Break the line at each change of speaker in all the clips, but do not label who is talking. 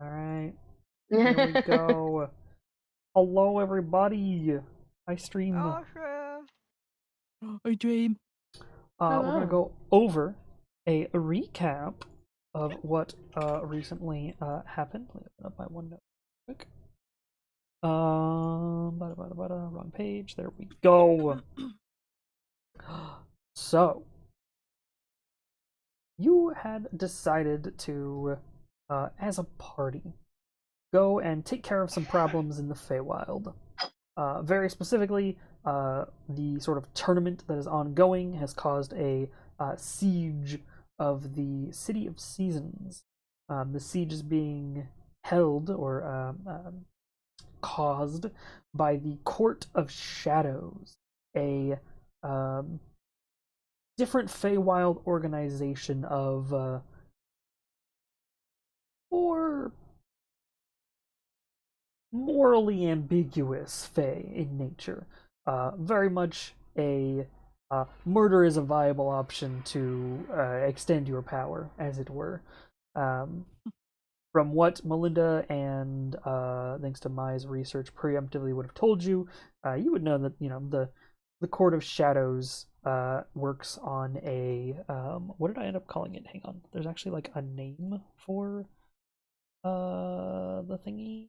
Alright, here we go. Hello, everybody. Hi, stream.
Awesome.
I dream.
We're gonna
Hello.
go over a recap of what recently happened. Let me open up my OneNote quick. Wrong page. There we go. So, you had decided to, as a party, go and take care of some problems in the Feywild. Very specifically, the sort of tournament that is ongoing has caused a siege of the City of Seasons. The siege is being held or caused by the Court of Shadows, a um, different Feywild organization of more morally ambiguous Fey in nature. Very much a murder is a viable option to extend your power, as it were. Um, from what Melinda and thanks to Mai's research preemptively would have told you, you would know that the Court of Shadows works on a what did I end up calling it? Hang on, there's actually like a name for the thingy.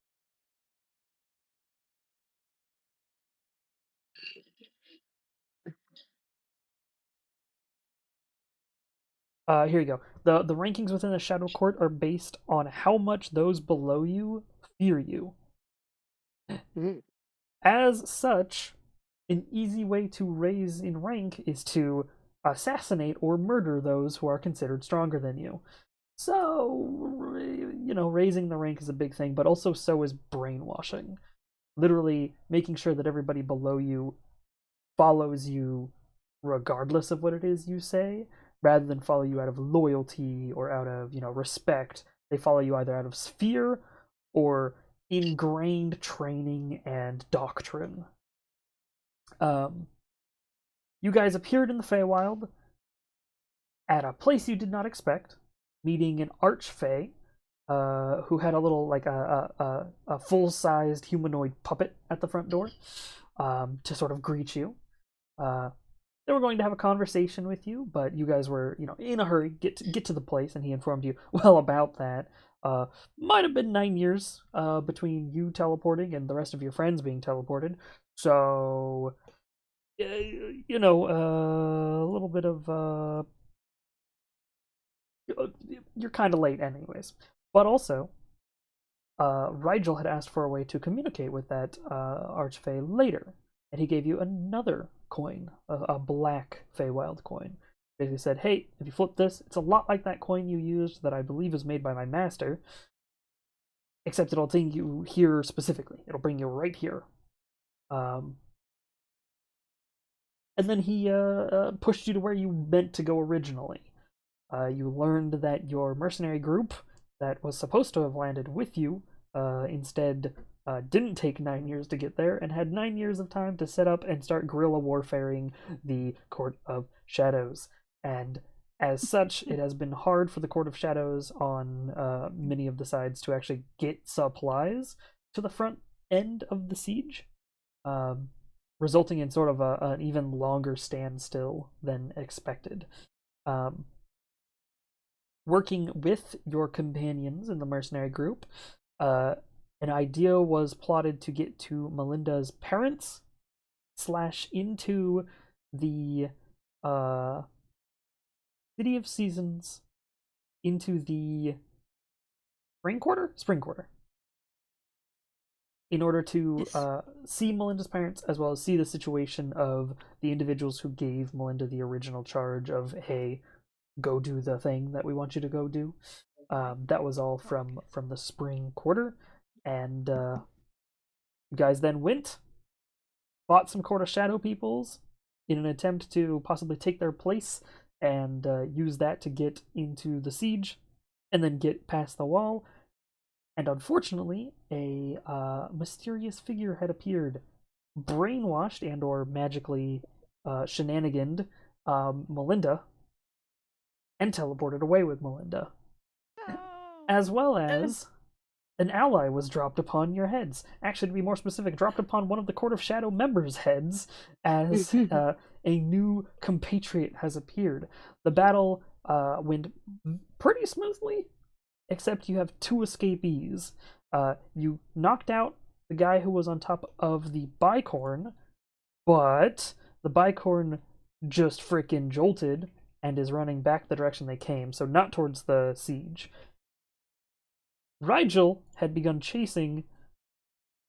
Here you go. The rankings within the Shadow Court are based on how much those below you fear you.
Mm.
As such, an easy way to raise in rank is to assassinate or murder those who are considered stronger than you. So, raising the rank is a big thing, but also so is brainwashing. Literally making sure that everybody below you follows you regardless of what it is you say, rather than follow you out of loyalty or out of, respect. They follow you either out of fear or ingrained training and doctrine. Um, you guys appeared in the Feywild at a place you did not expect, meeting an archfey who had a little like a full-sized humanoid puppet at the front door to sort of greet you. Uh, they were going to have a conversation with you, but you guys were, in a hurry, get to the place, and he informed you well about that. Might have been 9 years between you teleporting and the rest of your friends being teleported, so a little bit of you're kind of late, anyways. But also, Rigel had asked for a way to communicate with that Archfey later, and he gave you another coin, a black Feywild coin. Basically said, hey, if you flip this, it's a lot like that coin you used that I believe was made by my master, except it'll take you here specifically. It'll bring you right here. Um, and then he pushed you to where you meant to go originally. You learned that your mercenary group that was supposed to have landed with you instead didn't take 9 years to get there and had 9 years of time to set up and start guerrilla warfaring the Court of Shadows. And as such, it has been hard for the Court of Shadows on many of the sides to actually get supplies to the front end of the siege, um, resulting in sort of an even longer standstill than expected. Um, Working with your companions in the mercenary group, uh, an idea was plotted to get to Melinda's parents slash into the uh, City of Seasons, into the Spring Quarter, in order to
Yes.
see Melinda's parents as well as see the situation of the individuals who gave Melinda the original charge of, hey, go do the thing that we want you to go do. That was all from the Spring Quarter, and you guys then went, fought some Court of Shadow peoples in an attempt to possibly take their place and use that to get into the siege and then get past the wall. And unfortunately, a mysterious figure had appeared, brainwashed and/or magically shenaniganed Melinda, and teleported away with Melinda,
No.
as well as an ally was dropped upon your heads. Actually, to be more specific, dropped upon one of the Court of Shadow members' heads as a new compatriot has appeared. The battle went pretty smoothly, except you have two escapees. You knocked out the guy who was on top of the bicorn, but the bicorn just frickin' jolted and is running back the direction they came, so not towards the siege. Rigel had begun chasing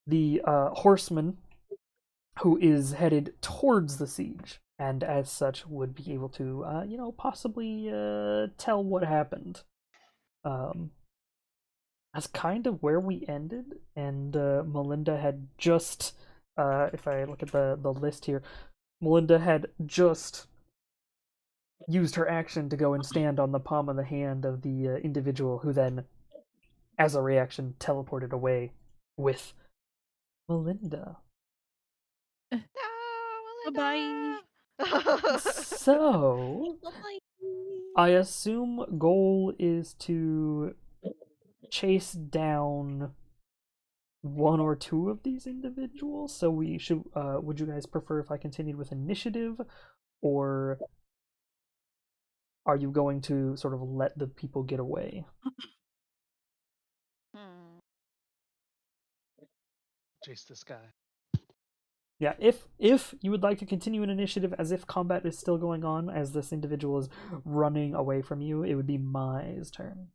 the horseman who is headed towards the siege, and as such would be able to, possibly tell what happened. That's kind of where we ended, and Melinda had just, if I look at the list here, Melinda had just used her action to go and stand on the palm of the hand of the individual who then, as a reaction, teleported away with Melinda.
Bye-bye.
So,
Bye-bye.
I assume goal is to chase down one or two of these individuals. So we should. Would you guys prefer if I continued with initiative, or are you going to sort of let the people get away?
Chase this guy.
Yeah, if you would like to continue an initiative as if combat is still going on, as this individual is running away from you, it would be Mai's turn.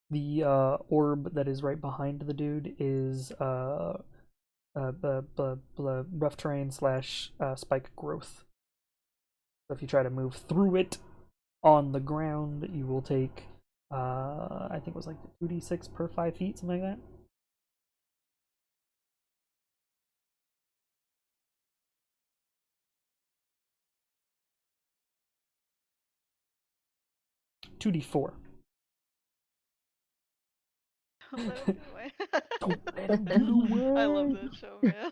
The orb that is right behind the dude is rough terrain / spike growth. So if you try to move through it on the ground, you will take I think it was like 2d6 per 5 feet, something like that. $2d4.
Don't let him get away.
Don't let him get away.
I love that show, man.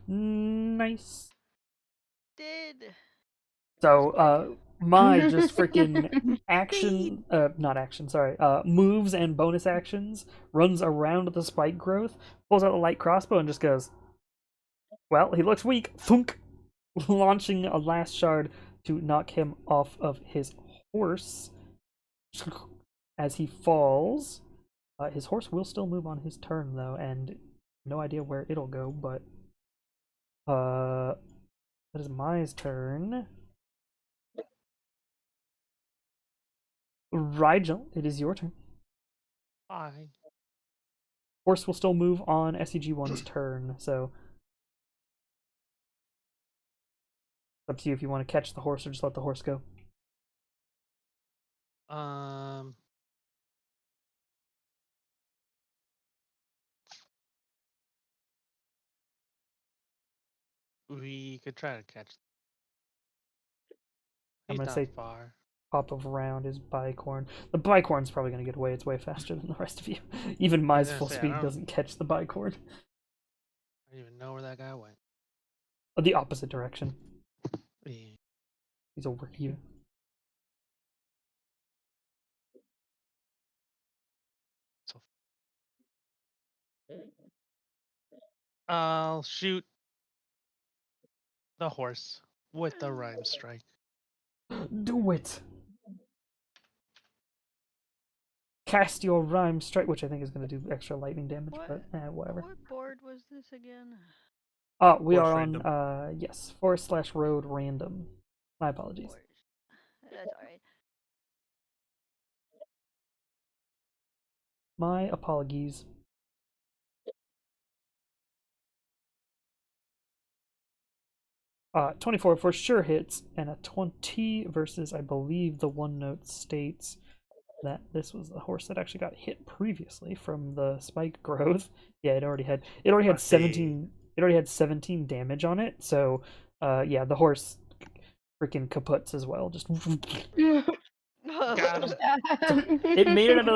Nice.
Did.
So, Mai just freaking moves and bonus actions, runs around the spike growth, pulls out the light crossbow, and just goes, well, he looks weak, thunk, launching a last shard to knock him off of his horse. As he falls, his horse will still move on his turn, though, and no idea where it'll go, but that is Mai's turn. Rigel, it is your turn.
Bye.
Horse will still move on SCG-1's turn, so it's up to you if you want to catch the horse or just let the horse go.
We could try to catch.
I'm
He's
gonna
not
say
far.
top of round is bicorn. The bicorn's probably gonna get away. It's way faster than the rest of you. Even Mai's full speed doesn't catch the bicorn.
I don't even know where that guy went.
The opposite direction.
Yeah.
He's over here.
So I'll shoot the horse with the rhyme strike.
Do it! Cast your rhyme strike, which I think is going to do extra lightning damage, but whatever.
What board was this again?
We
Forest
are
random.
on, yes, forest/road random. My apologies.
Forest. That's alright.
My apologies. Uh, 24 for sure hits, and a 20 versus, I believe the one note states that this was the horse that actually got hit previously from the spike growth. Yeah, it already had 17. It already had 17 damage on it. So, yeah, the horse freaking kaputs as well. Just
Oh,
Got him.
It made it out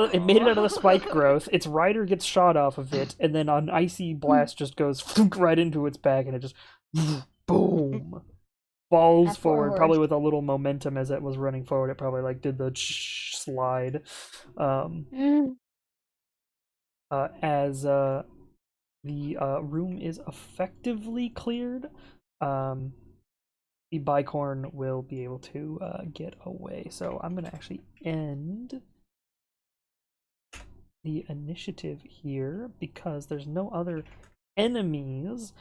of the spike growth. Its rider gets shot off of it, and then an icy blast just goes right into its back, and it just boom falls
That poor
forward, probably
horse.
with a little momentum as it was running forward. It probably like did the slide. As the room is effectively cleared, the bicorn will be able to get away. So I'm gonna actually end the initiative here because there's no other enemies.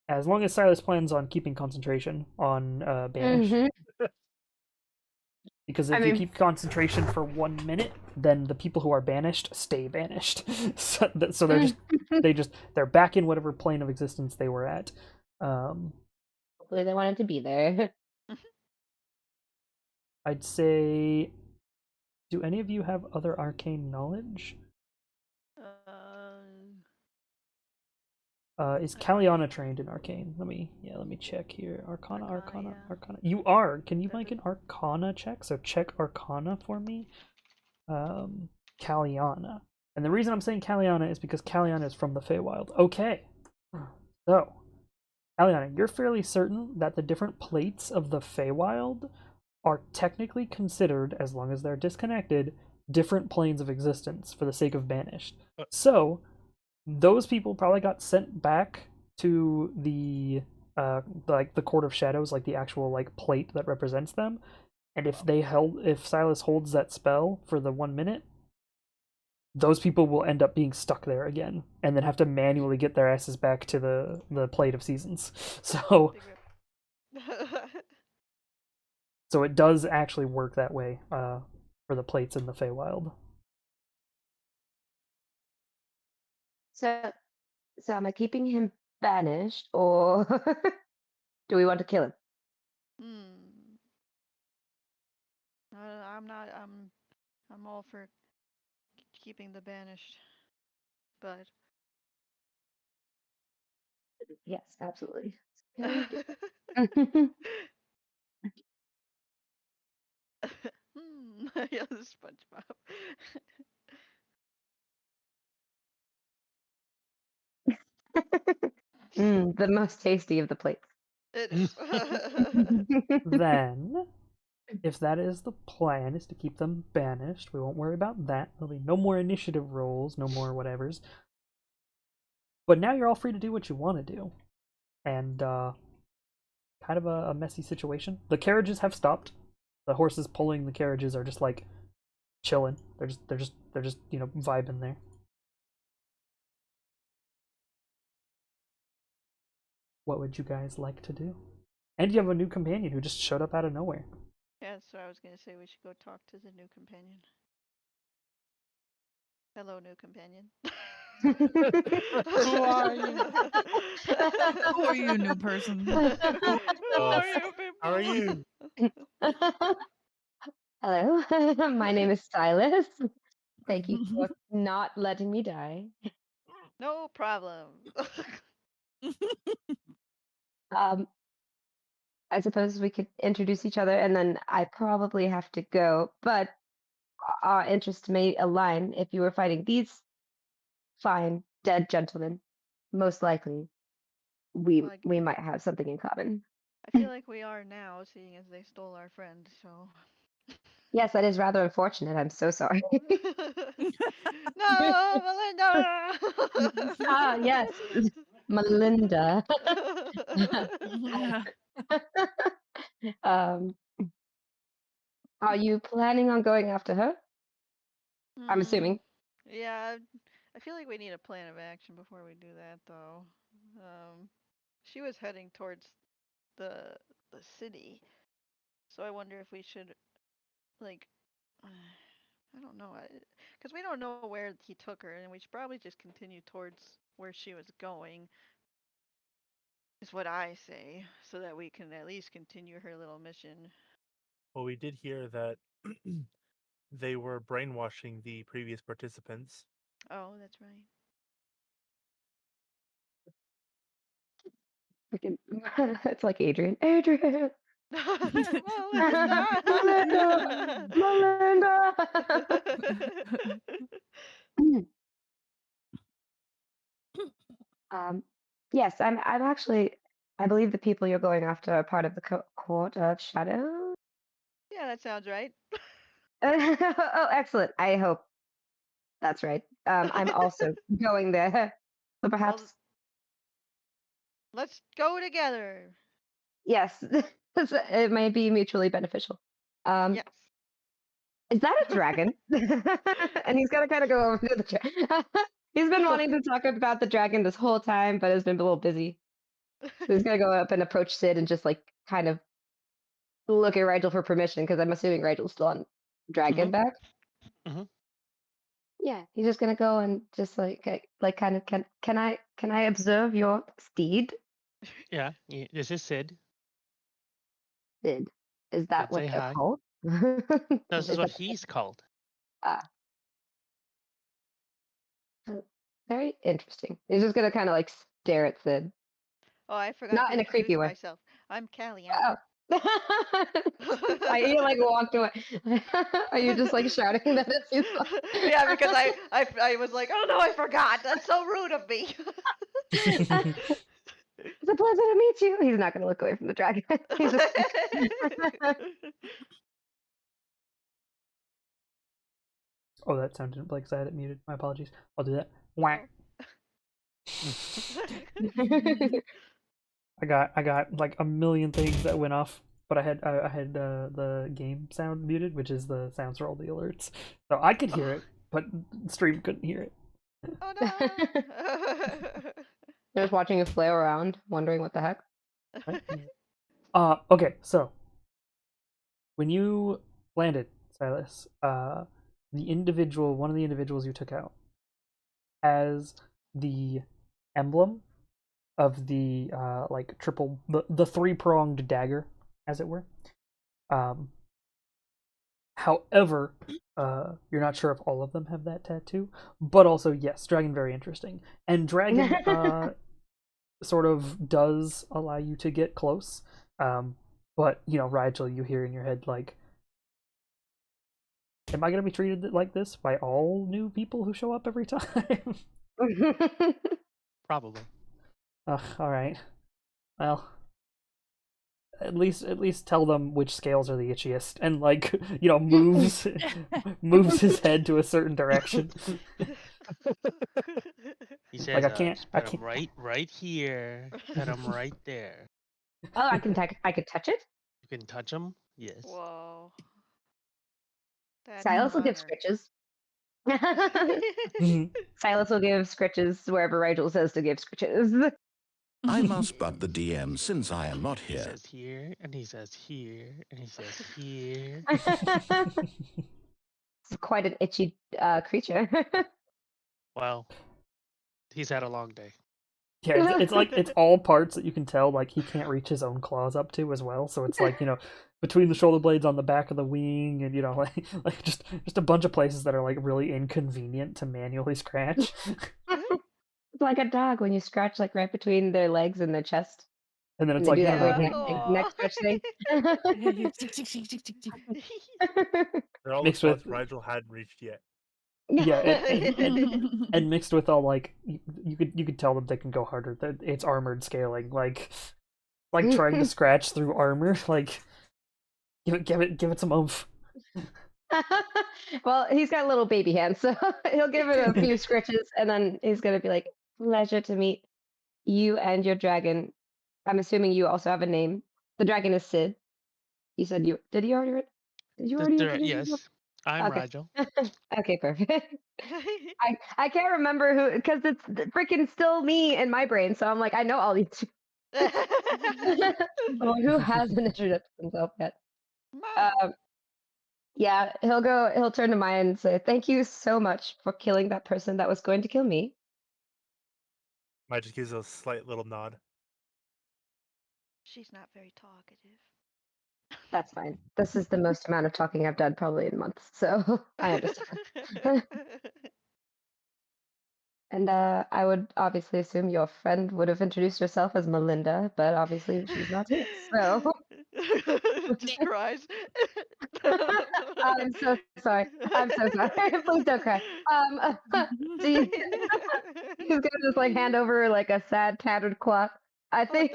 As long as Silas plans on keeping concentration on Banish.
Mhm.
Because
I
if you
mean-
keep concentration for 1 minute, then the people who are banished stay banished. So they're back in whatever plane of existence they were at.
Hopefully they wanted to be there.
I'd say, do any of you have other arcane knowledge? Is Caliana trained in arcane? Let me check here. Arcana.
Yeah.
You are. Can you make an Arcana check? So check Arcana for me. Caliana. And the reason I'm saying Caliana is because Caliana is from the Feywild. Okay. So, Caliana, you're fairly certain that the different plates of the Feywild are technically considered, as long as they're disconnected, different planes of existence for the sake of banished. So, those people probably got sent back to the like the Court of Shadows, like the actual like plate that represents them. And if Silas holds that spell for the 1 minute, those people will end up being stuck there again, and then have to manually get their asses back to the plate of seasons. So it does actually work that way for the plates in the Feywild.
So am I keeping him banished, or do we want to kill him?
I'm not. I'm all for keeping the banished, but
Yes, absolutely.
yeah, the SpongeBob.
The most tasty of the plates.
It is.
Then, if that is the plan, is to keep them banished, we won't worry about that. There'll be no more initiative rolls, no more whatevers. But now you're all free to do what you want to do. And kind of a messy situation. The carriages have stopped. The horses pulling the carriages are just like chilling. They're just vibing there. What would you guys like to do? And you have a new companion who just showed up out of nowhere.
Yeah, so I was gonna say we should go talk to the new companion. Hello, new companion.
Who are you? Who are you, new person?
Who are you people?
How are you?
Hello, my name is Silas. Thank you for not letting me die.
No problem.
I suppose we could introduce each other, and then I probably have to go, but our interests may align. If you were fighting these fine dead gentlemen, most likely we
Like-
we might have something in common.
I feel like we are now, seeing as they stole our friend. So.
Yes, that is rather unfortunate. I'm so sorry.
No, Melinda.
Ah, yes, Melinda.
Yeah.
Are you planning on going after her? I'm assuming.
Yeah, I feel like we need a plan of action before we do that, though. She was heading towards the city, so I wonder if we should, like, I don't know, because we don't know where he took her, and we should probably just continue towards where she was going. Is what I say, so that we can at least continue her little mission.
Well, we did hear that they were brainwashing the previous participants.
Oh, that's right.
Freaking, it's like Adrian. Adrian.
Melinda!
Melinda. Melinda. Um, yes, I'm actually. I believe the people you're going after are part of the court of shadow.
Yeah, that sounds right.
Oh, excellent. I hope that's right. I'm also going there. So perhaps,
Let's go together.
yes, it may be mutually beneficial.
Yes.
Is that a dragon? And he's gonna kind of go over to the dragon. He's been wanting to talk about the dragon this whole time, but has been a little busy. So he's gonna go up and approach Sid and just like kind of look at Rigel for permission because I'm assuming Rigel's still on dragon back.
Mhm.
Yeah, he's just gonna go and just like kind of can I observe your steed?
Yeah, this is Sid.
Sid. Is that
Sid,
what
say
they're
hi.
called?
No, this
Is
is what
that-
he's called.
Very interesting. He's just gonna kind of like stare at Sid.
Oh, I forgot
Not
to
in a creepy
introduce
way.
myself. I'm Callie.
Oh. You like walked away. Are you just like shouting that it's you?
Yeah, because I was like, oh no, I forgot. That's so rude of me.
It's a pleasure to meet you. He's not gonna look away from the dragon. He's just
Oh, that sound didn't play because I had it muted. My apologies. I'll do that. Wah. I got like a million things that went off, but I had the game sound muted, which is the sounds for all the alerts, so I could hear it, but stream couldn't hear it.
Oh no.
just watching you flail around, wondering what the heck.
Okay, so when you landed, Silas, one of the individuals you took out, has the emblem of the like the three-pronged dagger, as it were. However, you're not sure if all of them have that tattoo, but also yes, dragon very interesting, and dragon sort of does allow you to get close. But you know, Rigel, you hear in your head like, am I gonna be treated like this by all new people who show up every time?
Probably.
All right. Well, at least tell them which scales are the itchiest, and like you know moves his head to a certain direction.
He says,
Like I can't.
put him right here. Put him right there.
Oh, I could touch it.
You can touch him. Yes.
Whoa. That's
Silas will give
honor.
scritches. Silas will give scritches wherever Rigel says to give scritches.
I must but the DM since I am not
He
here.
says here, and he says here, and he says here.
It's quite an itchy creature.
Well, he's had a long day.
Yeah, it's like it's all parts that you can tell like he can't reach his own claws up to as well. So it's like, you know, between the shoulder blades on the back of the wing, and you know, like just a bunch of places that are like really inconvenient to manually scratch.
It's like a dog when you scratch like right between their legs and their chest.
And then it's
They
like
do that
yeah,
weird neck scratch thing.
They're all
Mixed
the spots
with-
Rigel hadn't reached yet.
yeah, and mixed with all like you could tell them they can go harder. That it's armored scaling, like trying to scratch through armor. Like give it some oomph.
Well, he's got little baby hands, so he'll give it a few scritches, and then he's gonna be like, "Pleasure to meet you and your dragon." I'm assuming you also have a name. The dragon is Sid. You said you did. You already. Did you already? introduce yourself?
Yes, I'm
Okay.
Rigel.
Okay, perfect. I can't remember who because it's freaking still me in my brain, so I'm like I know all these. Oh, who hasn't introduced himself yet? Yeah, he'll turn to Maya and say, "Thank you so much for killing that person that was going to kill me."
Maya just gives a slight little nod.
She's not very talkative.
That's fine. This is the most amount of talking I've done probably in months, so I understand. And I would obviously assume your friend would have introduced herself as Melinda, but obviously she's not here. So
She cries.
I'm so sorry. I'm so sorry. Please don't cry. So you, he's gonna just like hand over like a sad tattered cloth. I
Oh,
think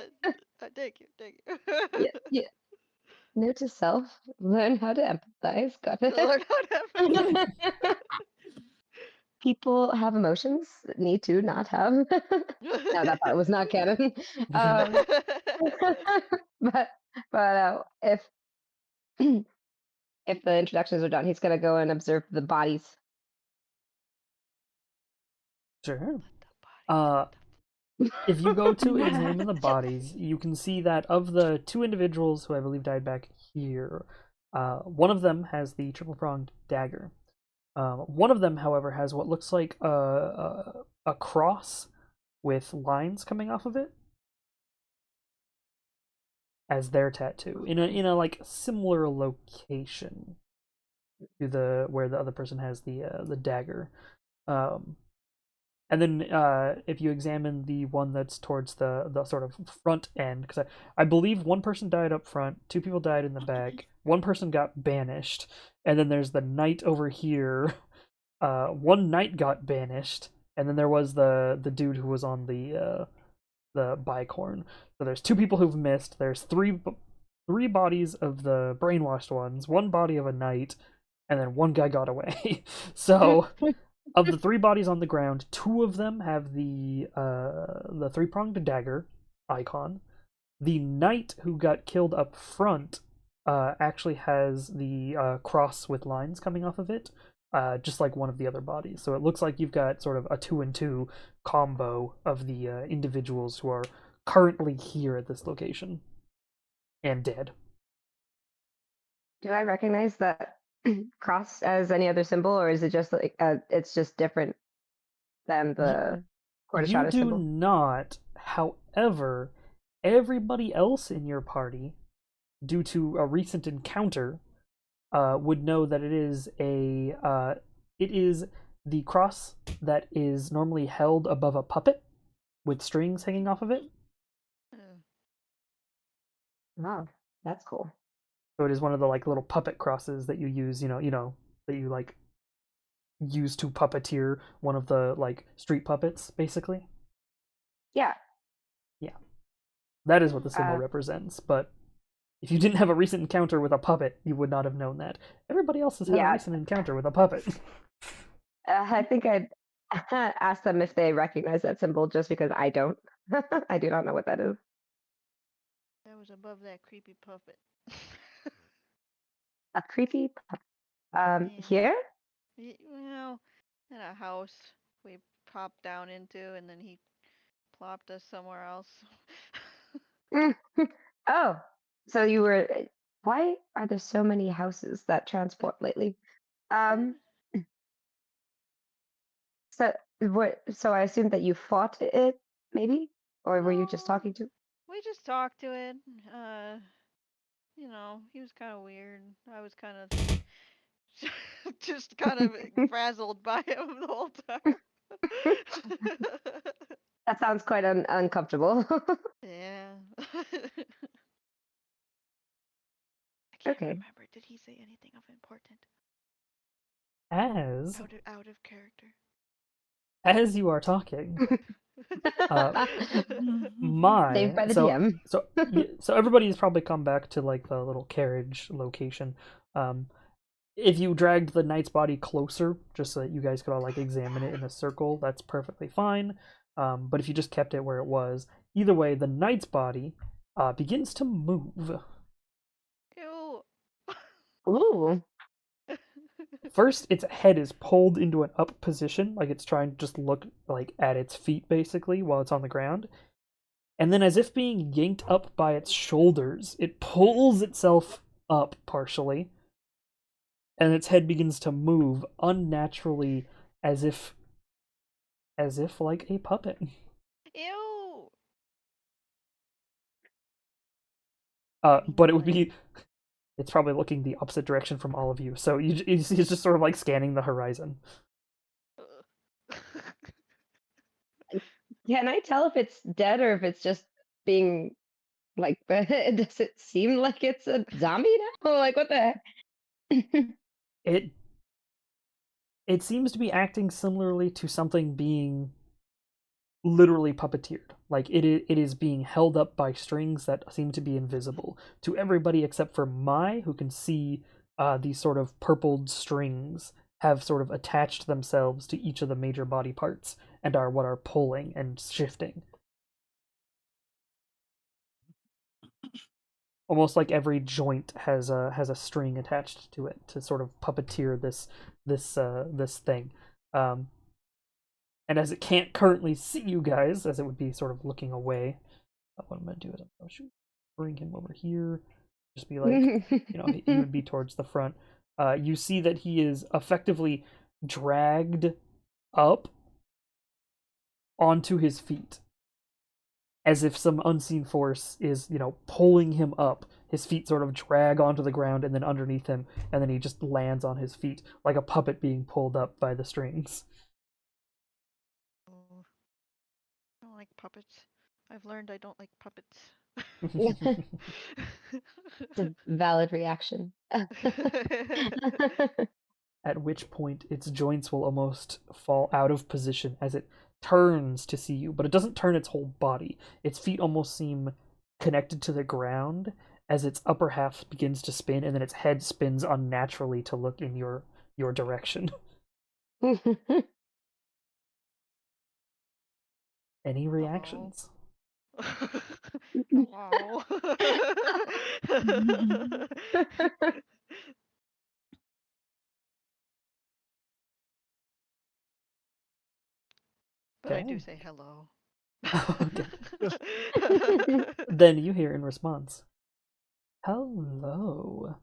thank you, thank you.
yeah, yeah. Note to self: learn how to empathize. Got it.
Learn how to empathize.
People have emotions. Need to not have. No, that part was not canon. Um, but if if the introductions are done, he's gonna go and observe the bodies.
Sure. If you go to examine the bodies, you can see that of the two individuals who I believe died back here, one of them has the triple pronged dagger. One of them, however, has what looks like a cross with lines coming off of it as their tattoo in a like similar location to the where the other person has the dagger. And then if you examine the one that's towards the sort of front end, because I believe one person died up front, two people died in the back, one person got banished, and then there's the knight over here. One knight got banished, and then there was the dude who was on the bicorn. So there's two people who've missed. There's three bodies of the brainwashed ones, one body of a knight, and then one guy got away. So of the three bodies on the ground, two of them have the three-pronged dagger icon. The knight who got killed up front actually has the cross with lines coming off of it, just like one of the other bodies. So it looks like you've got sort of a 2-and-2 combo of the individuals who are currently here at this location and dead.
Do I recognize that cross as any other symbol, or is it just like it's just different than the
You
Cortashada
do
symbol?
not, however, everybody else in your party, due to a recent encounter, would know that it is the cross that is normally held above a puppet with strings hanging off of it.
Wow, that's cool.
So it is one of the like little puppet crosses that you use, that you like use to puppeteer one of the like street puppets, basically.
Yeah.
Yeah. That is what the symbol represents, but if you didn't have a recent encounter with a puppet, you would not have known that. Everybody else has had a recent encounter with a puppet.
I think I'd ask them if they recognize that symbol, just because I don't. I do not know what that is.
That was above that creepy puppet.
A creepy puppet.
Yeah.
Here?
Well, in a house we popped down into, and then he plopped us somewhere else.
Oh, so you were. Why are there so many houses that transport lately? So what? So I assume that you fought it, maybe, or were you just
No,
talking to?
we just talked to it. He was kind of weird. I was kind of just kind of frazzled by him the whole time.
That sounds quite uncomfortable.
Yeah. I can't
Okay.
remember. Did he say anything of important?
As
Out of character.
as you are talking,
Saved by the DM.
So everybody's probably come back to like the little carriage location. If you dragged the knight's body closer, just so that you guys could all like examine it in a circle, that's perfectly fine. But if you just kept it where it was, either way, the knight's body begins to move.
Ew.
Ooh.
First, its head is pulled into an up position, like it's trying to just look like at its feet basically while it's on the ground. And then as if being yanked up by its shoulders, it pulls itself up partially. And its head begins to move unnaturally as if like a puppet.
Ew.
But it would be it's probably looking the opposite direction from all of you. So he's just sort of like scanning the horizon.
Can I tell if it's dead or if it's just being like? Does it seem like it's a zombie now? Like what the heck?
it seems to be acting similarly to something being literally puppeteered. Like it is being held up by strings that seem to be invisible to everybody except for Mai, who can see these sort of purpled strings have sort of attached themselves to each of the major body parts and are what are pulling and shifting. Almost like every joint has a string attached to it to sort of puppeteer this thing. And as it can't currently see you guys, as it would be sort of looking away, what I'm gonna do is I'm gonna bring him over here. Just be like, he would be towards the front. You see that he is effectively dragged up onto his feet, as if some unseen force is, pulling him up. His feet sort of drag onto the ground and then underneath him, and then he just lands on his feet like a puppet being pulled up by the strings.
Oh, I don't like puppets. I've learned I don't like puppets.
It's a valid reaction.
At which point its joints will almost fall out of position as it turns to see you, but it doesn't turn its whole body. Its feet almost seem connected to the ground as its upper half begins to spin, and then its head spins unnaturally to look in your direction. Any reactions?
Wow. But I do
Okay.
say hello.
Okay. Then you hear in response, "Hello.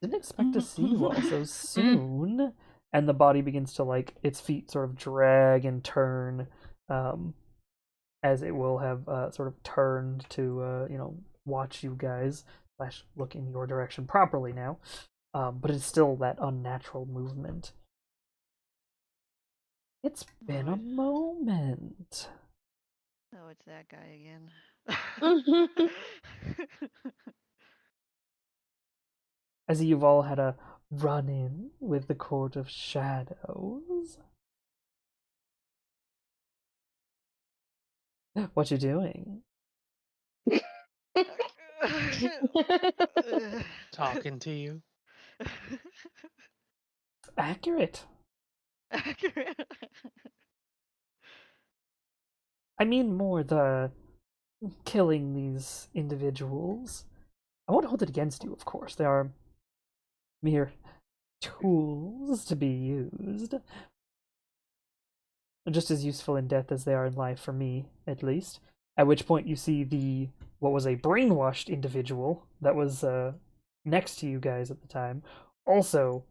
Didn't expect to see you all so soon." And the body begins to, like, its feet sort of drag and turn, as it will have sort of turned to, watch you guys, / look in your direction properly now. But it's still that unnatural movement. It's been a moment.
Oh, it's that guy again.
As you've all had a run-in with the Court of Shadows. What you doing?
Talking to you.
Accurate.
Accurate.
I mean more the killing these individuals. I won't hold it against you, of course. They are mere tools to be used. Just as useful in death as they are in life, for me, at least. At which point you see what was a brainwashed individual that was next to you guys at the time also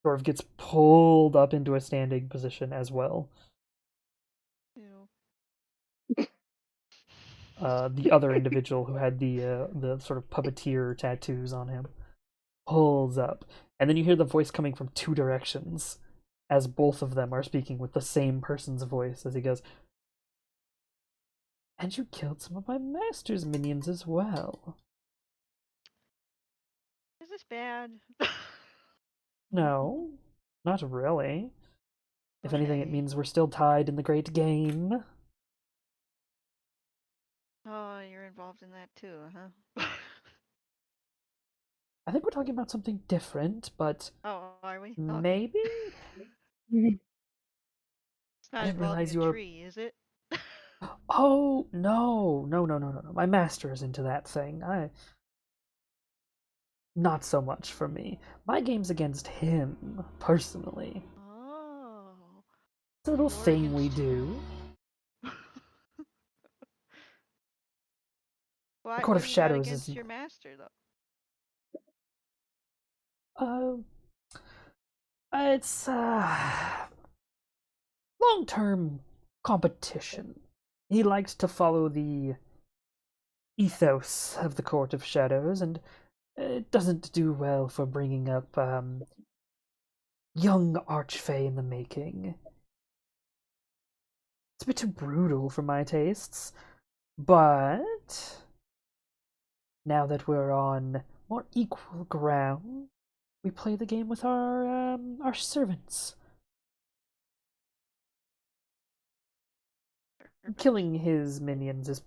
sort of gets pulled up into a standing position as well.
Ew.
The other individual who had the sort of puppeteer tattoos on him pulls up, and then you hear the voice coming from two directions, as both of them are speaking with the same person's voice, as he goes, "And you killed some of my master's minions as well."
Is this bad?
No, not really. If anything, it
Okay.
means we're still tied in the great game.
Oh, you're involved in that too, huh?
I think we're talking about something different, but
Oh, are we? Okay.
maybe?
It's not
didn't realize
involving
you
a
were-
tree, is it?
Oh, no. My master is into that thing. Not so much for me. My game's against him, personally.
Oh.
It's a little
War
thing we
against-
do.
Why,
Court
what
of
do you got
Shadows
against
is-
your master, though?
It's long-term competition. He likes to follow the ethos of the Court of Shadows, and it doesn't do well for bringing up young archfey in the making. It's a bit too brutal for my tastes, but now that we're on more equal ground, we play the game with our servants. Killing his minions is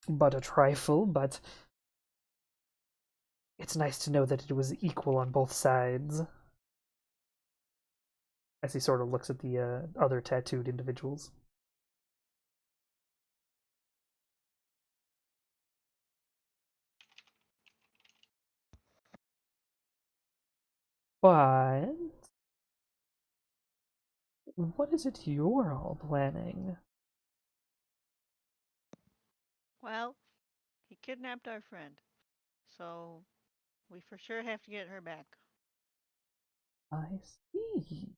but a trifle, but it's nice to know that it was equal on both sides. As he sort of looks at the other tattooed individuals. But what is it you're all planning?
Well, he kidnapped our friend, so we for sure have to get her back.
I see.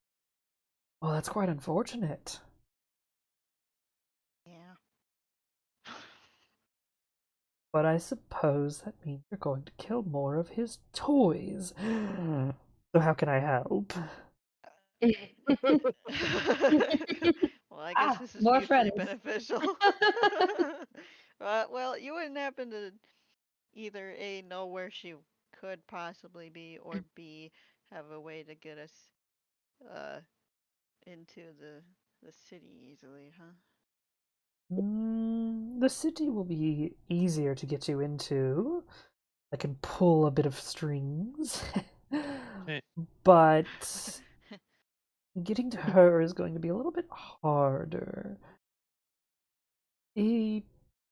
Well, that's quite unfortunate.
Yeah.
But I suppose that means you're going to kill more of his toys. So how can I help?
Well, I guess this is
more
mutually
friends.
beneficial. Well, you wouldn't happen to either A, know where she could possibly be, or B, have a way to get us into the city easily, huh?
The city will be easier to get you into. I can pull a bit of strings. But getting to her is going to be a little bit harder. He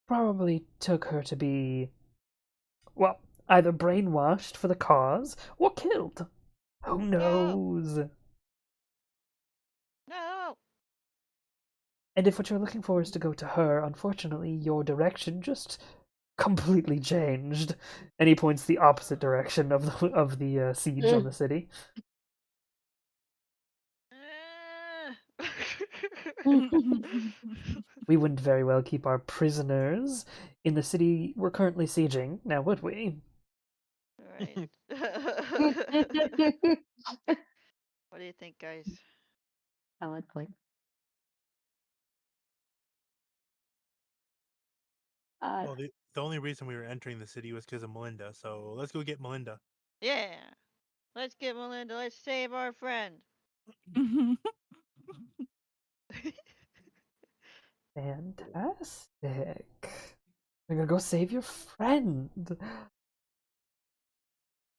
probably took her to be, well, either brainwashed for the cause or killed. Who knows?
No.
And if what you're looking for is to go to her, unfortunately, your direction just completely changed. And he points the opposite direction of the siege on the city. We wouldn't very well keep our prisoners in the city we're currently sieging, now would we?
Right. What do you think, guys?
Valid point.
Well, the only reason we were entering the city was because of Melinda, so let's go get Melinda.
Yeah. Let's get Melinda. Let's save our friend.
Fantastic. You're gonna go save your friend.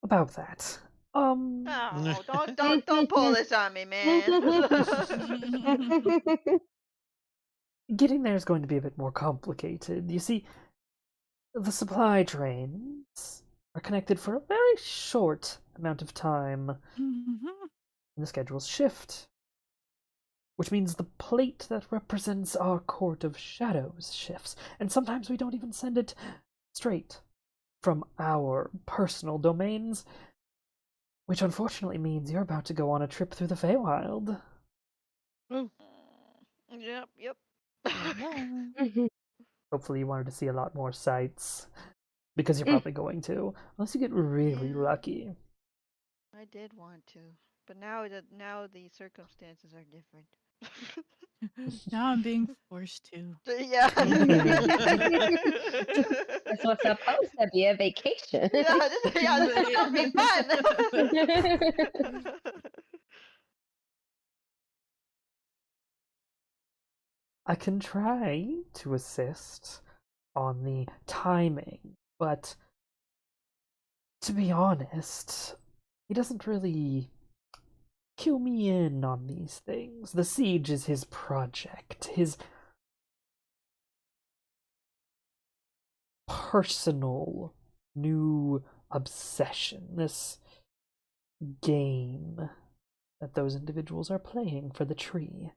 About that.
Oh, don't pull this on me, man.
Getting there is going to be a bit more complicated. You see, the supply trains are connected for a very short amount of time. And the schedules shift. Which means the plate that represents our court of shadows shifts. And sometimes we don't even send it straight from our personal domains. Which unfortunately means you're about to go on a trip through the Feywild.
Yep.
Hopefully you wanted to see a lot more sights. Because you're probably going to. Unless you get really
Yeah.
lucky.
I did want to, but now the circumstances are different.
Now I'm being forced to.
Yeah.
That's what's supposed to be a vacation.
This is supposed to be fun.
I can try to assist on the timing, but to be honest, he doesn't really cue me in on these things. The siege is his project, his personal new obsession, this game that those individuals are playing for the tree.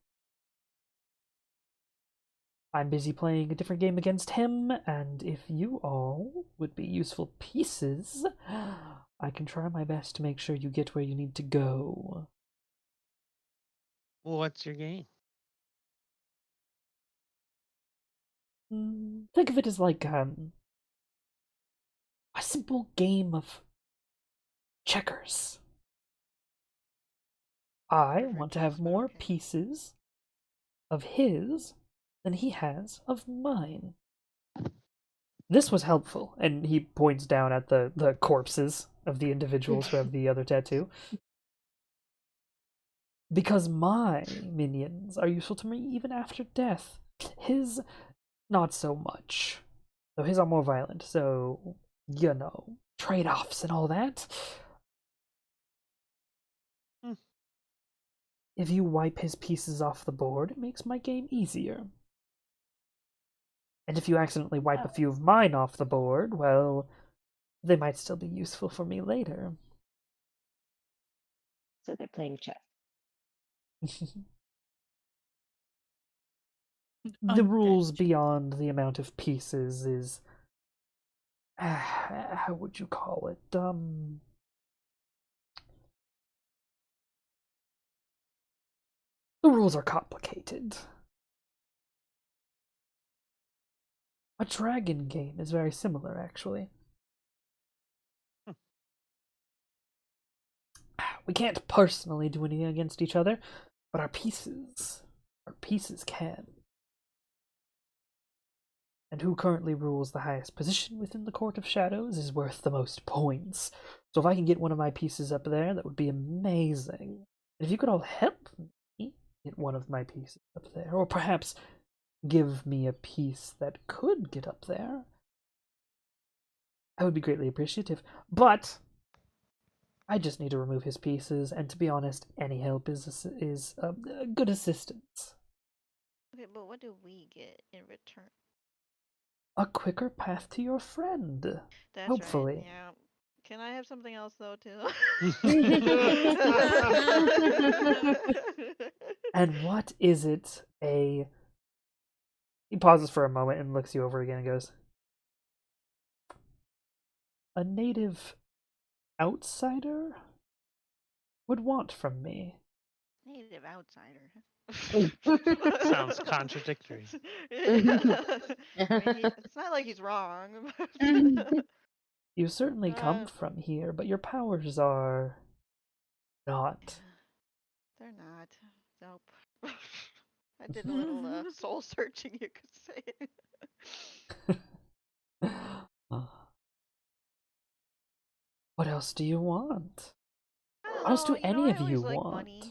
I'm busy playing a different game against him, and if you all would be useful pieces, I can try my best to make sure you get where you need to go.
What's your game?
Think of it as like a simple game of checkers. I
Different
want to have
chess, but
more
okay.
pieces of his than he has of mine. This was helpful, and he points down at the corpses of the individuals who have the other tattoo. Because my minions are useful to me even after death. His, not so much. Though his are more violent, so, trade-offs and all that. If you wipe his pieces off the board, it makes my game easier. And if you accidentally wipe a few of mine off the board, well, they might still be useful for me later.
So they're playing chess.
The rules beyond the amount of pieces is... how would you call it? The rules are complicated. A dragon game is very similar, actually. We can't personally do anything against each other, but our pieces can. And who currently rules the highest position within the Court of Shadows is worth the most points. So if I can get one of my pieces up there, that would be amazing. And if you could all help me get one of my pieces up there, or perhaps give me a piece that could get up there, I would be greatly appreciative. But I just need to remove his pieces, and to be honest, any help is a good assistance.
Okay, but what do we get in return?
A quicker path to your friend.
That's
Hopefully.
right. Yeah. Can I have something else though too?
And what is it? He pauses for a moment and looks you over again and goes, a native outsider would want from me.
Native outsider.
Sounds contradictory.
I mean, it's not like he's wrong.
You certainly come from here, but your powers are not.
They're not. Nope. I did a little soul searching, you could say.
What else do you want?
I don't
What else do
know,
any
I
of you
always like
want?
money.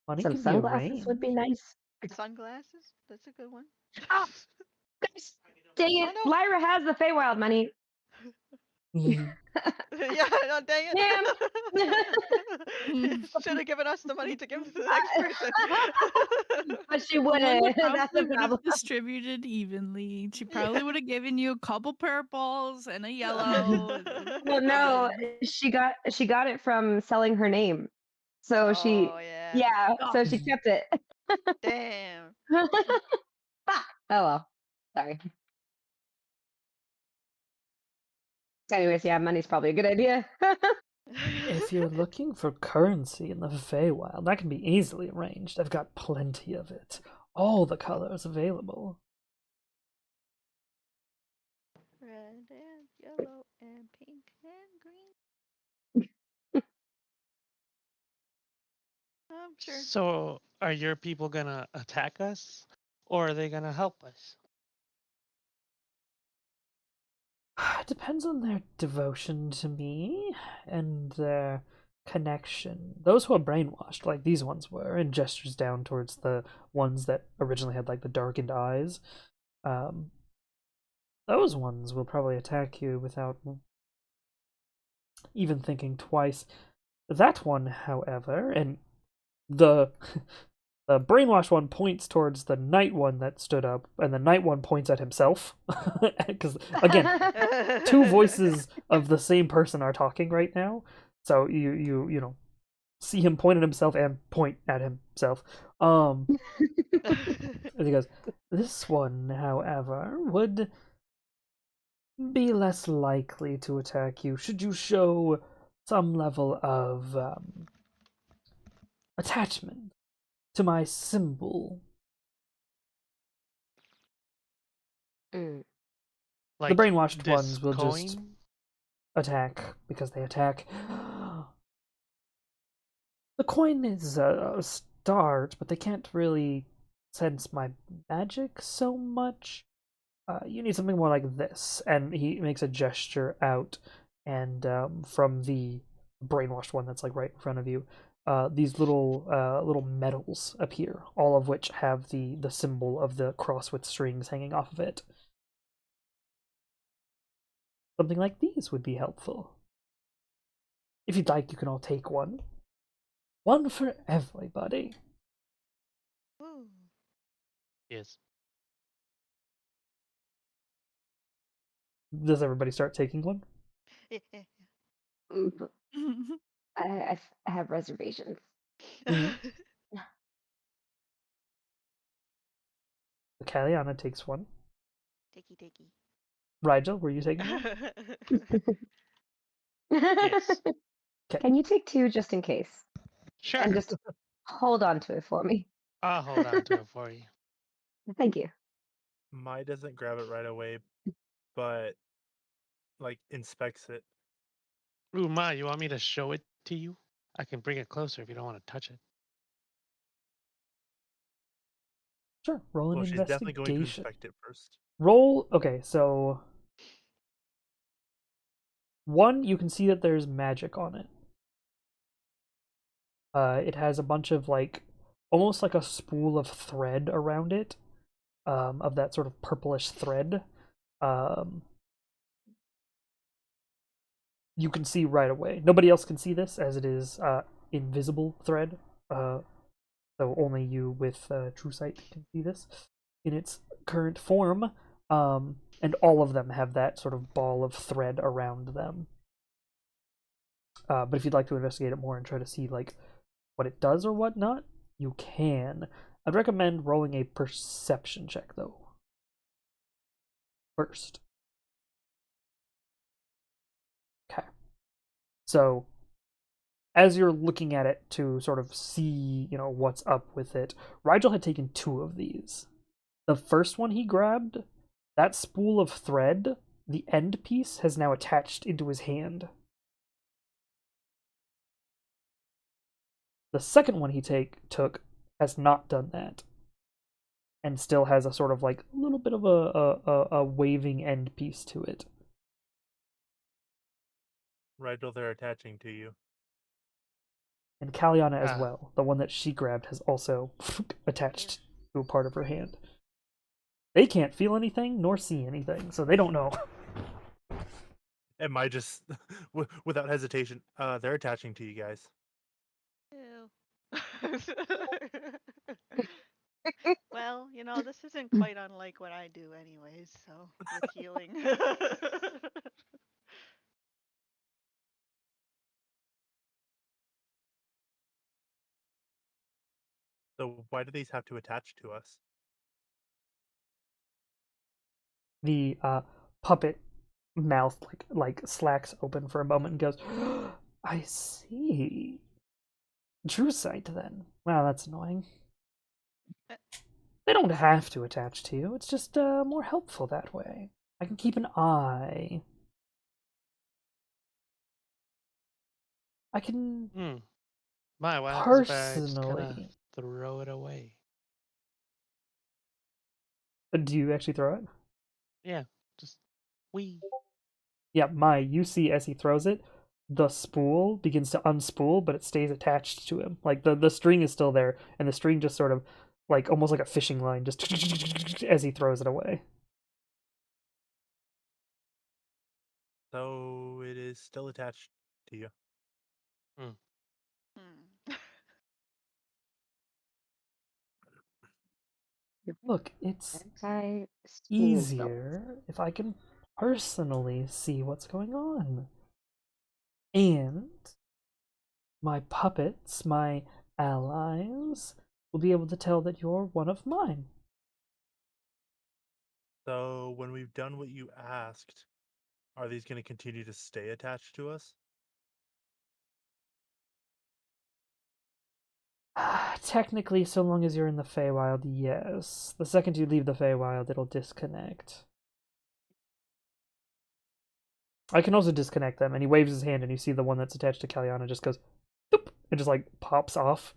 Money
Some
can be
sunglasses would be
arranged.
nice.
Sunglasses? That's a good one.
Oh, gosh, dang it!
Oh, no.
Lyra has the Feywild money.
Mhm.
Yeah, no, dang it. Should have given us the money to give to the next person.
But she
One
wouldn't.
would
That's
probably
the
would have
problem.
distributed evenly. She probably would have given you a couple purples and a yellow.
Well, no, she got it from selling her name. So she,
Oh, yeah.
yeah,
Oh.
so she kept it.
Damn.
Ah, oh well, sorry. Anyways, yeah, money's probably a good idea.
If you're looking for currency in the Feywild, that can be easily arranged. I've got plenty of it. All the colors available.
Red and yellow and pink and green. I'm sure.
So, are your people gonna attack us, or are they gonna help us?
It depends on their devotion to me and their connection. Those who are brainwashed, like these ones were, and gestures down towards the ones that originally had like the darkened eyes. Those ones will probably attack you without even thinking twice. That one, however, and the the brainwashed one points towards the night one that stood up, and the night one points at himself. Because again, two voices of the same person are talking right now, so you see him point at himself and point at himself. And he goes, this one, however, would be less likely to attack you should you show some level of attachment to my symbol.
Mm.
Like
The brainwashed
this
ones will
coin?
just attack because they attack. The coin is a start, but they can't really sense my magic so much. You need something more like this. And he makes a gesture out, and from the brainwashed one that's like right in front of you, these little medals appear, all of which have the symbol of the cross with strings hanging off of it. Something like these would be helpful. If you'd like, you can all take one. One for everybody.
Ooh.
Yes.
Does everybody start taking one?
Mm, but I have reservations.
Mhm. Kaliana takes one.
Takey.
Rigel, were you taking one?
Yes.
Can you take 2 just in case?
Sure.
And just hold on to it for me.
I'll hold on to it for you.
Thank you.
Mai doesn't grab it right away, but like inspects it.
Ooh, Ma, you want me to show it to you? I can bring it closer if you don't want to touch it.
Sure. Roll an
Well, she's definitely going to
investigation.
inspect it first.
Roll. Okay, so 1, you can see that there's magic on it. It has a bunch of like almost like a spool of thread around it, of that sort of purplish thread. You can see right away. Nobody else can see this as it is invisible thread. So only you with true sight can see this in its current form. And all of them have that sort of ball of thread around them. But if you'd like to investigate it more and try to see like what it does or whatnot, you can. I'd recommend rolling a perception check though. First. Okay. So as you're looking at it to sort of see, what's up with it, Rigel had taken 2 of these. The first one he grabbed, that spool of thread, the end piece has now attached into his hand. The second one he took has not done that, and still has a sort of like a little bit of a waving end piece to it.
Rigel, they're attaching to you.
And Kaliana as
Ah.
well. The one that she grabbed has also attached to a part of her hand. They can't feel anything nor see anything, so they don't know.
And Mai just, without hesitation, they're attaching to you guys.
Ew. Well, this isn't quite unlike what I do anyways, so with healing.
So why do these have to attach to us?
The puppet mouth like slacks open for a moment and goes, I see. True sight then. Wow, that's annoying. They don't have to attach to you. It's just more helpful that way. I can keep an eye. I can
My, what happens if I just kind of
personally.
throw it away?
Do you actually throw it?
Yeah, just wee.
Yeah, you see as he throws it, the spool begins to unspool, but it stays attached to him. Like the string is still there, and the string just sort of like almost like a fishing line, just as he throws it away.
So it is still attached to you.
Hmm.
Look, it's
Anti-spool belt.
easier if I can personally see what's going on. And my puppets, my allies, will be able to tell that you're one of mine.
So when we've done what you asked, are these going to continue to stay attached to us?
Technically, so long as you're in the Feywild, yes. The second you leave the Feywild, it'll disconnect. I can also disconnect them, and he waves his hand, and you see the one that's attached to Kaliana just goes, boop, and just like pops off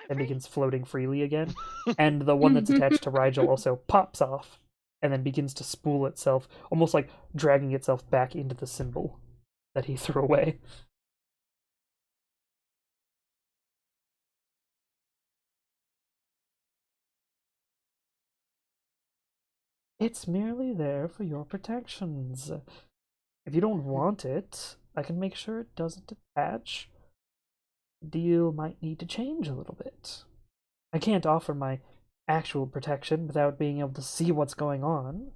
and begins floating freely again. And the one that's attached to Rigel also pops off and then begins to spool itself, almost like dragging itself back into the symbol that he threw away. It's merely there for your protections. If you don't want it, I can make sure it doesn't attach. Deal might need to change a little bit. I can't offer my actual protection without being able to see what's going on.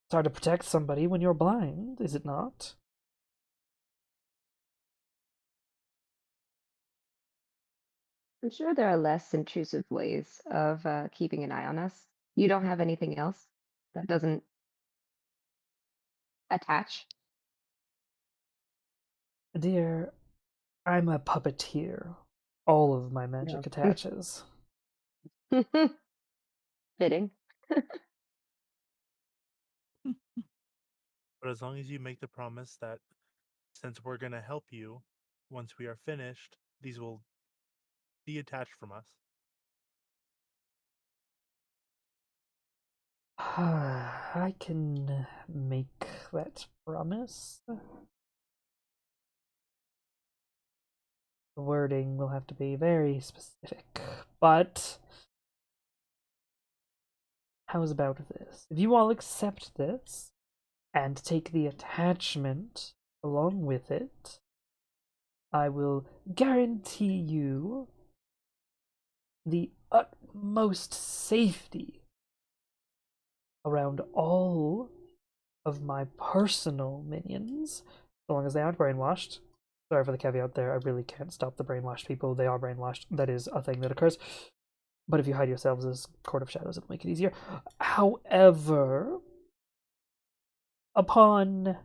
It's hard to protect somebody when you're blind, is it not?
I'm sure there are less intrusive ways of keeping an eye on us. You don't have anything else that doesn't attach?
Dear, I'm a puppeteer. All of my magic
No.
attaches.
Fitting.
But as long as you make the promise that since we're going to help you, once we are finished, these will detach from us.
I can make that promise. The wording will have to be very specific, but how's about this? If you all accept this and take the attachment along with it, I will guarantee you the utmost safety around all of my personal minions, so long as they aren't brainwashed. Sorry for the caveat there, I really can't stop the brainwashed people. They are brainwashed. That is a thing that occurs. But if you hide yourselves as Court of Shadows, it'll make it easier. However, upon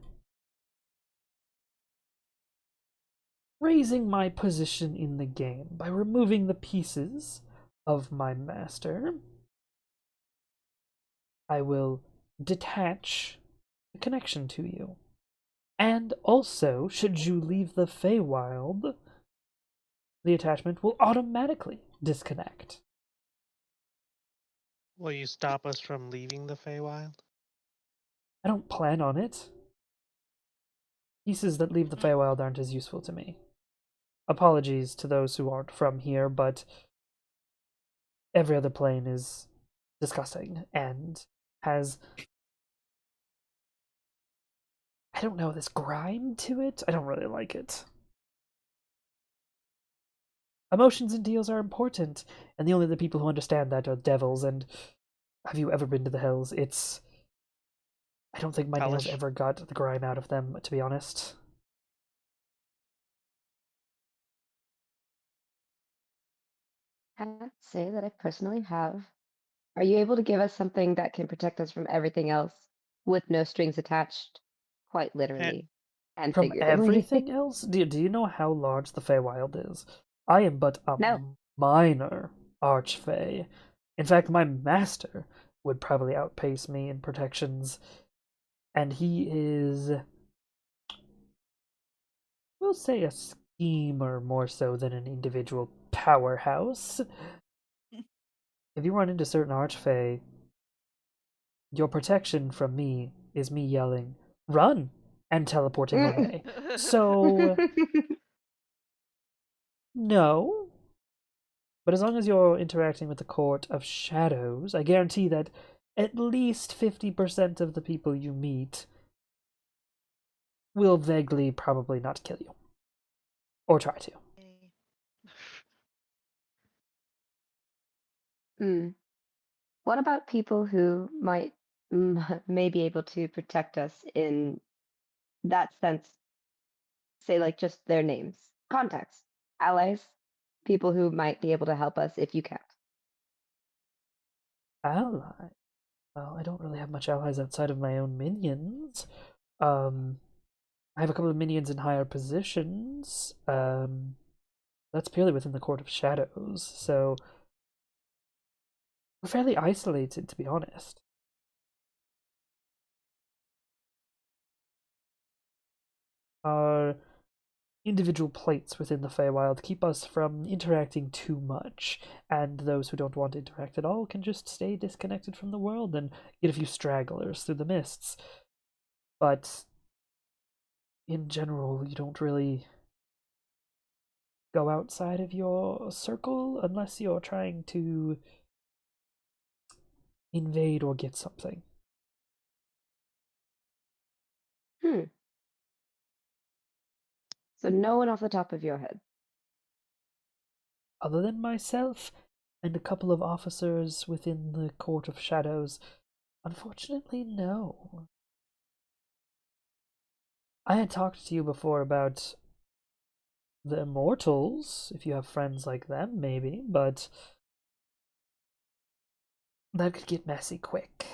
raising my position in the game by removing the pieces of my master, I will detach the connection to you. And also, should you leave the Feywild, the attachment will automatically disconnect.
Will you stop us from leaving the Feywild?
I don't plan on it. Pieces that leave the Feywild aren't as useful to me. Apologies to those who aren't from here, but every other plane is disgusting and has, I don't know, this grime to it. I don't really like it. Emotions and deals are important, and the only other people who understand that are devils, and have you ever been to the Hells? I don't think my nails
Hellish.
ever got the grime out of them, to be honest.
Can't say that I personally have. Are you able to give us something that can protect us from everything else with no strings attached? Quite literally and
From
figuratively.
everything else? Do you know how large the Feywild is? I am but a
No.
minor archfey. In fact, my master would probably outpace me in protections, and he is, we'll say, a schemer more so than an individual powerhouse. If you run into certain archfey, your protection from me is me yelling, "Run!" and teleporting away. So, no. But as long as you're interacting with the Court of Shadows, I guarantee that at least 50% of the people you meet will vaguely probably not kill you. Or try to.
What about people who might may be able to protect us in that sense? Say, like, just their names, contacts, allies, people who might be able to help us if you can't.
Ally? Well, I don't really have much allies outside of my own minions. I have a couple of minions in higher positions. That's purely within the Court of Shadows, so we're fairly isolated, to be honest. Are individual plates within the Feywild keep us from interacting too much, and those who don't want to interact at all can just stay disconnected from the world and get a few stragglers through the mists. But in general, you don't really go outside of your circle unless you're trying to invade or get something.
So no one off the top of your head.
Other than myself and a couple of officers within the Court of Shadows, unfortunately, no. I had talked to you before about the Immortals, if you have friends like them, maybe, but that could get messy quick.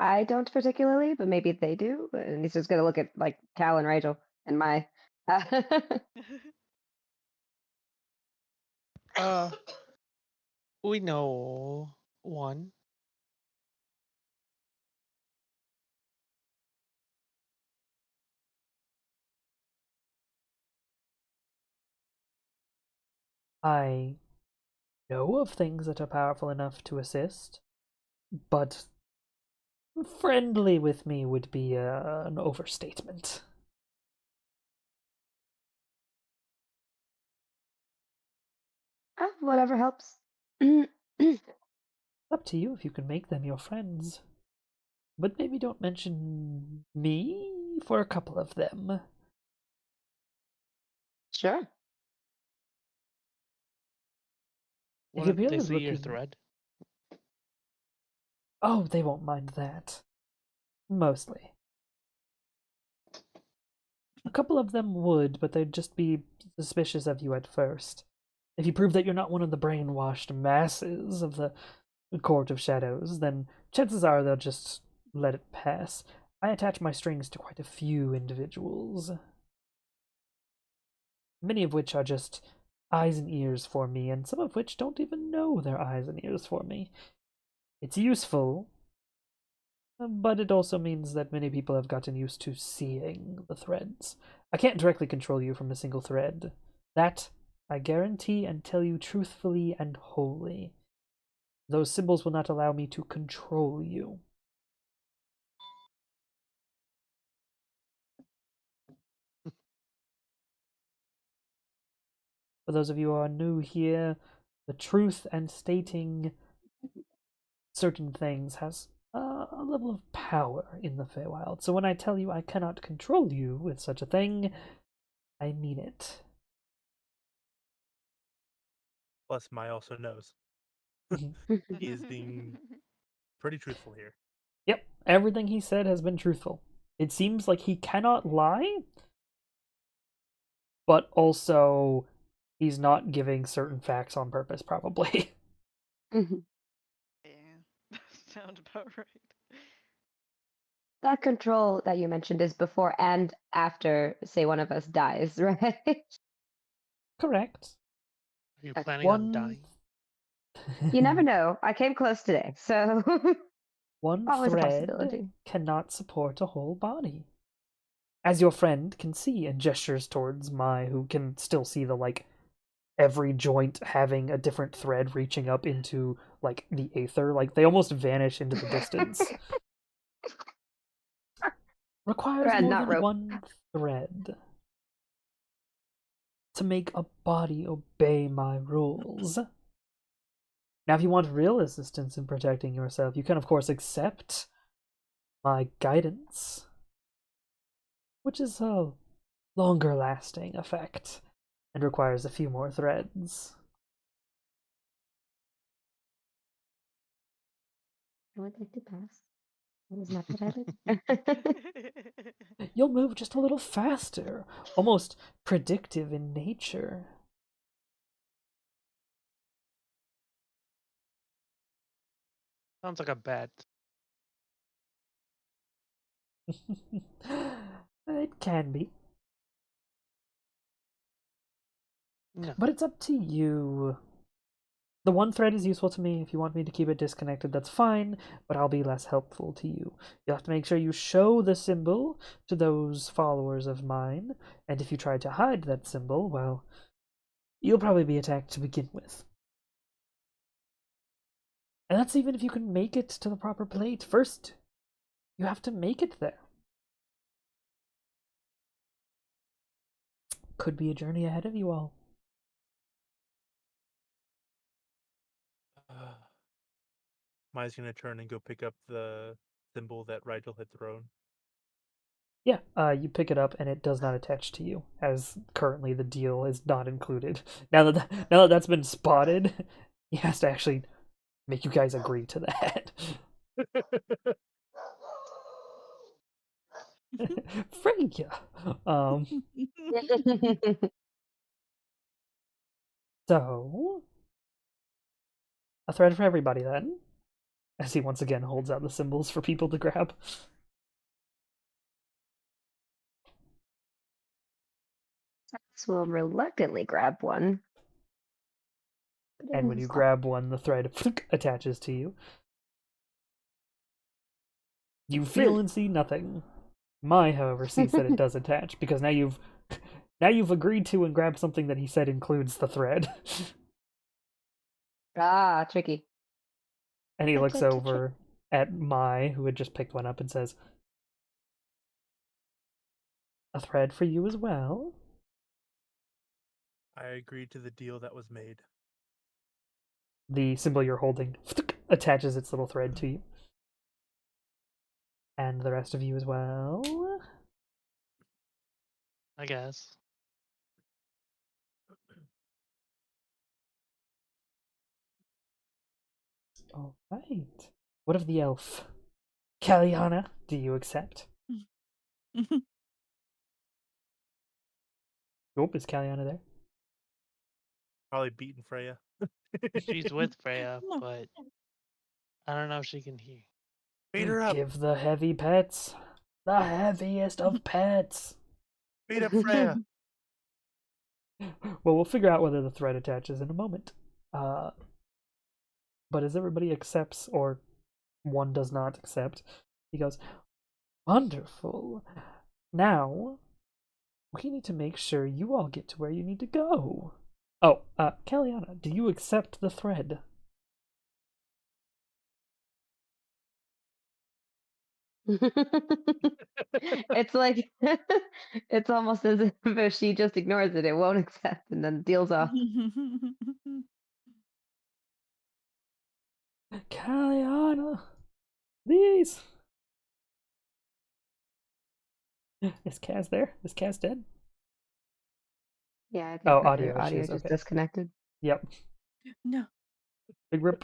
I don't particularly, but maybe they do. And he's just gonna look at like Cal and Rachel and my.
We know one.
I know of things that are powerful enough to assist, but friendly with me would be an overstatement.
Whatever helps.
Up to you if you can make them your friends. But maybe don't mention me for a couple of them.
Sure.
If
What
you're
if they
really
see your
looking-
thread?
Oh, they won't mind that. Mostly. A couple of them would, but they'd just be suspicious of you at first. If you prove that you're not one of the brainwashed masses of the Court of Shadows, then chances are they'll just let it pass. I attach my strings to quite a few individuals. Many of which are just eyes and ears for me, and some of which don't even know they're eyes and ears for me. It's useful, but it also means that many people have gotten used to seeing the threads. I can't directly control you from a single thread. That I guarantee and tell you truthfully and wholly. Those symbols will not allow me to control you. For those of you who are new here, the truth and stating certain things has a level of power in the Feywild. So when I tell you I cannot control you with such a thing, I mean it.
Plus, Mai also knows. He is being pretty truthful here.
Yep, everything he said has been truthful. It seems like he cannot lie, but also he's not giving certain facts on purpose, probably.
Yeah, sounds about right.
That control that you mentioned is before and after, say, one of us dies, right?
Correct.
Are you
Okay.
planning on dying?
You never know. I came close today, so
One
always a
thread
possibility.
cannot support a whole body. As your friend can see, and gestures towards Mai, who can still see the, like, every joint having a different thread reaching up into, like, the aether. Like, they almost vanish into the distance. Requires
Thread,
more
not
than
rope.
one thread to make a body obey my rules. Now, if you want real assistance in protecting yourself, you can, of course, accept my guidance, which is a longer-lasting effect and requires a few more threads.
I would like to pass. That was not what I did.
You'll move just a little faster, almost predictive in nature.
Sounds like a bet.
It can be,
No.
but it's up to you. The one thread is useful to me. If you want me to keep it disconnected, that's fine, but I'll be less helpful to you. You'll have to make sure you show the symbol to those followers of mine, and if you try to hide that symbol, well, you'll probably be attacked to begin with. And that's even if you can make it to the proper plate. First, you have to make it there. Could be a journey ahead of you all.
Maya's gonna turn and go pick up the symbol that Rigel had thrown.
Yeah, you pick it up and it does not attach to you, as currently the deal is not included. Now that that's been spotted, he has to actually make you guys agree to that. Freya. So a thread for everybody then, as he once again holds out the symbols for people to grab.
So we'll reluctantly grab one.
And when you grab one, the thread attaches to you. You feel and see nothing. Mai, however, sees that it does attach, because now you've agreed to and grabbed something that he said includes the thread.
Ah, tricky.
And he looks
Tricky, tricky.
over at Mai, who had just picked one up, and says, "A thread for you as well."
I agreed to the deal that was made.
The symbol you're holding attaches its little thread to you. And the rest of you as well.
I guess.
All right. What of the elf? Kaliana, do you accept? Oh, is Kaliana there?
Probably beating Freya.
She's with Freya,
No.
but I don't know if she can hear.
Beat her up.
Give the heavy pets. The heaviest of pets.
Beat up Freya.
Well, we'll figure out whether the thread attaches in a moment. But as everybody accepts, or one does not accept, he goes, "Wonderful. Now, we need to make sure you all get to where you need to go." Oh, Kaliana, do you accept the thread?
It's like it's almost as if she just ignores it, it won't accept, and then deals off.
Kaliana, please. Is Kaz there? Is Kaz dead?
Yeah, I think
Oh,
her
audio
audio
issues,
just
okay.
disconnected.
Yep.
No.
Big rip,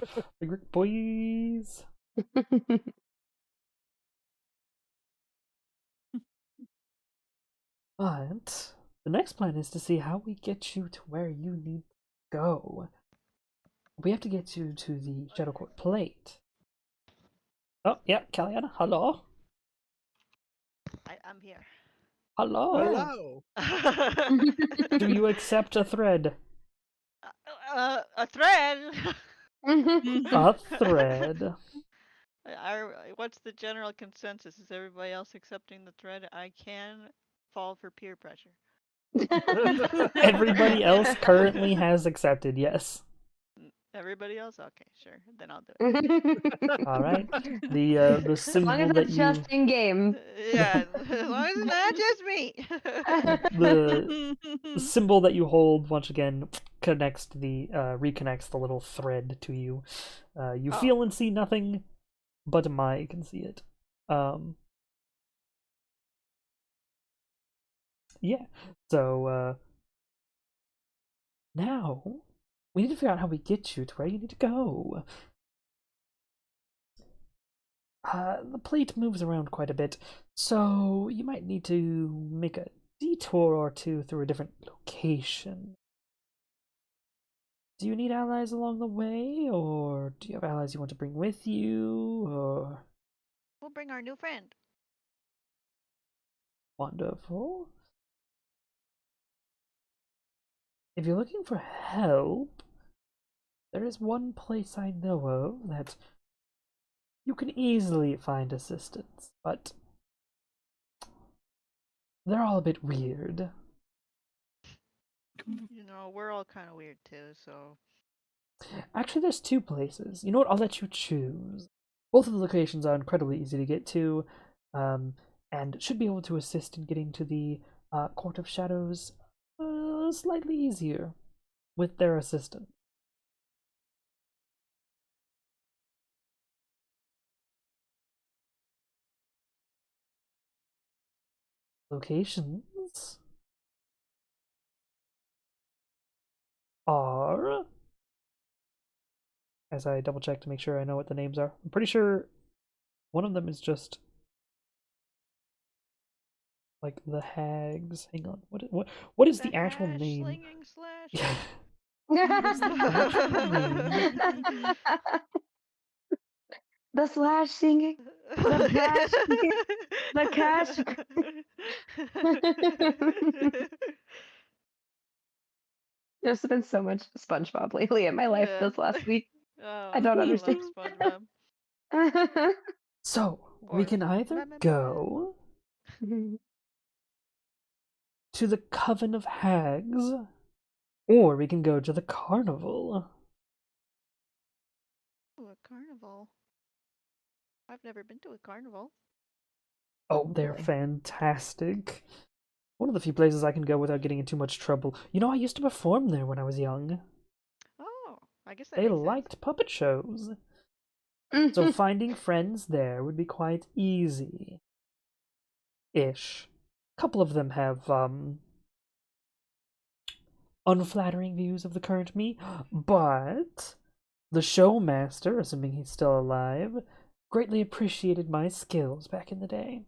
boys. But the next plan is to see how we get you to where you need to go. We have to get you to the Shadowcourt plate. Oh, yeah, Kaliana, hello?
I'm here.
Hello?
Hello.
Do you accept a thread?
A thread.
A thread.
What's the general consensus? Is everybody else accepting the thread? I can fall for peer pressure.
Everybody else currently has accepted, yes.
Everybody else? Okay, sure. Then I'll do it.
All right. The
As long as
symbol that
it's
you
just in game.
Yeah, as long as it's not just me.
the symbol that you hold once again connects the reconnects the little thread to you. You
Oh.
feel and see nothing, but Mai can see it. Yeah. So now we need to figure out how we get you to where you need to go. The plate moves around quite a bit, so you might need to make a detour or two through a different location. Do you need allies along the way, or do you have allies you want to bring with you, or...
We'll bring our new friend.
Wonderful. If you're looking for help, there is one place I know of that you can easily find assistance, but they're all a bit weird.
You know, we're all kind of weird too, so.
Actually, there's two places. You know what? I'll let you choose. Both of the locations are incredibly easy to get to, and should be able to assist in getting to the Court of Shadows slightly easier with their assistance. Locations are, as I double check to make sure I know what the names are, I'm pretty sure one of them is just like the Hags. Hang on, what is the actual
hash
name?
slinging slash.
Yeah.
The slash singing, the flash singing, the cash. There's been so much SpongeBob lately in my life
Yeah.
this last week.
Oh,
I don't
love
understand.
SpongeBob.
So we
Or
can either
blah, blah, blah, blah.
go to the Coven of Hags, or we can go to the Carnival.
Ooh, a carnival. I've never been to a carnival.
Oh, they're
Really?
fantastic. One of the few places I can go without getting in too much trouble. You know, I used to perform there when I was young.
Oh, I guess that
They
makes sense.
liked puppet shows. So finding friends there would be quite easy. Ish. A couple of them have, unflattering views of the current me, but the showmaster, assuming he's still alive, greatly appreciated my skills back in the day.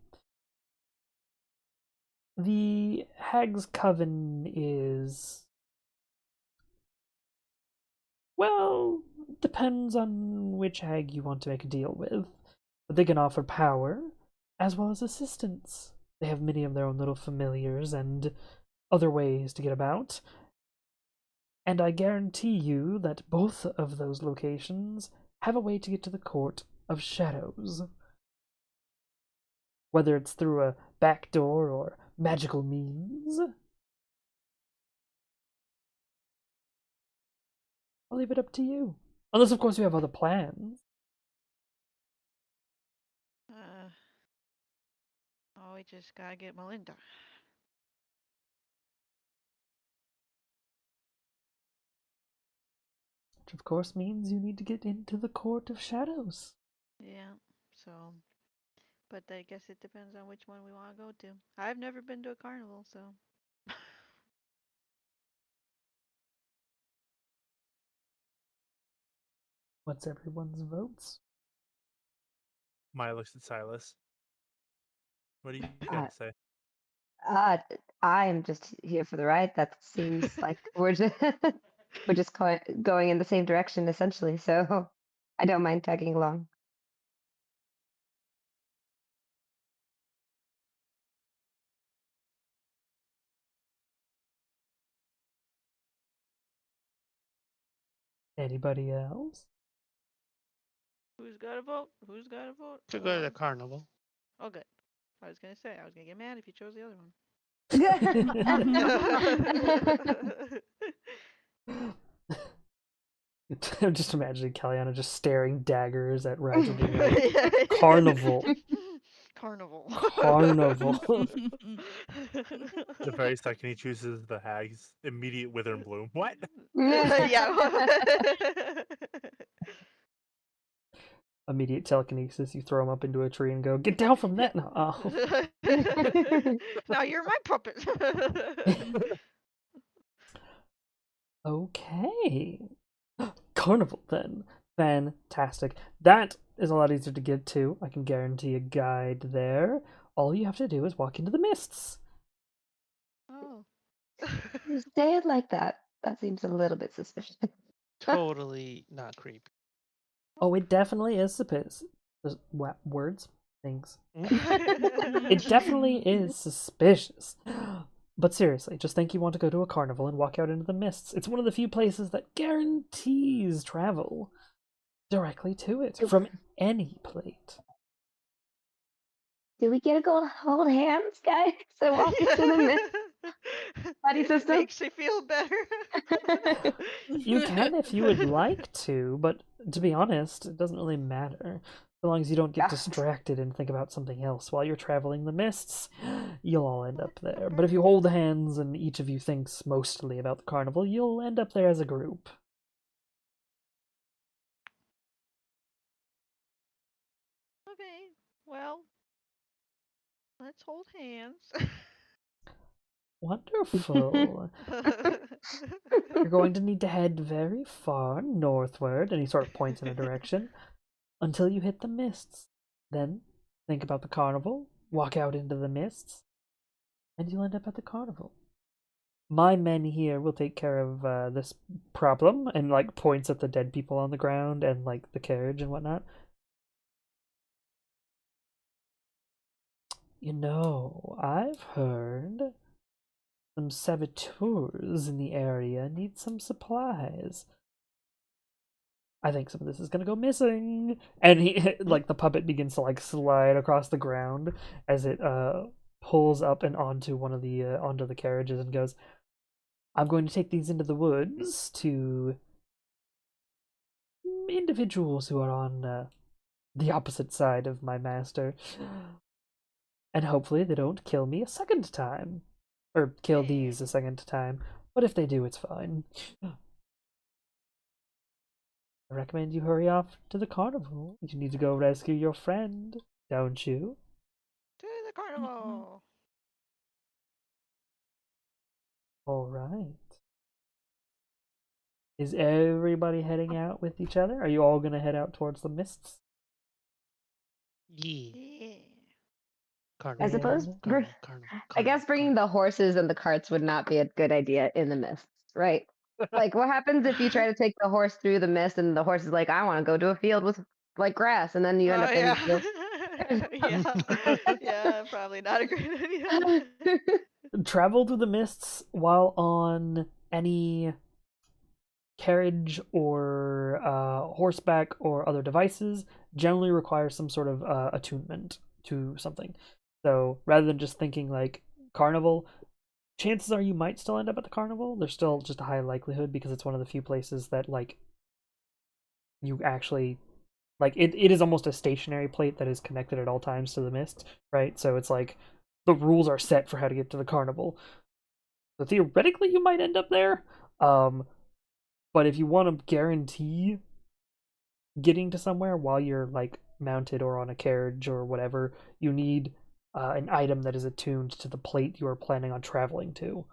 The Hag's Coven is, well, depends on which hag you want to make a deal with. But they can offer power, as well as assistance. They have many of their own little familiars and other ways to get about. And I guarantee you that both of those locations have a way to get to the Court of Shadows. Whether it's through a back door or magical means. I'll leave it up to you. Unless, of course, you have other plans.
Oh, we just gotta get Melinda.
Which, of course, means you need to get into the Court of Shadows.
Yeah, so. But I guess it depends on which one we want to go to. I've never been to a carnival, so.
What's everyone's votes?
Maya looks at Silas. What do you got to say?
I'm just here for the ride. That seems like we're just going in the same direction essentially. So I don't mind tagging along.
Anybody else?
Who's got a vote? Who's got a vote?
To go to the carnival.
Oh, good. I was gonna say, I was gonna get mad if you chose the other one.
I'm just imagining Kellyanna just staring daggers at Rigel being like, Carnival.
Carnival.
Carnival.
The very second he chooses the Hag's, immediate wither and bloom. What?
Yeah.
Immediate telekinesis. You throw him up into a tree and go, get down from that. No. Oh.
Now you're my puppet.
Okay. Carnival, then. Fantastic. That is a lot easier to get to. I can guarantee a guide there. All you have to do is walk into the mists.
Oh.
You say it like that. That seems a little bit suspicious.
Totally not creepy.
Oh, it definitely is suspicious. Words? Things. It definitely is suspicious. But seriously, just think you want to go to a carnival and walk out into the mists. It's one of the few places that guarantees travel directly to it from any plate.
Do we get to go hold hands, guys, and walk into the mist? Buddy
If it
system?
makes you feel better.
You can if you would like to, but to be honest, it doesn't really matter. So long as you don't get
Yeah.
distracted and think about something else while you're traveling the mists, you'll all end up there. But if you hold hands and each of you thinks mostly about the carnival, you'll end up there as a group.
Okay, well, let's hold hands.
Wonderful. You're going to need to head very far northward, and he sort of points in a direction, until you hit the mists. Then think about the carnival, walk out into the mists, and you'll end up at the carnival. My men here will take care of this problem, and like points at the dead people on the ground and like the carriage and whatnot. You know, I've heard some saboteurs in the area need some supplies. I think some of this is gonna go missing. And he like the puppet begins to like slide across the ground as it pulls up and onto one of the onto the carriages and goes, I'm going to take these into the woods to individuals who are on the opposite side of my master. And hopefully they don't kill me a second time. Or kill these a second time. But if they do, it's fine. I recommend you hurry off to the carnival. You need to go rescue your friend, don't you?
To the carnival.
Alright. Is everybody heading out with each other? Are you all gonna head out towards the mists?
Yeah.
Yeah.
Carnival,
suppose
carnival,
br-
carnival, carnival,
I guess bringing
carnival.
the horses and the carts would not be a good idea in the mists, right? Like, what happens if you try to take the horse through the mist and the horse is like, I want to go to a field with like grass, and then you end
Oh
up in
yeah.
the
Yeah. Yeah, probably not a great idea.
Travel through the mists while on any carriage or horseback or other devices generally requires some sort of attunement to something. So rather than just thinking like carnival, chances are you might still end up at the carnival. There's still just a high likelihood because it's one of the few places that like you actually like it is almost a stationary plate that is connected at all times to the mist, right? So it's like the rules are set for how to get to the carnival. So theoretically you might end up there. But if you want to guarantee getting to somewhere while you're like mounted or on a carriage or whatever, you need an item that is attuned to the plate you are planning on traveling to.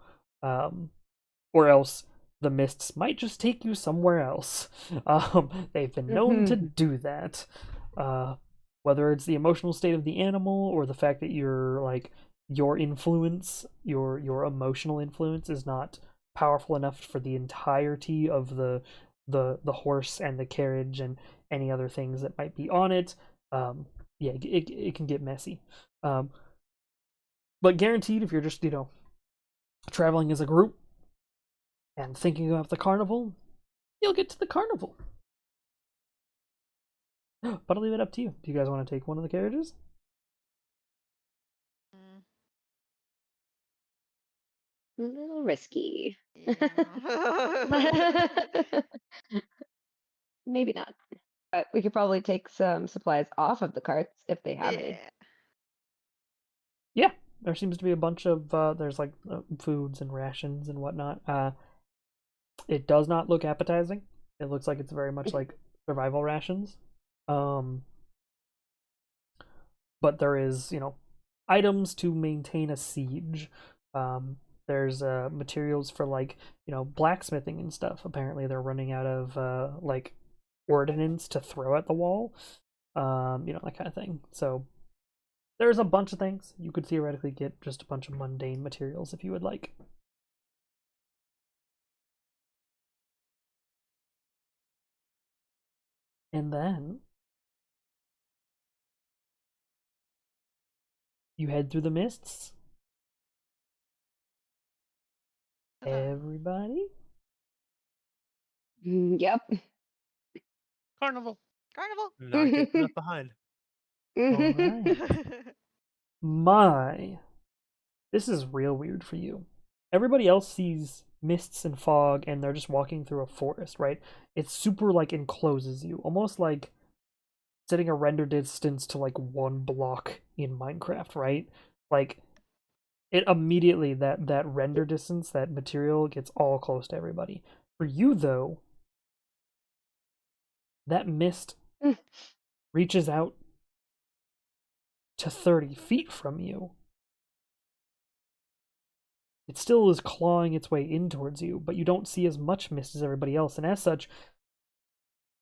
Or else the mists might just take you somewhere else. They've been known to do that. Whether it's the emotional state of the animal or the fact that you're like your influence, your emotional influence is not powerful enough for the entirety of the horse and the carriage and any other things that might be on it. Yeah, it can get messy. But guaranteed, if you're just traveling as a group and thinking about the carnival, you'll get to the carnival. But I'll leave it up to you. Do you guys want to take one of the carriages?
A little risky.
Yeah.
Maybe not. But we could probably take some supplies off of the carts if they have any.
Yeah, there seems to be a bunch of there's like foods and rations and whatnot. It does not look appetizing. It looks like it's very much like survival rations. But there is, items to maintain a siege. There's materials for like, blacksmithing and stuff. Apparently they're running out of like ordnance to throw at the wall. That kind of thing. So there's a bunch of things. You could theoretically get just a bunch of mundane materials if you would like. And then you head through the mists Everybody?
Yep.
Carnival.
Carnival.
Not getting left behind.
Alright. My. This is real weird for you. Everybody else sees mists and fog and they're just walking through a forest, right? It's super like encloses you. Almost like setting a render distance to like 1 block in Minecraft, right? Like it immediately that render distance, that material gets all close to everybody. For you though, that mist reaches out to 30 feet from you. It still is clawing its way in towards you, but you don't see as much mist as everybody else, and as such,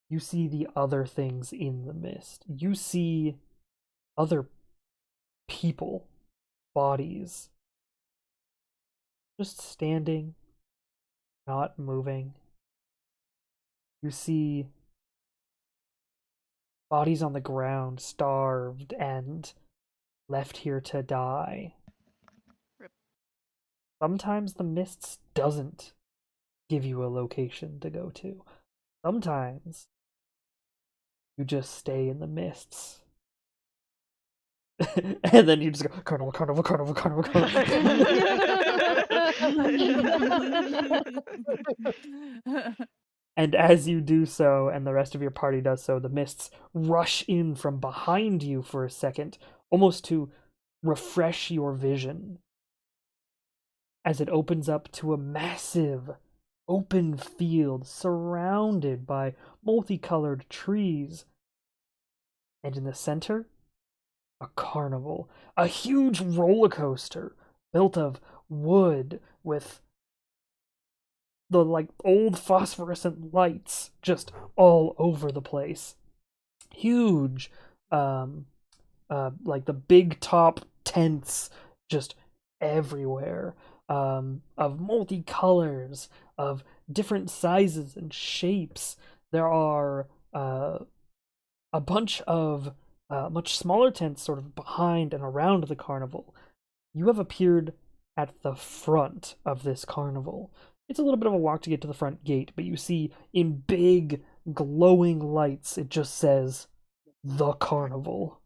you see the other things in the mist. You see other people, bodies, just standing, not moving. You see bodies on the ground, starved and left here to die.
Rip.
Sometimes the mists doesn't give you a location to go to. Sometimes you just stay in the mists. And then you just go, carnival, carnival, carnival, carnival, carnival. And as you do so, and the rest of your party does so, the mists rush in from behind you for a second, almost to refresh your vision, as it opens up to a massive open field surrounded by multicolored trees. And in the center, a carnival, a huge roller coaster built of wood with the like old phosphorescent lights just all over the place. Huge, like the big top tents just everywhere, of multicolors, of different sizes and shapes. There are a bunch of much smaller tents sort of behind and around the carnival. You have appeared at the front of this carnival. It's a little bit of a walk to get to the front gate, but you see in big glowing lights, it just says, "The Carnival."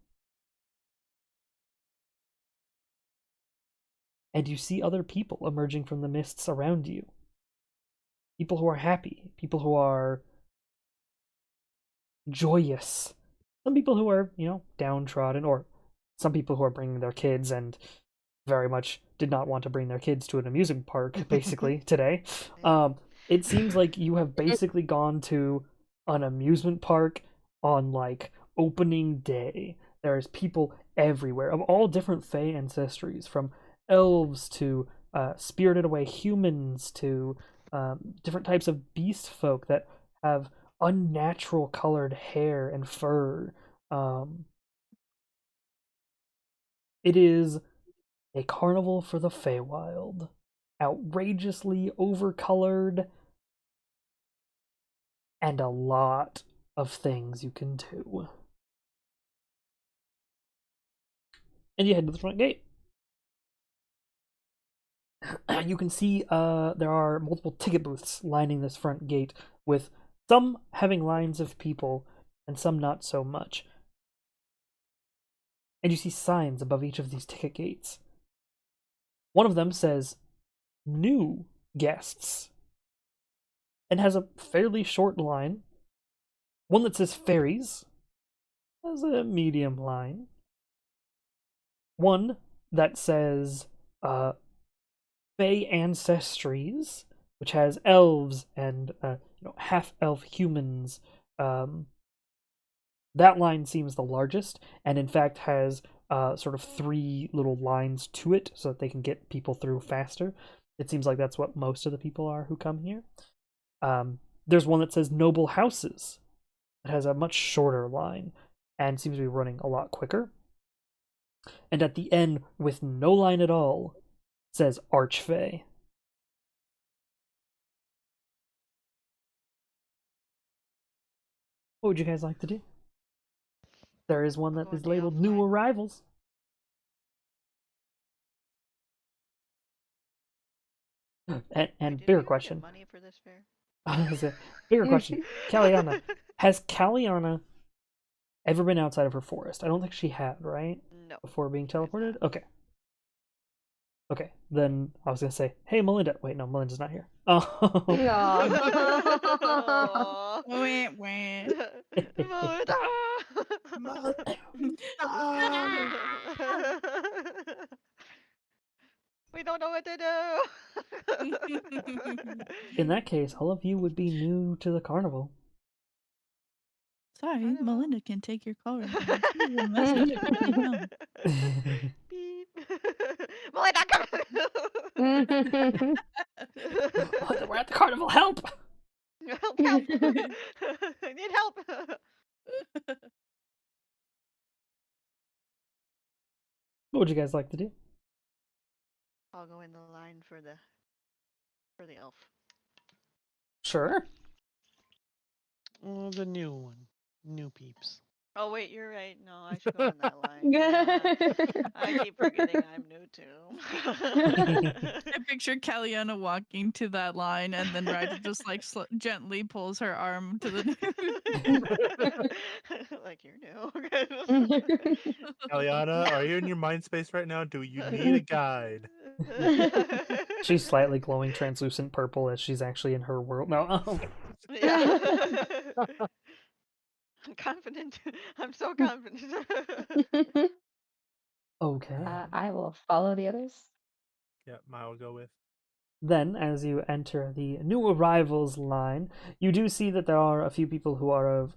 And you see other people emerging from the mists around you. People who are happy, people who are joyous. Some people who are, downtrodden, or some people who are bringing their kids and very much did not want to bring their kids to an amusement park, basically, today. It seems like you have basically gone to an amusement park on, like, opening day. There's people everywhere of all different Fey ancestries, from elves to spirited away humans to different types of beast folk that have unnatural colored hair and fur. It is a carnival for the Feywild. Outrageously overcolored, and a lot of things you can do. And you head to the front gate. You can see there are multiple ticket booths lining this front gate, with some having lines of people and some not so much. And you see signs above each of these ticket gates. One of them says, "New guests," and has a fairly short line. One that says "Fairies" has a medium line. One that says Fey Ancestries, which has elves and half-elf humans. That line seems the largest, and in fact has sort of 3 little lines to it so that they can get people through faster. It seems like that's what most of the people are who come here. There's one that says Noble Houses. It has a much shorter line and seems to be running a lot quicker. And at the end, with no line at all, says Archfey. What would you guys like to do? There is one that
Going
is
to
labeled
Elf
New
Line.
Arrivals. And
Wait, did we
bigger
even
question.
get money for this fair?
Bigger question. Caliana. Has Caliana ever been outside of her forest? I don't think she had, right?
No.
Before being
she has
teleported?
not.
Okay. Okay. Then I was gonna say, hey Melinda. Wait, no, Melinda's not here. Oh.
Aw.
Wah, wah.
Melinda! We don't know what to do.
In that case, all of you would be new to the carnival.
Sorry,
Carnival.
Melinda can take your call right now. She's a message at the tone.
Beep. Melinda, come.
We're at the carnival. Help!
Help, help. I need help.
What would you guys like to do?
I'll go in the line for the elf.
Sure.
Oh, the new one. New peeps.
Oh wait, you're right. No, I should go in that line. Yeah. I keep forgetting I'm new too.
I picture Caliana walking to that line, and then Ryder just like gently pulls her arm to the.
Like you're new.
Aliana, are you in your mind space right now? Do you need a guide?
She's slightly glowing translucent purple as she's actually in her world. No.
Yeah. I'm confident. I'm so confident.
Okay.
I will follow the others.
Yeah, I'll go with.
Then, as you enter the new arrivals line, you do see that there are a few people who are of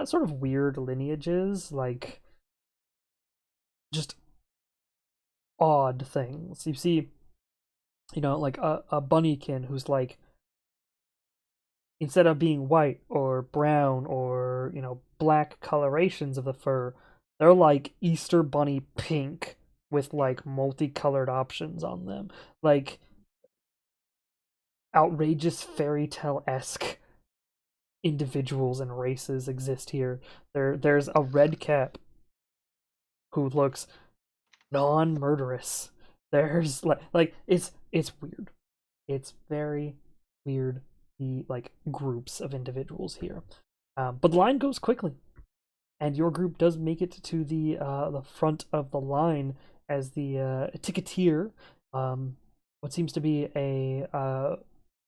sort of weird lineages, like just odd things. You see, like a bunnykin who's like, instead of being white or brown or, black colorations of the fur, they're like Easter bunny pink with like multicolored options on them. Like outrageous fairy tale-esque individuals and races exist here. There's a red cap who looks non-murderous. There's like it's weird. It's very weird, the like groups of individuals here. But the line goes quickly, and your group does make it to the front of the line as the ticketeer, what seems to be a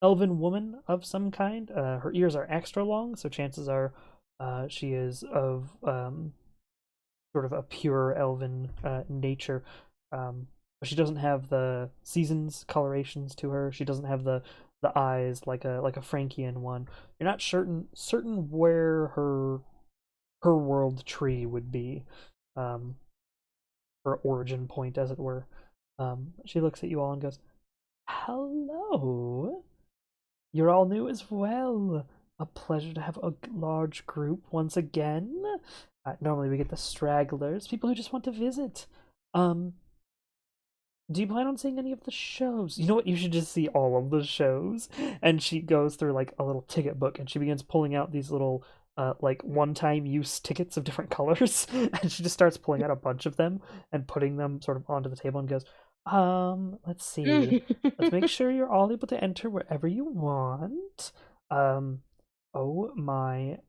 elven woman of some kind. Her ears are extra long, so chances are she is of sort of a pure elven nature. But she doesn't have the seasons colorations to her. She doesn't have the eyes like a Frankian one. You're not certain where her world tree would be, her origin point, as it were. She looks at you all and goes, "Hello. You're all new as well. A pleasure to have a large group once again. Normally we get the stragglers, people who just want to visit. Do you plan on seeing any of the shows? You know what? You should just see all of the shows." And she goes through like a little ticket book, and she begins pulling out these little like one-time use tickets of different colors, and she just starts pulling out a bunch of them and putting them sort of onto the table and goes, let's see. Let's make sure you're all able to enter wherever you want. Oh my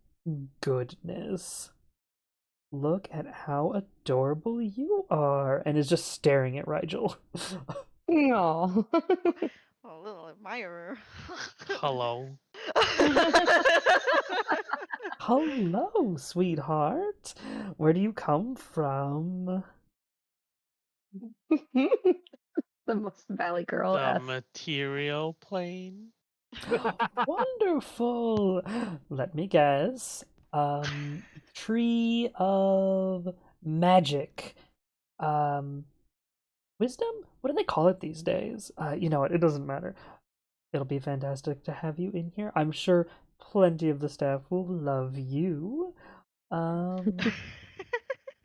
goodness. Look at how adorable you are, and is just staring at Rigel.
No.
Oh, little admirer.
Hello.
Hello, sweetheart. Where do you come from?
The most Valley Girl.
The material plane.
Wonderful. Let me guess. Tree of magic. Wisdom? What do they call it these days? You know what? It doesn't matter. It'll be fantastic to have you in here. I'm sure plenty of the staff will love you.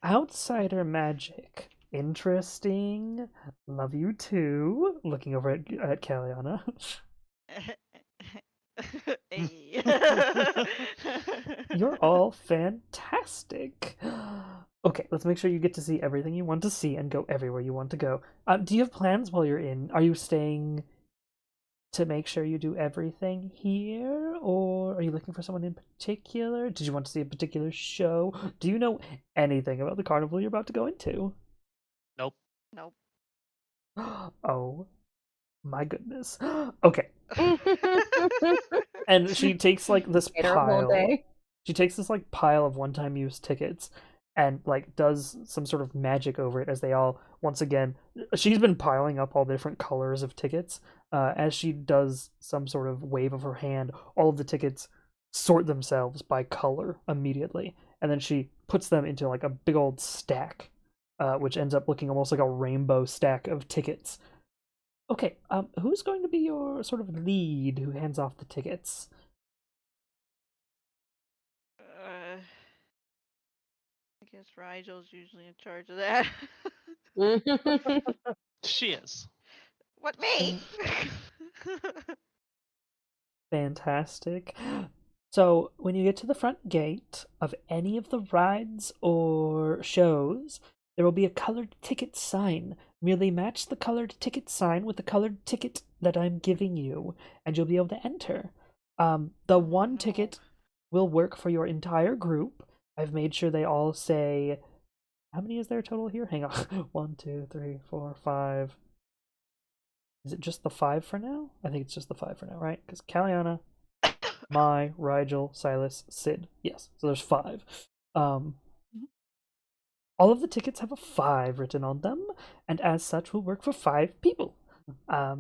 Outsider magic. Interesting. Love you too. Looking over at Caliana.
Hey.
You're all fantastic. Okay, let's make sure you get to see everything you want to see and go everywhere you want to go. Do you have plans while you're in? Are you staying to make sure you do everything here, or are you looking for someone in particular? Did you want to see a particular show? Do you know anything about the carnival you're about to go into?
Nope.
Nope.
Oh my goodness. Okay. And she takes like this
Ate her whole
pile.
day.
She takes this like pile of one-time use tickets and like does some sort of magic over it as they all once again she's been piling up all different colors of tickets. As she does some sort of wave of her hand, all of the tickets sort themselves by color immediately, and then she puts them into like a big old stack, which ends up looking almost like a rainbow stack of tickets. Okay, who's going to be your sort of lead who hands off the tickets?
I guess Rigel's usually in charge of that.
She is.
What, me?
Fantastic. So, when you get to the front gate of any of the rides or shows, there will be a colored ticket sign. Merely match the colored ticket sign with the colored ticket that I'm giving you, and you'll be able to enter. The one ticket will work for your entire group. I've made sure they all say. How many is there total here? Hang on. 1, 2, 3, 4, 5. Is it just the 5 for now? I think it's just the 5 for now, right? Because Kaliana, Mai, Rigel, Silas, Sid. Yes, so there's 5. All of the tickets have a 5 written on them, and as such will work for 5 people. Here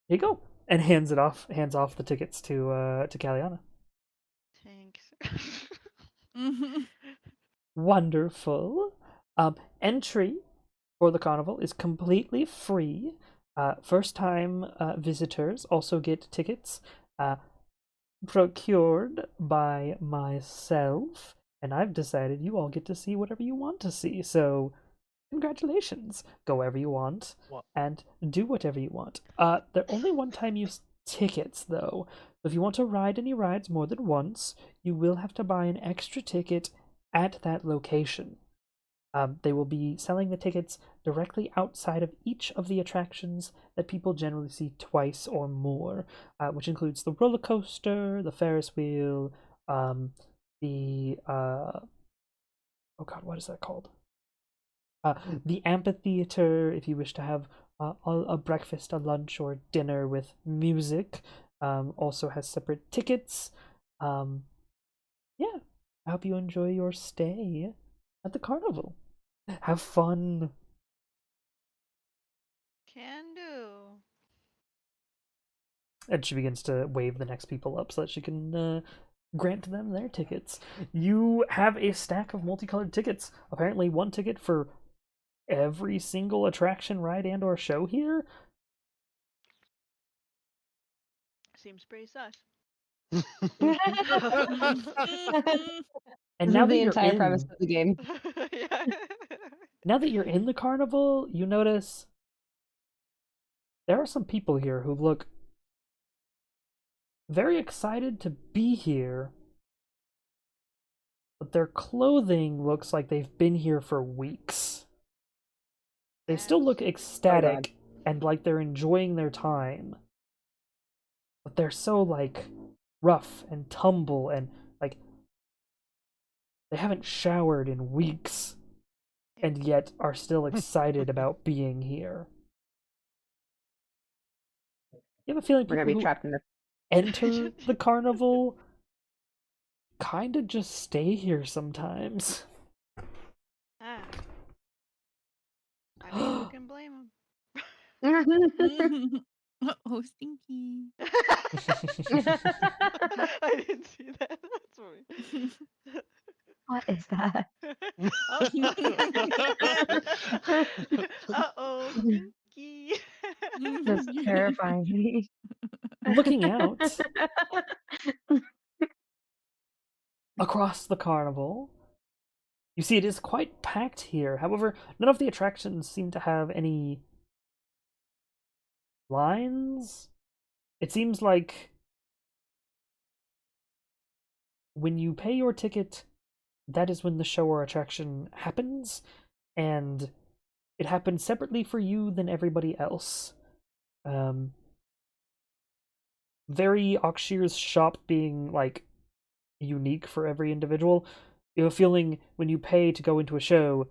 you go. And hands off the tickets to Kaliana.
Thanks.
Wonderful. Entry for the carnival is completely free. First-time visitors also get tickets procured by myself, and I've decided you all get to see whatever you want to see. So, congratulations. Go wherever you want and do whatever you want. They're only one-time use tickets, though. If you want to ride any rides more than once, you will have to buy an extra ticket at that location. They will be selling the tickets directly outside of each of the attractions that people generally see twice or more, which includes the roller coaster, the Ferris wheel, the oh god, what is that called? The amphitheater, if you wish to have a breakfast, a lunch, or dinner with music, also has separate tickets. Yeah, I hope you enjoy your stay at the carnival. Have fun.
Can do.
And she begins to wave the next people up so that she can grant them their tickets. You have a stack of multicolored tickets. Apparently one ticket for every single attraction, ride, and or show here.
Seems pretty sus.
And
This
now
is
that
the
you're
entire
in,
premise of the game.
Yeah.
now that you're in the carnival, you notice there are some people here who look very excited to be here, but their clothing looks like they've been here for weeks. They still look ecstatic and like they're enjoying their time, but they're so like rough and tumble and like they haven't showered in weeks and yet are still excited about being here. You have a feeling
We're
people
gonna be
who
trapped in the.
enter the carnival kind of just stay here sometimes.
Ah. I mean, who can blame
Oh, stinky.
him? I didn't see that. That's funny.
What is that?
Uh-oh, stinky.
That's terrifying me.
Looking out across the carnival, you see it is quite packed here. However, none of the attractions seem to have any lines. It seems like when you pay your ticket, that is when the show or attraction happens, and it happens separately for you than everybody else. very Akshire's shop being like unique for every individual. You have a feeling when you pay to go into a show,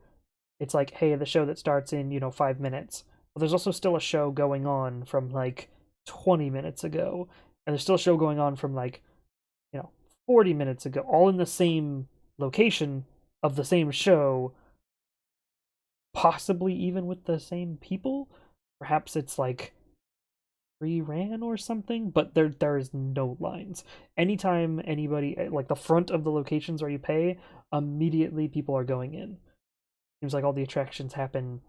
it's like, hey, the show that starts in 5 minutes. But there's also still a show going on from like 20 minutes ago, and there's still a show going on from like 40 minutes ago, all in the same location of the same show, possibly even with the same people. Perhaps it's like re-ran or something, but there is no lines. Anytime anybody, like the front of the locations where you pay, immediately people are going in. Seems like all the attractions happen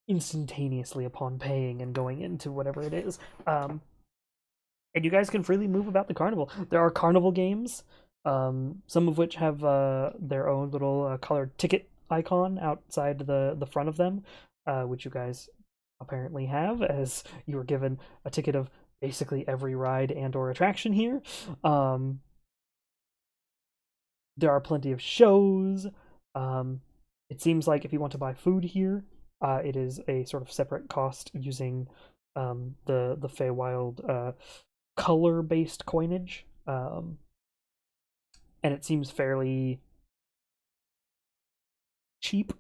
instantaneously upon paying and going into whatever it is. And you guys can freely move about the carnival. There are carnival games, some of which have their own little colored ticket icon outside the front of them, which you guys apparently have, as you were given a ticket of basically every ride and or attraction here. There are plenty of shows. It seems like if you want to buy food here, it is a sort of separate cost using the Feywild color-based coinage, and it seems fairly cheap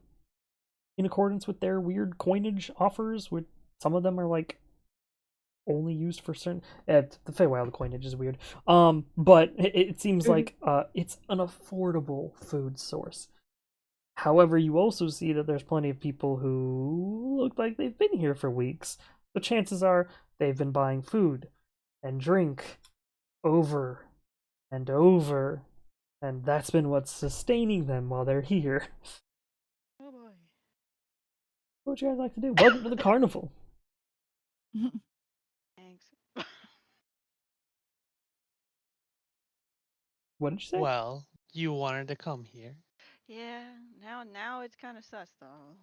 in accordance with their weird coinage offers, which some of them are like only used for certain. The Feywild coinage is weird, but it seems like it's an affordable food source. However, you also see that there's plenty of people who look like they've been here for weeks. The chances are they've been buying food and drink over and over, and that's been what's sustaining them while they're here.
Oh boy.
What would you guys like to do? Welcome to the carnival.
Thanks.
What did you say?
Well, you wanted to come here.
Yeah, now it's kind of sus though.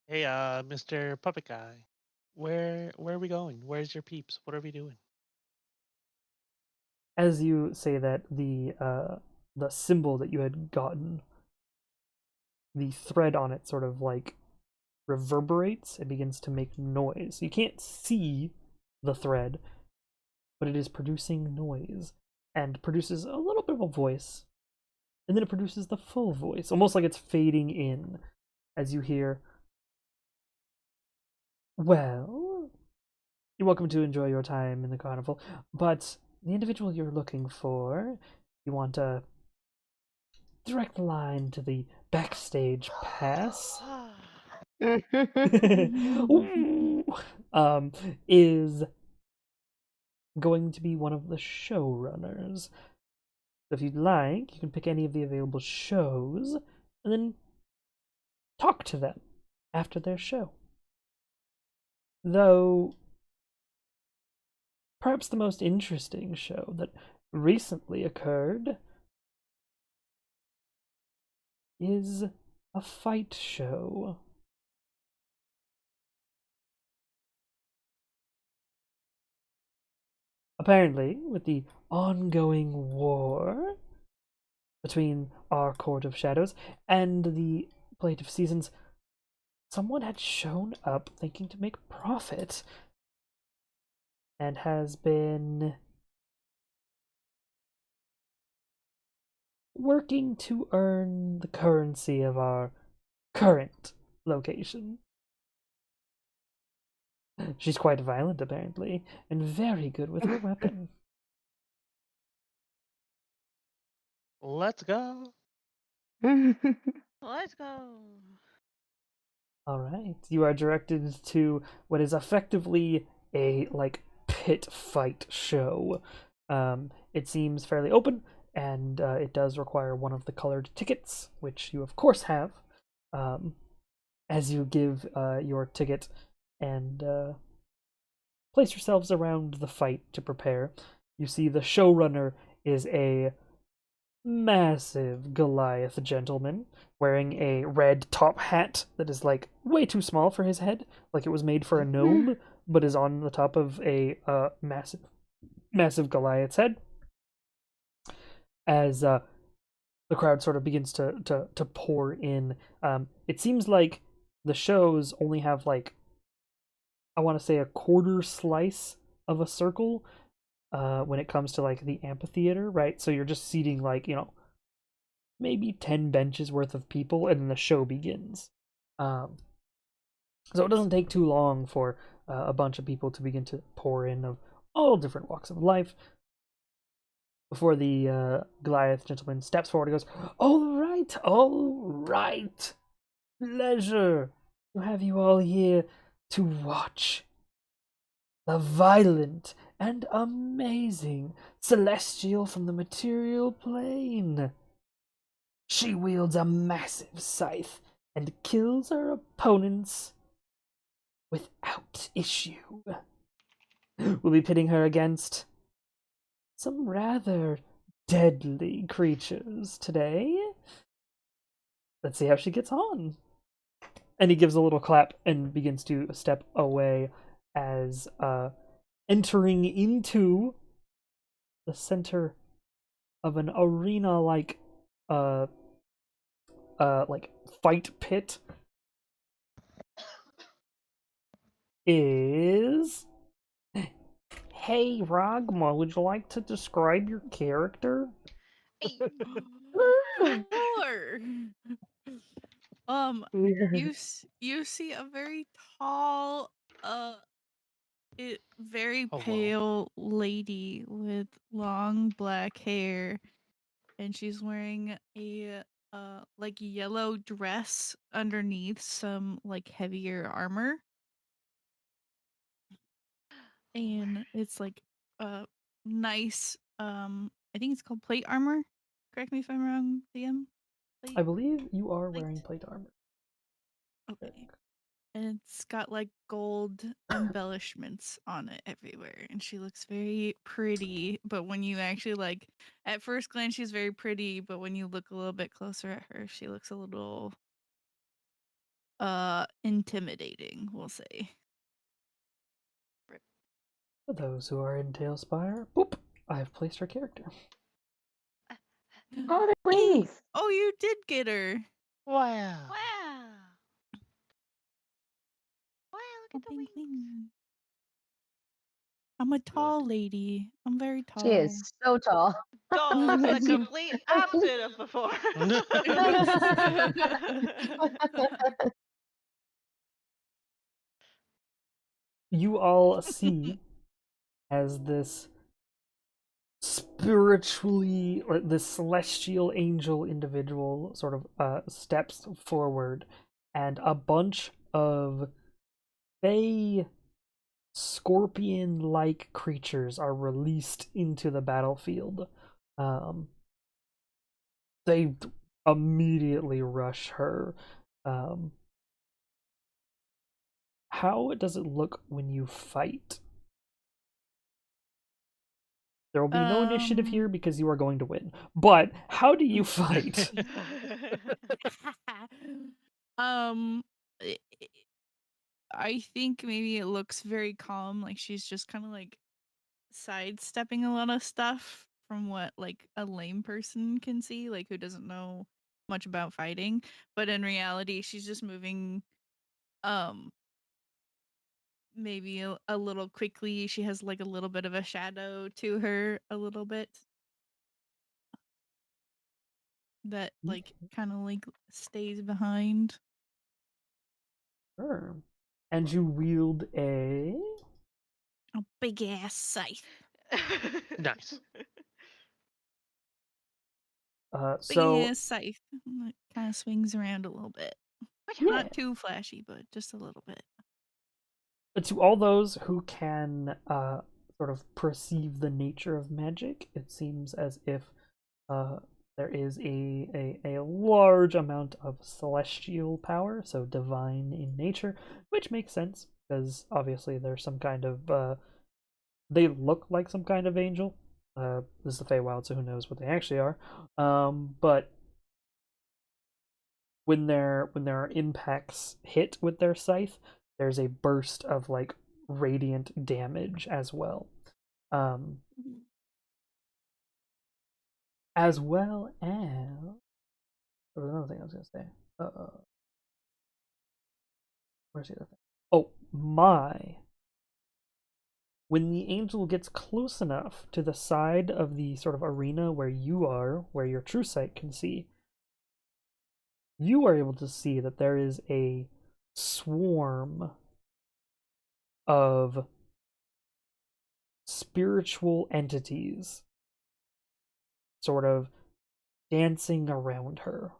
Hey, Mr. Puppet Guy, where are we going? Where's your peeps? What are we doing?
As you say that, the symbol that you had gotten, the thread on it sort of like reverberates. It begins to make noise. You can't see the thread, but it is producing noise and produces a little bit of a voice, and then it produces the full voice, almost like it's fading in as you hear, well, you're welcome to enjoy your time in the carnival, but the individual you're looking for, you want a direct line to the backstage pass, is going to be one of the showrunners. So if you'd like, you can pick any of the available shows and then talk to them after their show. Though, perhaps the most interesting show that recently occurred is a fight show. Apparently, with the ongoing war between our Court of Shadows and the Plate of Seasons, someone had shown up thinking to make profit and has been working to earn the currency of our current location. She's quite violent, apparently, and very good with her weapon.
Let's go.
Let's go.
All right, you are directed to what is effectively a like pit fight show. It seems fairly open, and it does require one of the colored tickets, which you of course have. As you give your ticket and place yourselves around the fight to prepare, you see the showrunner is a massive Goliath gentleman wearing a red top hat that is like way too small for his head, like it was made for a gnome, but is on the top of a massive Goliath's head. As the crowd sort of begins to pour in, it seems like the shows only have like, I want to say, a quarter slice of a circle when it comes to like the amphitheater, right? So you're just seating like, maybe 10 benches worth of people, and then the show begins. So it doesn't take too long for a bunch of people to begin to pour in of all different walks of life before the Goliath gentleman steps forward and goes, all right. Pleasure to have you all here to watch the violent and amazing celestial from the material plane. She wields a massive scythe and kills her opponents without issue. We'll be pitting her against some rather deadly creatures today. Let's see how she gets on. And he gives a little clap and begins to step away as entering into the center of an arena-like like fight pit is... Hey, Ragma, would you like to describe your character?
Sure. You see a very tall, very
Oh, whoa.
pale lady with long black hair, and she's wearing a like yellow dress underneath some like heavier armor, and it's like nice. I think it's called plate armor. Correct me if I'm wrong, DM.
I believe you are
Plate?
wearing plate armor.
Okay. And it's got like gold embellishments on it everywhere, and she looks very pretty. But when you actually like, at first glance, she's very pretty, but when you look a little bit closer at her, she looks a little intimidating, we'll say.
For those who are in Tailspire, boop, I have placed her character.
Oh, they're
Hey,
wings.
oh, you did get her.
Wow.
Wow. Wow, look
Oh,
at the
bing,
wings.
bing. I'm a tall lady. I'm very tall.
She is so tall.
Oh, it's the complete opposite of before.
You all see as this spiritually, or this celestial angel individual sort of steps forward, and a bunch of fey scorpion-like creatures are released into the battlefield. They immediately rush her. How does it look when you fight? There will be no initiative here because you are going to win. But how do you fight?
I I think maybe it looks very calm, like she's just kind of like sidestepping a lot of stuff from what like a lame person can see, like who doesn't know much about fighting. But in reality, she's just moving um maybe a little quickly. She has like a little bit of a shadow to her, a little bit that like kind of like stays behind.
Sure. And you wield
A big ass scythe.
Nice.
Big
so
ass scythe. It kind of swings around a little bit.
yeah.
Not too flashy, but just a little bit.
To all those who can sort of perceive the nature of magic, it seems as if there is a large amount of celestial power, so divine in nature, which makes sense because obviously there's some kind of they look like some kind of angel. This is the Feywild, so who knows what they actually are. But when their impacts hit with their scythe, there's a burst of like radiant damage as well. As well as there was another thing I was gonna say. where's the other thing? Oh, my. When the angel gets close enough to the side of the sort of arena where you are, where your true sight can see, you are able to see that there is a swarm of spiritual entities sort of dancing around her.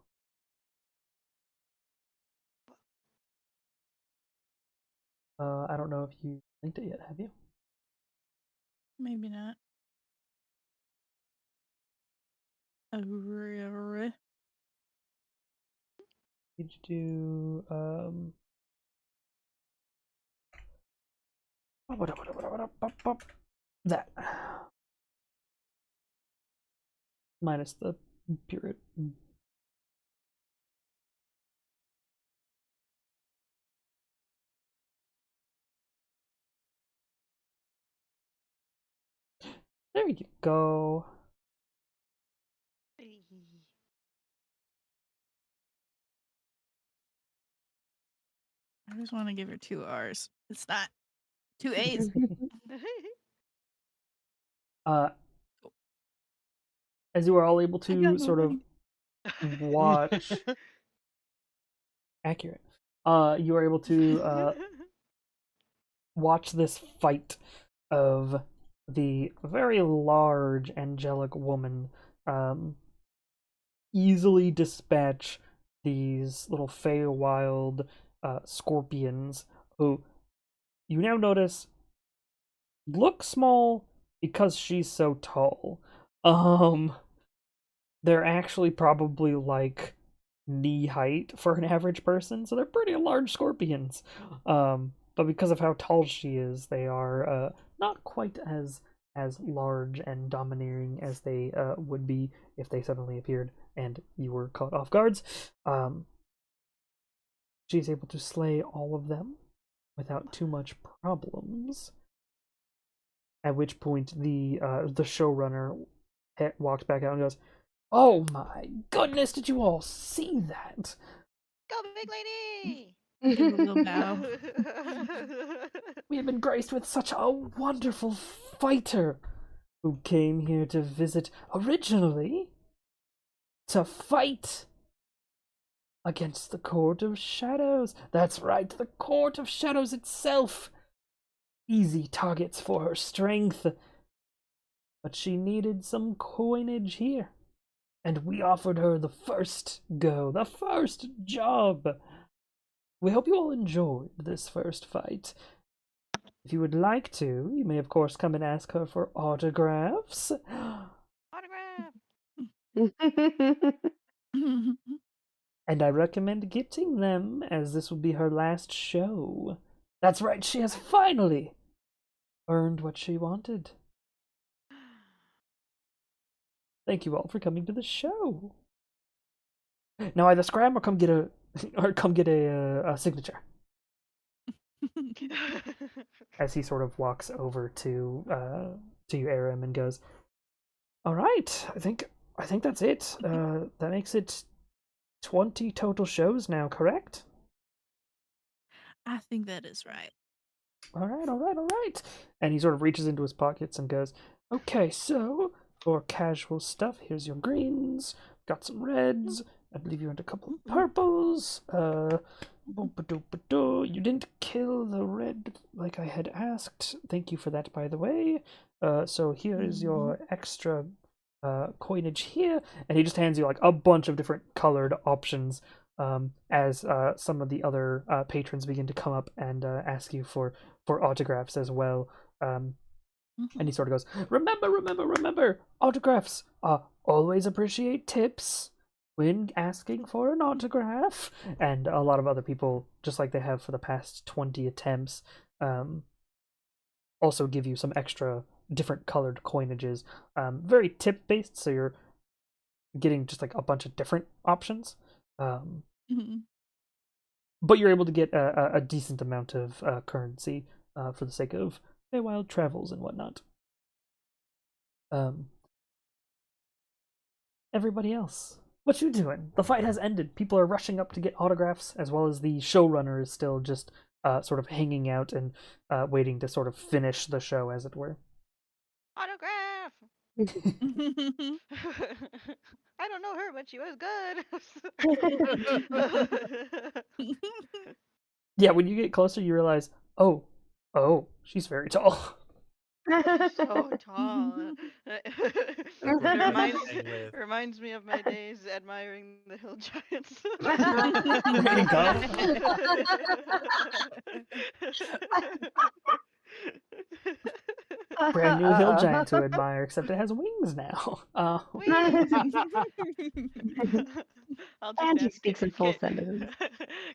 I don't know if you linked it yet, have you?
Maybe not. Really?
Did you do that minus the period? There you go.
I just want to give her 2 R's. It's not 2 A's.
As you are all able
I
to
got no
sort of
money.
watch accurate, you are able to watch this fight of the very large angelic woman easily dispatch these little Feywild scorpions who you now notice look small because she's so tall. They're actually probably like knee height for an average person, so they're pretty large scorpions. But because of how tall she is, they are not quite as large and domineering as they would be if they suddenly appeared and you were caught off guards. She's able to slay all of them without too much problems. At which point the showrunner walks back out and goes, "Oh my goodness, did you all see that?
Go, big lady!
Give a little bow.
We have been graced with such a wonderful fighter who came here to visit originally to fight against the Court of Shadows. That's right, the Court of Shadows itself. Easy targets for her strength. But she needed some coinage here. And we offered her the first go, the first job. We hope you all enjoyed this first fight. If you would like to, you may of course come and ask her for autographs.
Autograph!
And I recommend getting them, as this will be her last show. That's right, she has finally earned what she wanted. Thank you all for coming to the show. Now either scram or come get a signature. As he sort of walks over to you, Aram, and goes, "All right, I think that's it. That makes it 20 total shows now, correct?"
I think that is right.
All right. And he sort of reaches into his pockets and goes, "Okay, so for casual stuff, here's your greens. Got some reds. I believe you had a couple of purples. You didn't kill the red like I had asked. Thank you for that, by the way. So here is your extra coinage here." And he just hands you like a bunch of different colored options as some of the other patrons begin to come up and ask you for autographs as well. And he sort of goes, remember, autographs. Always appreciate tips when asking for an autograph. And a lot of other people, just like they have for the past 20 attempts, also give you some extra different colored coinages. Very tip based, so you're getting just like a bunch of different options. But you're able to get a decent amount of currency for the sake of Feywild travels and whatnot. Everybody else, what you doing? The fight has ended. People are rushing up to get autographs, as well as the showrunner is still just sort of hanging out and waiting to sort of finish the show, as it were.
Autograph. I don't know her, but she was good.
Yeah, when you get closer, you realize, oh, she's very tall.
So tall.
We're
It
gonna
reminds,
hang with.
reminds me of my days admiring the hill giants.
There you Brand new hill giant to admire, except it has wings now.
Wings. I'll just
And he
ask,
speaks in full
can,
sentences.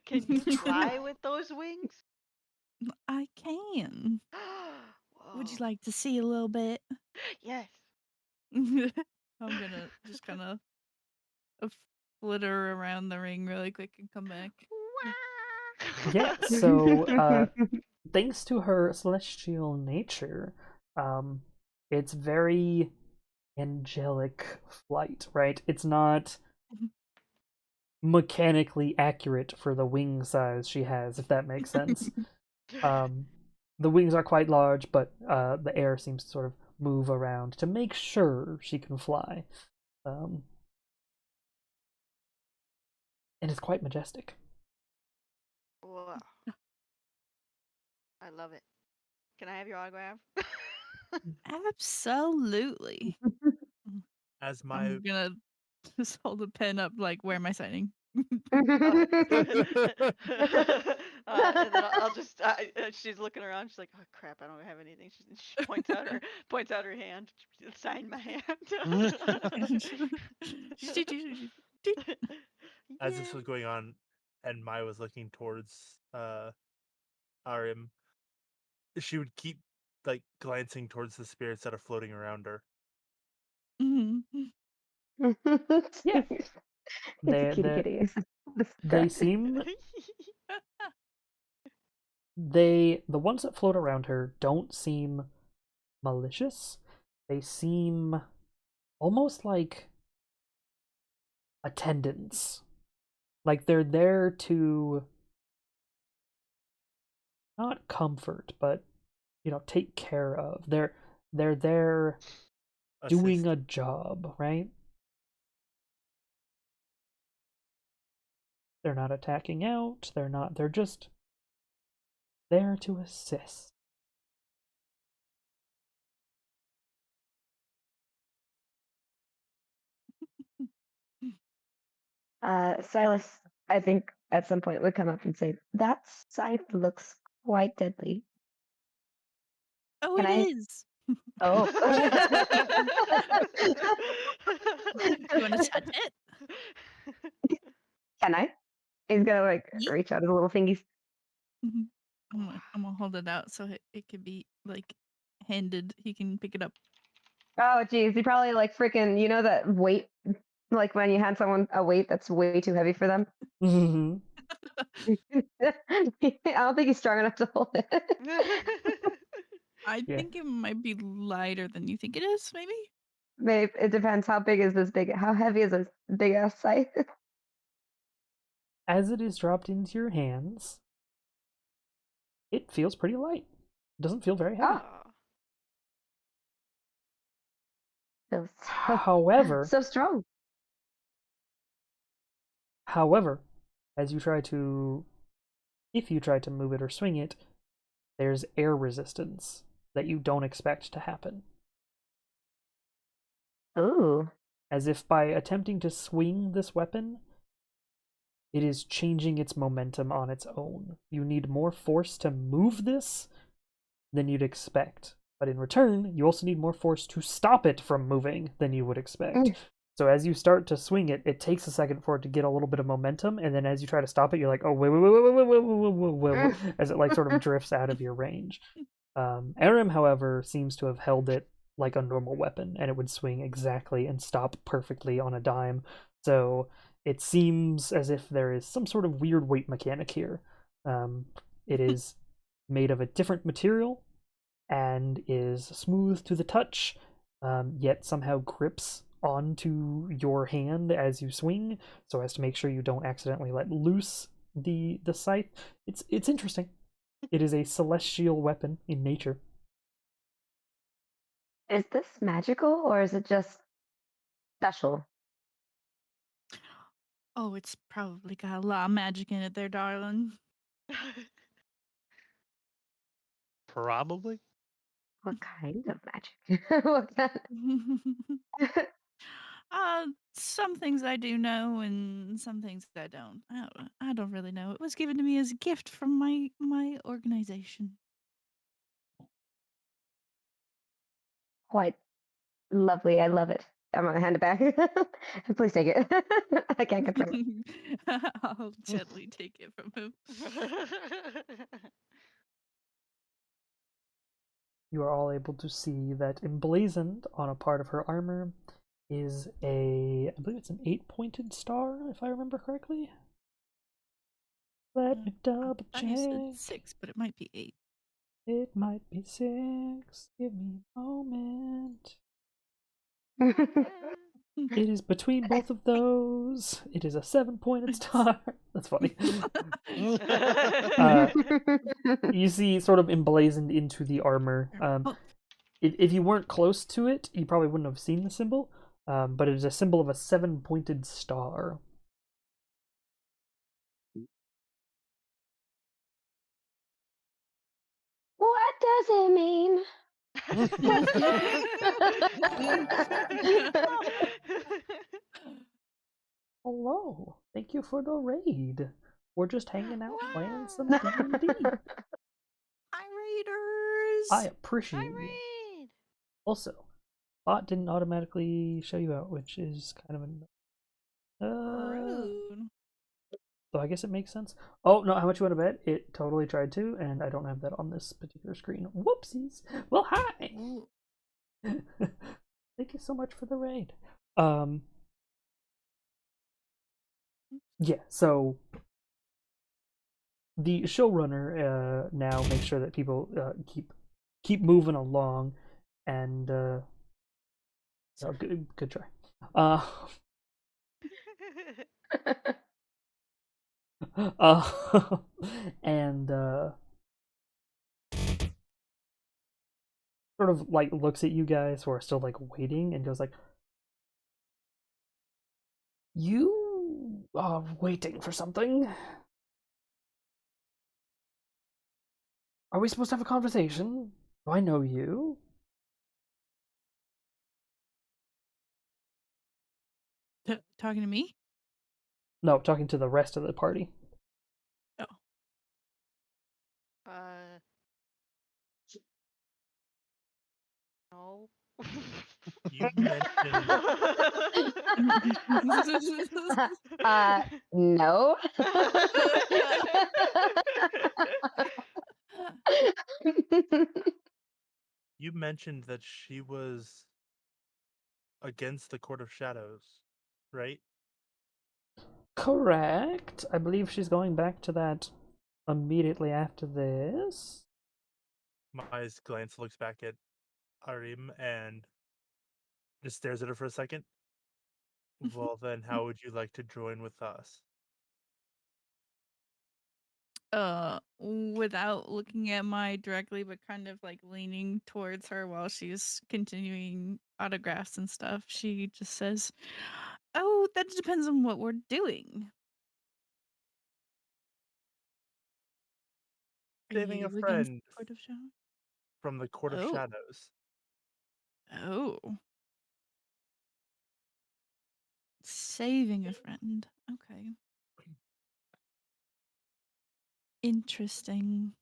can you fly with those wings?
I can. Would you
Whoa.
like to see a little bit?
Yes.
I'm gonna just kind of flitter around the ring really quick and come back.
Yeah, so thanks to her celestial nature, it's very angelic flight, right? It's not mechanically accurate for the wing size she has, if that makes sense. The wings are quite large, but the air seems to sort of move around to make sure she can fly. And it's quite majestic.
Wow. I love it. Can I have your autograph?
Absolutely.
As my
I'm gonna just hold the pen up, like, where am I signing?
And then I'll just she's looking around, she's like, oh crap, I don't have anything. She points out her hand. Sign my hand.
as this was going on, and Mai was looking towards Arim, she would keep like glancing towards the spirits that are floating around her.
Mhm.
Yeah.
It's a kitty
They
kitty.
they seem the ones that float around her don't seem malicious. They seem almost like attendants. Like they're there to not comfort, but take care of. They're there doing
Assist.
a job, right? They're not attacking out. They're just there to assist.
Silas, I think at some point would come up and say, "That scythe looks quite deadly."
Oh,
Can
it
I?
is.
Oh.
You want to touch it?
Can I? He's gonna like
Yeet.
reach out his little fingies.
Mhm. I'm gonna hold it out so it could be like handed. He can pick it up.
Oh, geez, he probably like freaking. You know that weight, like when you hand someone a weight that's way too heavy for them.
Mhm.
I don't think he's strong enough to hold it.
I
Yeah.
think it might be lighter than you think it is. Maybe.
Maybe it depends. How big is this big? How heavy is this big ass scythe?
As it is dropped into your hands, it feels pretty light. It doesn't feel very heavy.
Oh. So,
However,
so strong.
as you try to, if you try to move it or swing it, there's air resistance that you don't expect to happen.
Ooh.
As if by attempting to swing this weapon, it is changing its momentum on its own. You need more force to move this than you'd expect. But in return, you also need more force to stop it from moving than you would expect. So as you start to swing it, it takes a second for it to get a little bit of momentum, and then as you try to stop it, you're like, oh, wait, as it like sort of drifts out of your range. Arim, however, seems to have held it like a normal weapon, and it would swing exactly and stop perfectly on a dime. So it seems as if there is some sort of weird weight mechanic here. It is made of a different material and is smooth to the touch, yet somehow grips onto your hand as you swing, so as to make sure you don't accidentally let loose the scythe. It's interesting. It is a celestial weapon in nature.
Is this magical or is it just special?
Oh, it's probably got a lot of magic in it there, darling.
Probably.
What kind of magic? What kind-
Some things I do know, and some things I don't. I don't really know. It was given to me as a gift from my organization.
Quite lovely. I love it. I'm gonna hand it back. Please take it. I can't control it.
I'll gently take it from him.
You are all able to see that emblazoned on a part of her armor is I believe it's an 8-pointed star, if I remember correctly. Let me double
I thought you said
check.
6, but it might be 8.
It might be 6. Give me a moment. It is between both of those. It is a 7-pointed star. That's funny. You see, sort of emblazoned into the armor. If you weren't close to it, you probably wouldn't have seen the symbol. But it is a symbol of a 7-pointed star.
What does it mean?
Hello. Thank you for the raid. We're just hanging out playing some
Wow.
D&D.
Hi, Raiders!
I appreciate
Hi,
you.
Raid.
Also, bot didn't automatically show you out, which is kind of
Rude.
so I guess it makes sense. Oh, no, how much you want to bet? It totally tried to, and I don't have that on this particular screen. Whoopsies. Well, hi!
Ooh.
Thank you so much for the raid. Yeah, so the showrunner now makes sure that people keep moving along, and so good try. And sort of like looks at you guys who are still like waiting and goes like, "You are waiting for something? Are we supposed to have a conversation? Do I know you?"
Talking to me?
No, talking to the rest of the party.
Oh.
No.
You mentioned
No.
you mentioned that she was against the Court of Shadows, right?
Correct. I believe she's going back to that immediately after this.
Maya's glance looks back at Arim and just stares at her for a second. Well, then, how would you like to join with us?
Without looking at Mai directly, but kind of like leaning towards her while she's continuing autographs and stuff, she just says, "Oh, that depends on what we're doing. Are
Saving a
you against
friend
Court of Shadows?"
from the Court of
Oh.
Shadows.
Oh. Saving a friend. Okay. Interesting.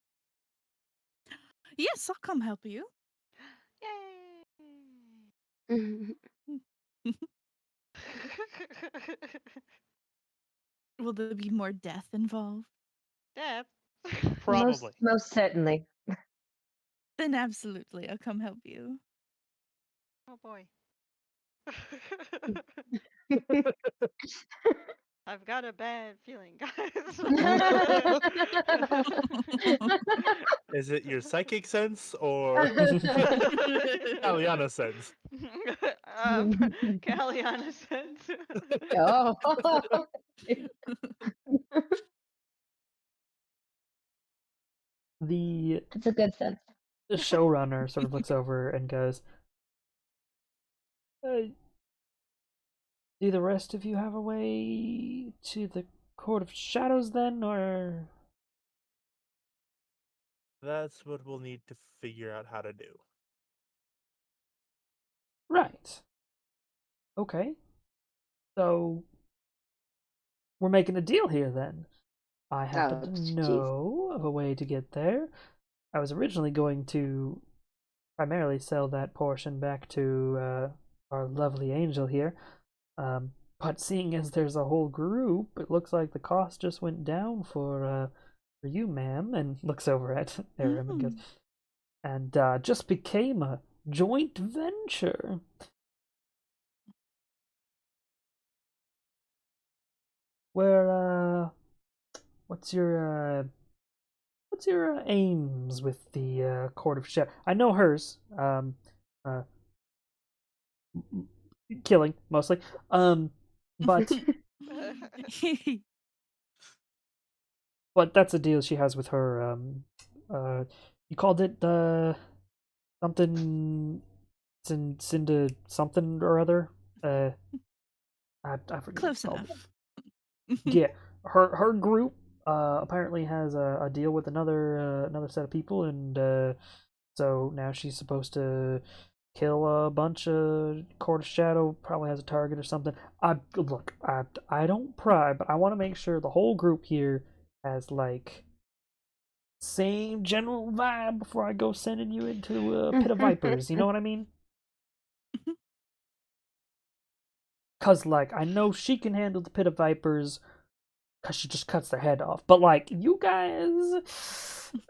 Yes, I'll come help you.
Yay!
Will there be more death involved?
Deb.
Probably.
Most certainly.
Then absolutely, I'll come help you.
Oh boy. I've got a bad feeling, guys.
Is it your psychic sense or Aliana sense?
Kaliana sense.
Oh.
the
It's a good sense.
showrunner sort of looks over and goes, do the rest of you have a way to the Court of Shadows then, or?
That's what we'll need to figure out how to do.
Right. Okay. So, we're making a deal here then. I happen
Oh,
to
jeez.
know of a way to get there. I was originally going to primarily sell that portion back to our lovely angel here. But seeing as there's a whole group, it looks like the cost just went down for you, ma'am, and looks over at Aram and goes, and just became a joint venture. Where what's your aims with the Court of Shadow? I know hers. Killing mostly. But but that's a deal she has with her. You called it something, Cinda something or other. I forget what
Close
it's called.
enough.
Yeah, her group apparently has a deal with another set of people, and so now she's supposed to kill a bunch of Court of Shadow. Probably has a target or something. I don't pry, but I want to make sure the whole group here has like same general vibe before I go sending you into a pit of vipers. You know what I mean? Cause like I know she can handle the pit of vipers, cause she just cuts their head off. But like you guys,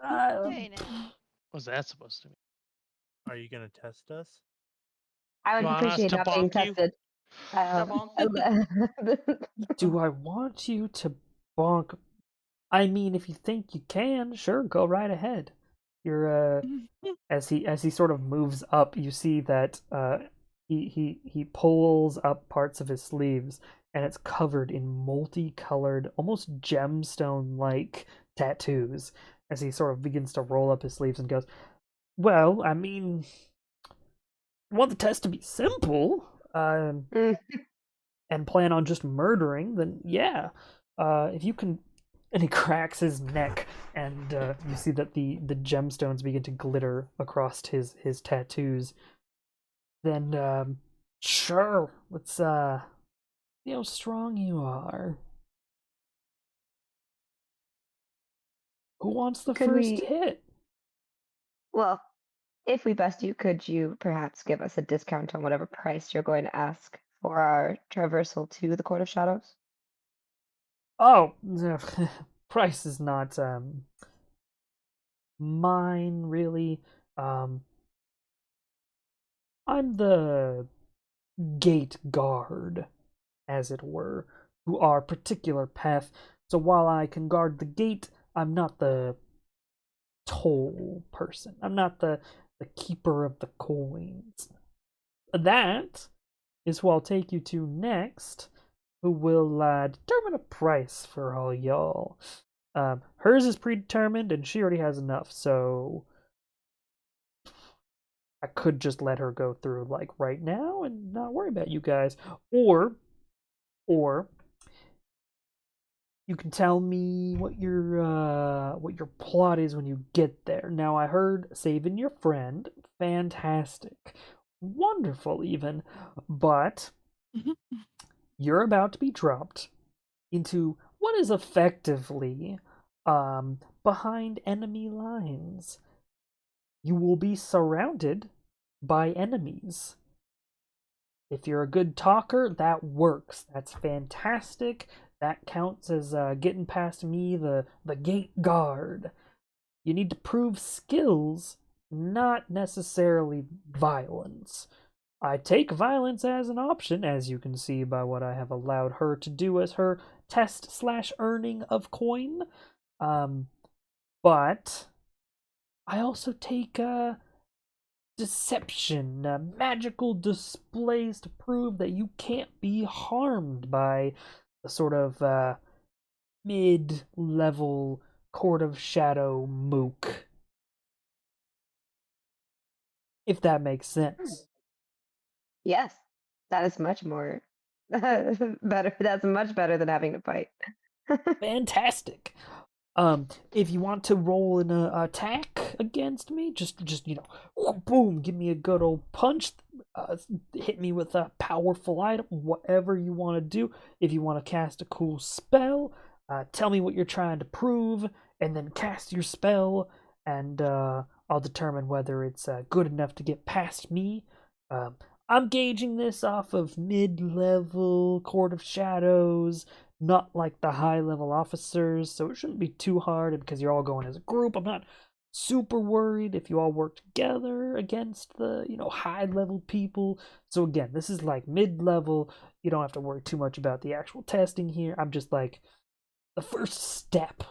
Hey, now.
What's that supposed to mean?
Are you gonna test us?
I would
You want us
appreciate
to
not being
bonk you?
tested.
do I want you to bonk? I mean, if you think you can, sure, go right ahead. You're as he sort of moves up, you see that he pulls up parts of his sleeves, and it's covered in multicolored, almost gemstone like tattoos. As he sort of begins to roll up his sleeves and goes, "Well, I mean, you want the test to be simple, and plan on just murdering, then yeah. If you can." And he cracks his neck, and you see that the gemstones begin to glitter across his tattoos. Then, sure, let's see how strong you are. Who wants the
Could
first
we-
hit?
Well, if we best you, could you perhaps give us a discount on whatever price you're going to ask for our traversal to the Court of Shadows?
Oh, price is not mine really. I'm the gate guard, as it were, to our particular path. So while I can guard the gate, I'm not the toll person. I'm not the keeper of the coins. That is who I'll take you to next, who will determine a price for all y'all. Hers is predetermined, and she already has enough, so I could just let her go through like right now and not worry about you guys. Or you can tell me what your plot is when you get there. Now I heard saving your friend, fantastic. Wonderful even, but you're about to be dropped into what is effectively behind enemy lines. You will be surrounded by enemies. If you're a good talker, that works. That's fantastic. That counts as getting past me, the gate guard. You need to prove skills, not necessarily violence. I take violence as an option, as you can see by what I have allowed her to do as her test/earning of coin. But I also take deception, magical displays to prove that you can't be harmed by the sort of mid-level Court of Shadow mook if that makes sense.
Yes, that is much more better. That's much better than having to fight.
Fantastic. If you want to roll an attack against me, just boom, give me a good old punch. Hit me with a powerful item, whatever you want to do. If you want to cast a cool spell, tell me what you're trying to prove, and then cast your spell, and I'll determine whether it's good enough to get past me. I'm gauging this off of mid-level Court of Shadows, not like the high-level officers, so it shouldn't be too hard, and because you're all going as a group, I'm not super worried if you all work together against the, high-level people. So again, this is like mid-level. You don't have to worry too much about the actual testing here. I'm just like the first step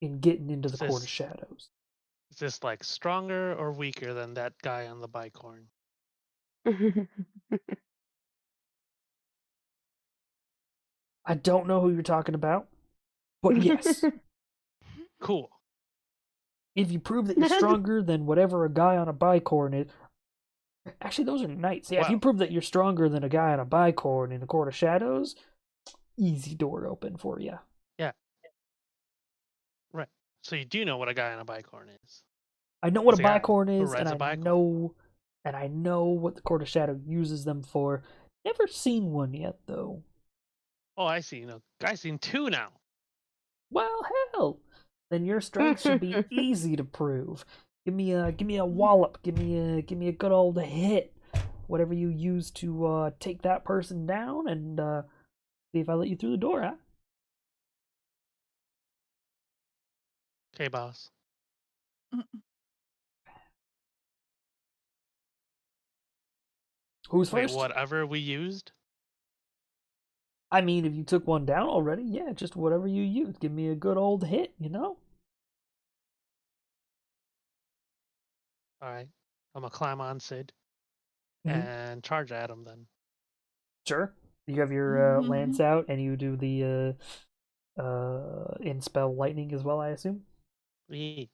in getting into the
Is
Court of
this-
Shadows.
Is this like stronger or weaker than that guy on the bicorn?
I don't know who you're talking about, but yes.
Cool.
If you prove that you're stronger than whatever a guy on a bicorn is. Actually, those are knights. Yeah, if you
Wow.
prove that you're stronger than a guy on a bicorn in the Court of Shadows, easy door open for you.
Right. So you do know what a guy on a bicorn is.
I know what
It's
a
a guy
bicorn
who
is, and
rides a
I
bicorn.
know what the Court of Shadow uses them for. Never seen one yet, though.
Oh, I see. I seen two now.
Well, hell, then your strength should be easy to prove. Give me a wallop. Give me a good old hit. Whatever you use to take that person down, and see if I let you through the door, huh?
Okay, boss.
Who's
Wait,
first?
whatever we used?
I mean, if you took one down already, yeah, just whatever you use. Give me a good old hit,
All right. I'm going to climb on Sid
Mhm.
and charge at him then.
Sure. You have your lance out, and you do the in spell lightning as well, I assume.
Yee.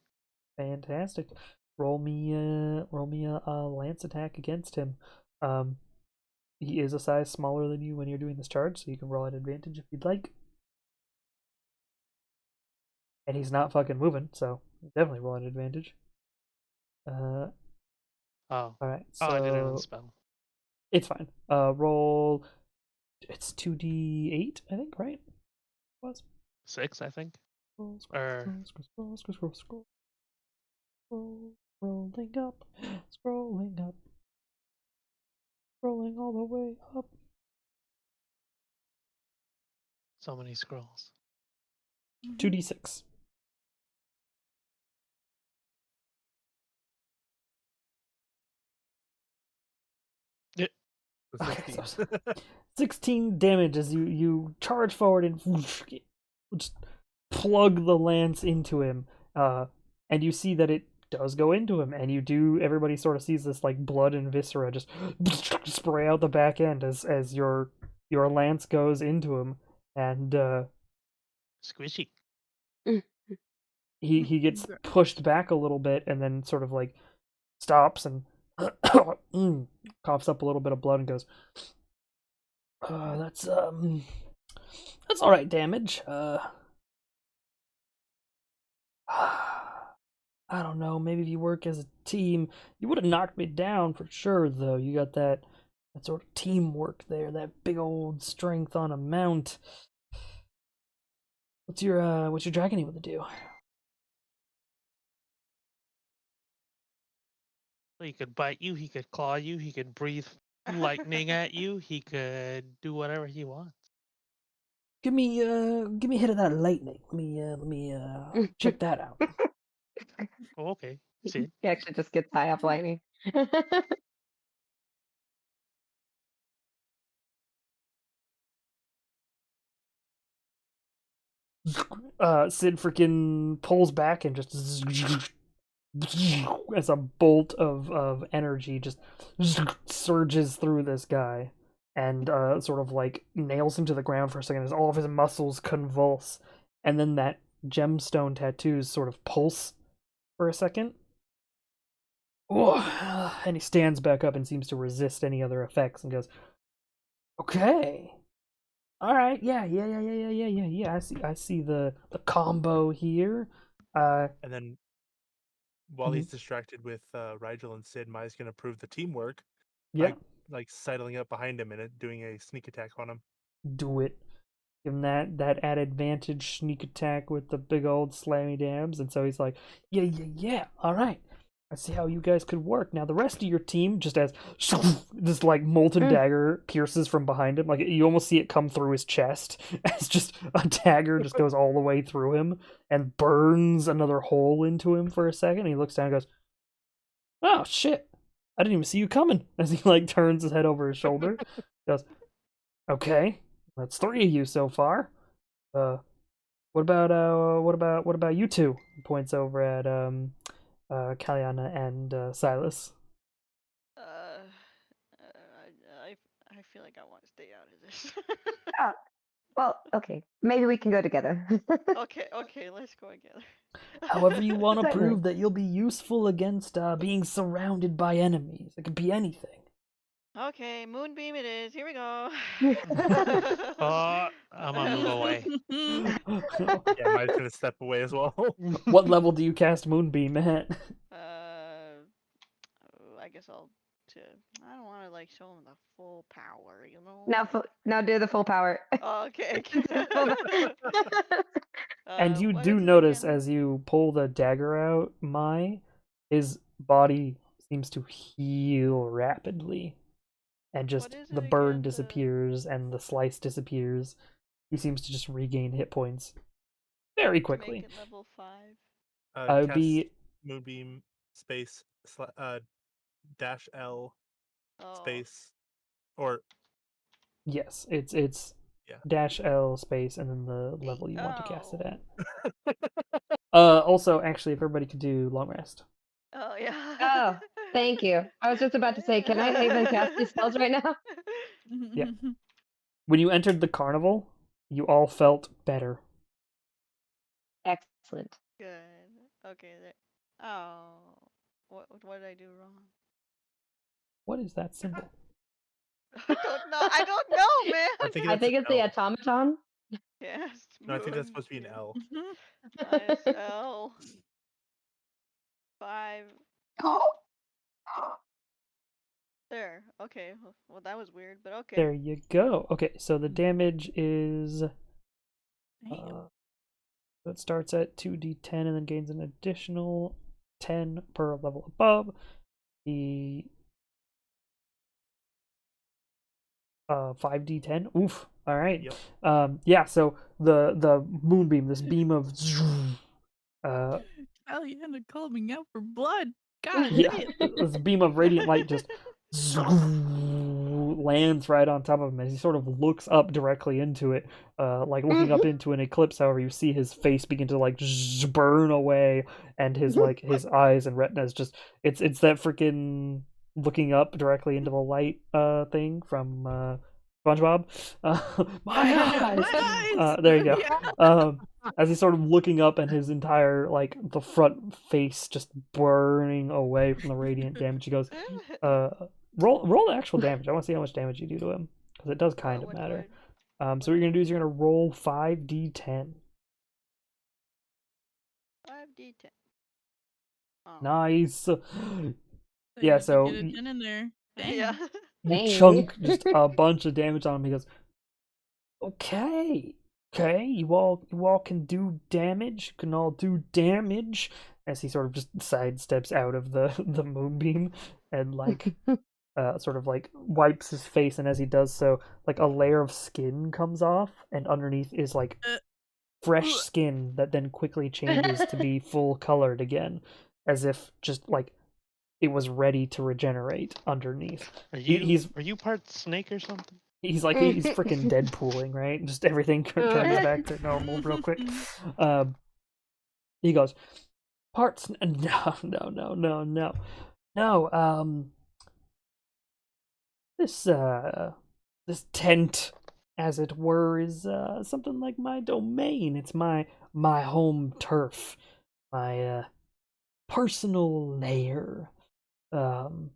Fantastic. Roll me a lance attack against him. He is a size smaller than you when you're doing this charge, so you can roll at advantage if you'd like. And he's not fucking moving, so definitely roll at advantage.
Oh.
All right. So
Oh, I did it in spell.
it's fine. Roll. It's 2d8, I think, right? Was
6, I think.
scroll,
Or
scroll. Scrolling up, scrolling up, scrolling all the way up.
so many scrolls.
2d6. Okay, so 16 damage as you charge forward and just plug the lance into him, and you see that it does go into him, and everybody sort of sees this like blood and viscera just spray out the back end as your lance goes into him, and
Squishy.
he gets pushed back a little bit, and then sort of like stops and coughs up a little bit of blood and goes, that's all right damage. I don't know, maybe if you work as a team, you would have knocked me down for sure, though. You got that sort of teamwork there, that big old strength on a mount. What's your dragon able to do?
He could bite you, he could claw you, he could breathe lightning at you, he could do whatever he wants.
Give me a hit of that lightning. Let me check that out.
Oh, okay. Sid.
He actually just gets high off lightning.
Sid freaking pulls back and just as a bolt of energy just surges through this guy and sort of like nails him to the ground for a second as all of his muscles convulse, and then that gemstone tattoos sort of pulse for a second, And he stands back up and seems to resist any other effects and goes, "Okay, all right, yeah. I see the combo here.
And then while
Mhm.
he's distracted with Rigel and Sid, Mai's gonna prove the teamwork
Yeah,
by like sidling up behind him and doing a sneak attack on him.
do it. Give him that added advantage sneak attack with the big old slammy dams, and so he's like, yeah. All right, I see how you guys could work. Now the rest of your team, just as this like molten dagger pierces from behind him, like you almost see it come through his chest as just a dagger just goes all the way through him and burns another hole into him for a second. And he looks down and goes, "Oh shit, I didn't even see you coming." As he like turns his head over his shoulder, goes, "Okay, that's 3 of you so far. What about you two?" He points over at Kalyana and Silas.
I feel like I want to stay out of this.
Well, okay. Maybe we can go together.
Okay, let's go together.
However you want to
Certainly.
prove that you'll be useful against being surrounded by enemies. It could be anything.
Okay, moonbeam it is. Here we go.
Oh, I'm gonna move away.
Yeah, Mai's gonna step away as well.
What level do you cast Moonbeam at?
I guess I don't want to like show them the full power, you know.
Now do the full power.
Okay.
And you
what
do
is it
notice
again?
as you pull the dagger out, his body seems to heal rapidly. And just
What is
the
it
burn
again?
disappears and the slice disappears. He seems to just regain hit points very
To
quickly.
make it level 5.
It would
Cast
be
Moonbeam space dash L
Oh.
space or
yes, it's
Yeah.
dash L space and then the level you want to cast it
Oh.
at. Also, actually, if everybody could do long rest.
Oh yeah.
Oh, thank you. I was just about to say, can I even cast these spells right now?
Yeah. When you entered the carnival, you all felt better.
Excellent.
Good. Okay. Oh. What did I do wrong?
What is that symbol?
I don't know, man.
I think
I
that's
think
an
it's the
L.
automaton.
Yes.
No, I think that's supposed to be an L.
ISL 5. There. Okay. Well, that was weird, but okay.
There you go. Okay, so the damage is
Damn.
it starts at 2d10 and then gains an additional 10 per level above. The 5d10. Oof. All right.
Yep.
Yeah, so the moonbeam, this beam of
Aliana calling out for blood. God
yeah,
damn.
this beam of radiant light just lands right on top of him as he sort of looks up directly into it, like looking up into an eclipse. However, you see his face begin to like burn away, and his like his eyes and retinas just it's that freaking looking up directly into the light thing from SpongeBob. My eyes.
My eyes!
There you go.
Yeah.
As he's sort of looking up and his entire like the front face just burning away from the radiant damage, he goes, roll the actual damage. I want to see how much damage you do to him because it does kind of
What do
matter. So what you're gonna do is you're gonna roll 5d10.
5d10. Oh.
Nice.
So
Yeah,
you
so
get a 10 in there. Dang.
Yeah.
you
Dang.
chunk just a bunch of damage on him. He goes, okay, you all can do damage. You can all do damage. As he sort of just sidesteps out of the moonbeam and like sort of like wipes his face, and as he does so, like a layer of skin comes off, and underneath is like fresh skin that then quickly changes to be full colored again, as if just like it was ready to regenerate underneath.
Are
He's
you part snake or something?
he's freaking Deadpooling, right? Just everything turns back to normal real quick. He goes, parts no. This tent, as it were, is something like my domain. It's my home turf, my personal lair. So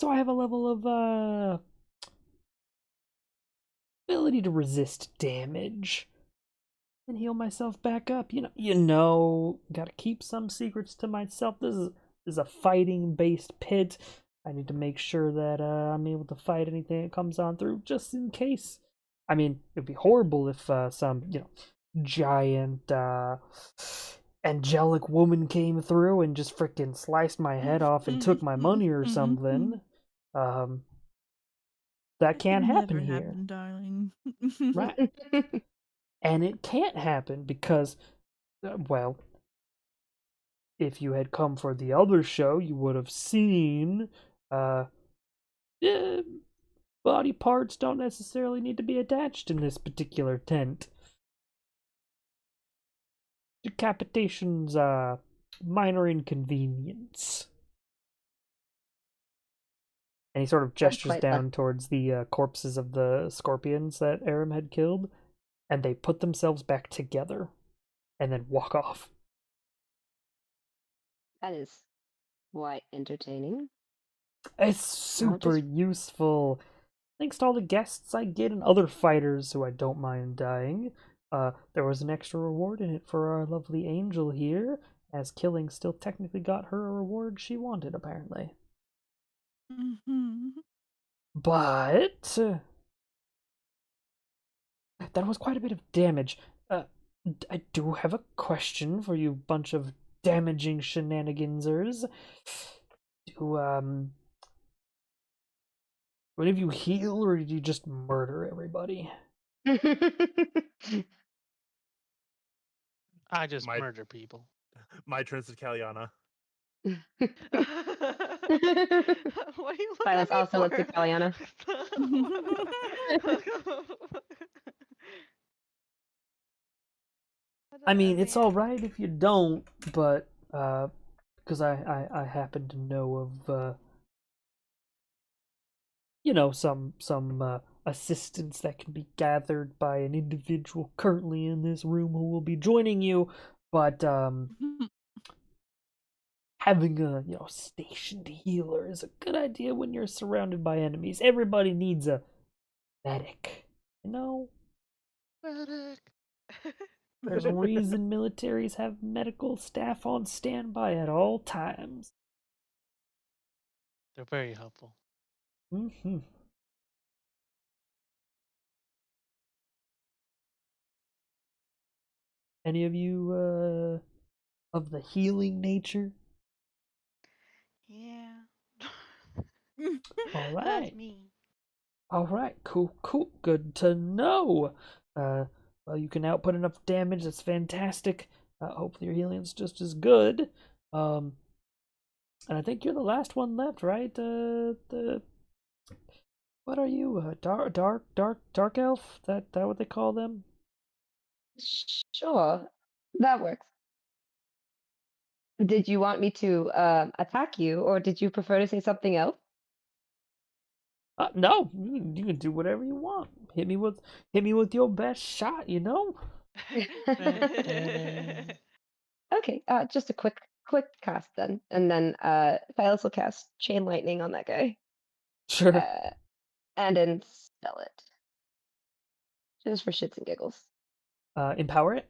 I have a level of ability to resist damage and heal myself back up. Gotta keep some secrets to myself. This is a fighting based pit. I need to make sure that I'm able to fight anything that comes on through, just in case. I mean, it'd be horrible if some giant angelic woman came through and just freaking sliced my head off and took my money or something. That can't happen
Never
here.
happen, darling.
Right. And it can't happen because, well, if you had come for the other show, you would have seen body parts don't necessarily need to be attached in this particular tent. Decapitation's minor inconvenience. And he sort of gestures
quite
down towards the corpses of the scorpions that Aram had killed, and they put themselves back together and then walk off.
That is quite entertaining.
It's super useful. Thanks to all the guests I get and other fighters who I don't mind dying. There was an extra reward in it for our lovely angel here, as killing still technically got her a reward she wanted, apparently. But that was quite a bit of damage. I do have a question for you bunch of damaging shenanigansers. What if you heal, or did you just murder everybody?
I just
My-
murder people.
My turn is Kaliana.
What are you looking
Silas
at me
also looks
for?
at Kaliana.
I mean, it's all right if you don't, but because I happen to know of some assistance that can be gathered by an individual currently in this room who will be joining you, but having a stationed healer is a good idea when you're surrounded by enemies. Everybody needs a medic,
Medic.
There's a reason militaries have medical staff on standby at all times.
They're very helpful.
Mm-hmm. Any of you of the healing nature?
Yeah.
All
That's
right.
me.
All right. Cool. Good to know. Well, you can output enough damage. That's fantastic. Hopefully your healing's just as good. And I think you're the last one left, right? What are you? Dark elf? That what they call them?
Sure, that works. Did you want me to attack you, or did you prefer to say something else?
No, you can do whatever you want. Hit me with your best shot.
Okay, just a quick cast then, and then Silas will cast Chain Lightning on that guy,
Sure.
and then spell it, just for shits and giggles.
Empower it.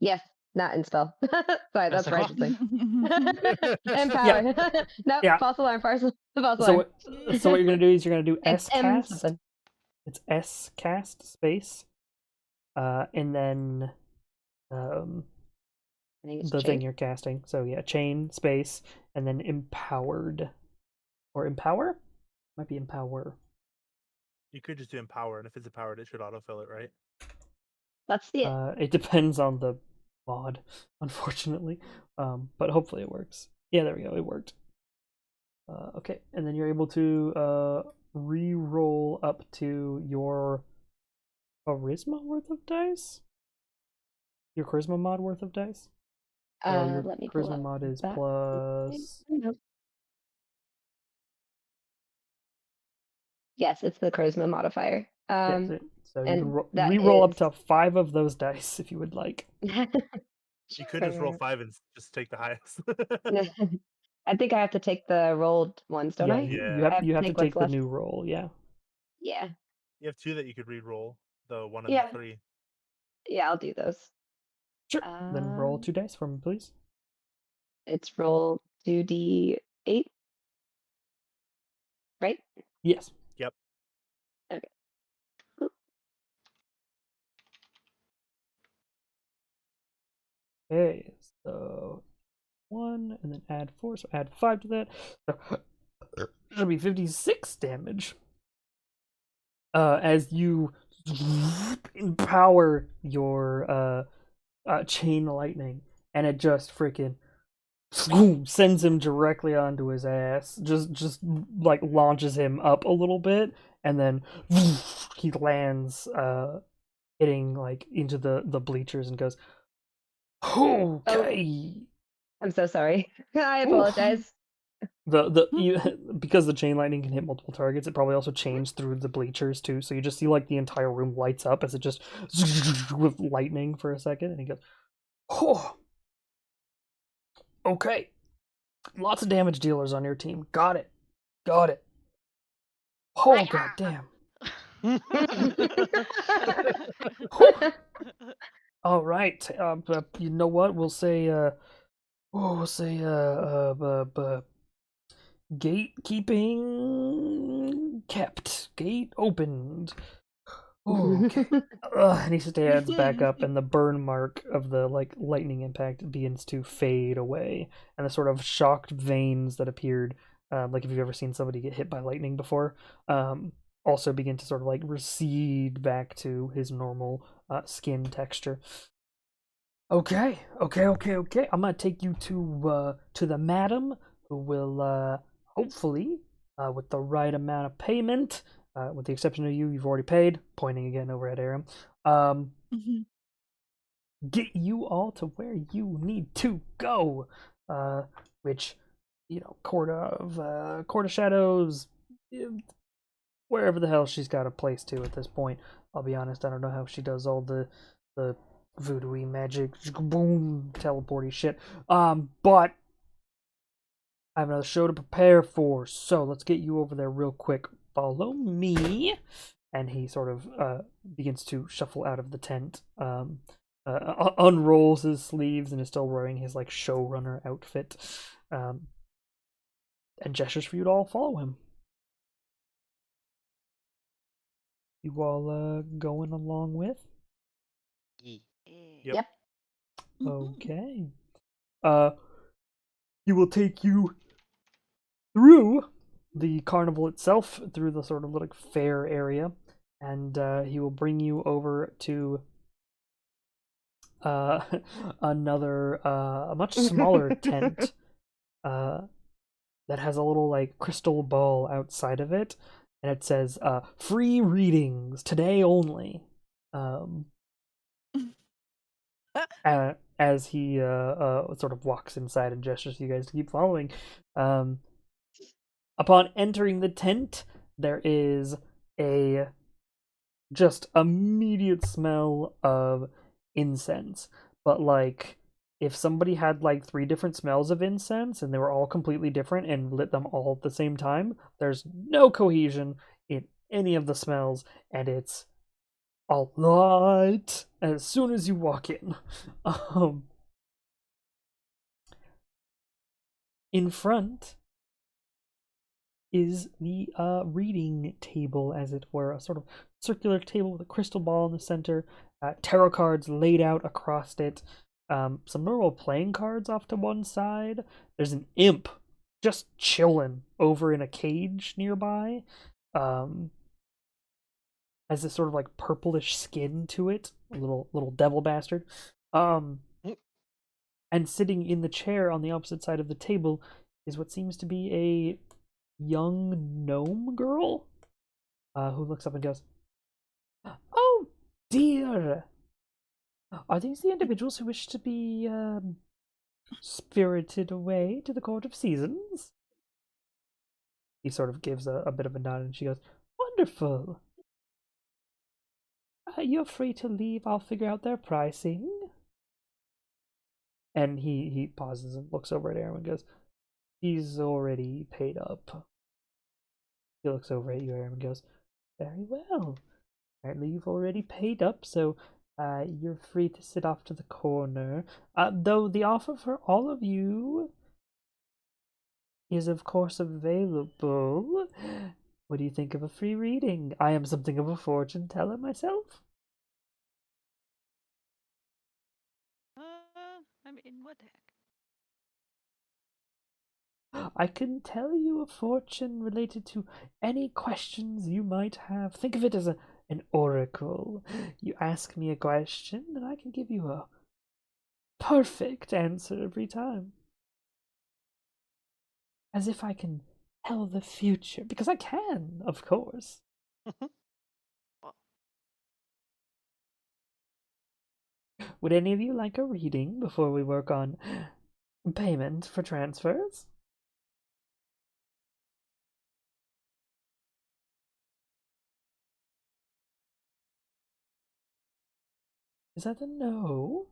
Yes, not in spell. Sorry, that's
That's
right.
okay.
Empower. No,
Yeah.
false alarm. False
So
alarm.
what you're gonna do is you're gonna do
It's
S
M
cast.
something.
It's S cast space, and then
I think it's
the thing
chain.
you're casting. So yeah, chain space, and then empowered, or empower, might be empower.
You could just do empower, and if it's empowered, it should autofill it, right?
Let's see it.
It depends on the mod, unfortunately, but hopefully it works. Yeah, there we go. It worked. Okay, and then you're able to re-roll up to your charisma worth of dice. Your charisma mod worth of dice. Your
Let me pull
charisma
up
mod is
that.
plus.
Nope. Yes, it's the charisma modifier.
That's it. So you
and
can
that
re-roll up
is-
to 5 of those dice if you would like.
You could just roll
Sure.
5 and just take the highest.
I think I have to take the rolled ones, don't
yeah,
I?
you
I
have you have to
take what's
take the
left.
new roll. Yeah.
Yeah.
You have 2 that you could re-roll, the 1 and
Yeah.
the 3.
Yeah, I'll do those.
Sure. Then roll 2 dice for me, please.
It's roll 2d8. Right?
Yes.
Yep.
Okay.
Okay. So 1 and then add 4, so add 5 to that. So it'll be 56 damage. As you empower your chain lightning, and it just freaking sends him directly onto his ass. Just like launches him up a little bit, and then he lands, hitting like into the bleachers, and goes, "Okay."
I'm so sorry. I
Oof.
apologize.
Because the chain lightning can hit multiple targets, it probably also changed through the bleachers too. So you just see like the entire room lights up as it just with lightning for a second, and he goes, "Oh, okay, lots of damage dealers on your team. Got it. Oh god damn. All right. But you know what? We'll say gatekeeping kept. Gate opened. Oh, okay. And he stands back up, and the burn mark of the like lightning impact begins to fade away, and the sort of shocked veins that appeared, like if you've ever seen somebody get hit by lightning before, also begin to sort of like recede back to his normal skin texture. Okay. I'm gonna take you to the madam, who will hopefully, with the right amount of payment, with the exception of you've already paid. Pointing again over at Aram. Get you all to where you need to go. Which, Court of Shadows, wherever the hell she's got a place to at this point. I'll be honest, I don't know how she does all the voodoo-y magic, boom, teleporty shit. But I have another show to prepare for, so let's get you over there real quick. Follow me. And he sort of begins to shuffle out of the tent, unrolls his sleeves, and is still wearing his like showrunner outfit, and gestures for you to all follow him. You all going along with?
Yep.
Okay. He will take you through the carnival itself, through the sort of like fair area, and he will bring you over to another a much smaller tent that has a little like crystal ball outside of it, and it says free readings today only. As he sort of walks inside and gestures to you guys to keep following. Upon entering the tent, there is a just immediate smell of incense. But like, if somebody had like 3 different smells of incense and they were all completely different and lit them all at the same time, there's no cohesion in any of the smells, and it's a lot as soon as you walk in. In front is the reading table, as it were, a sort of circular table with a crystal ball in the center, tarot cards laid out across it, some normal playing cards off to one side. There's an imp just chilling over in a cage nearby, has this sort of like purplish skin to it, a little devil bastard. And sitting in the chair on the opposite side of the table is what seems to be a young gnome girl, who looks up and goes, "Oh dear, are these the individuals who wish to be spirited away to the Court of Seasons?" He sort of gives a bit of a nod, and she goes, "Wonderful. You're free to leave. I'll figure out their pricing." And he pauses and looks over at Aaron and goes, He's already paid up. He looks over at you, Aram, and goes, "Very well. Apparently you've already paid up, so you're free to sit off to the corner. Though the offer for all of you is, of course, available. What do you think of a free reading? I am something of a fortune teller myself."
I mean, what the heck?
I can tell you a fortune related to any questions you might have. Think of it as an oracle. You ask me a question, and I can give you a perfect answer every time. As if I can tell the future, because I can, of course. Would any of you like a reading before we work on payment for transfers? Is that a no?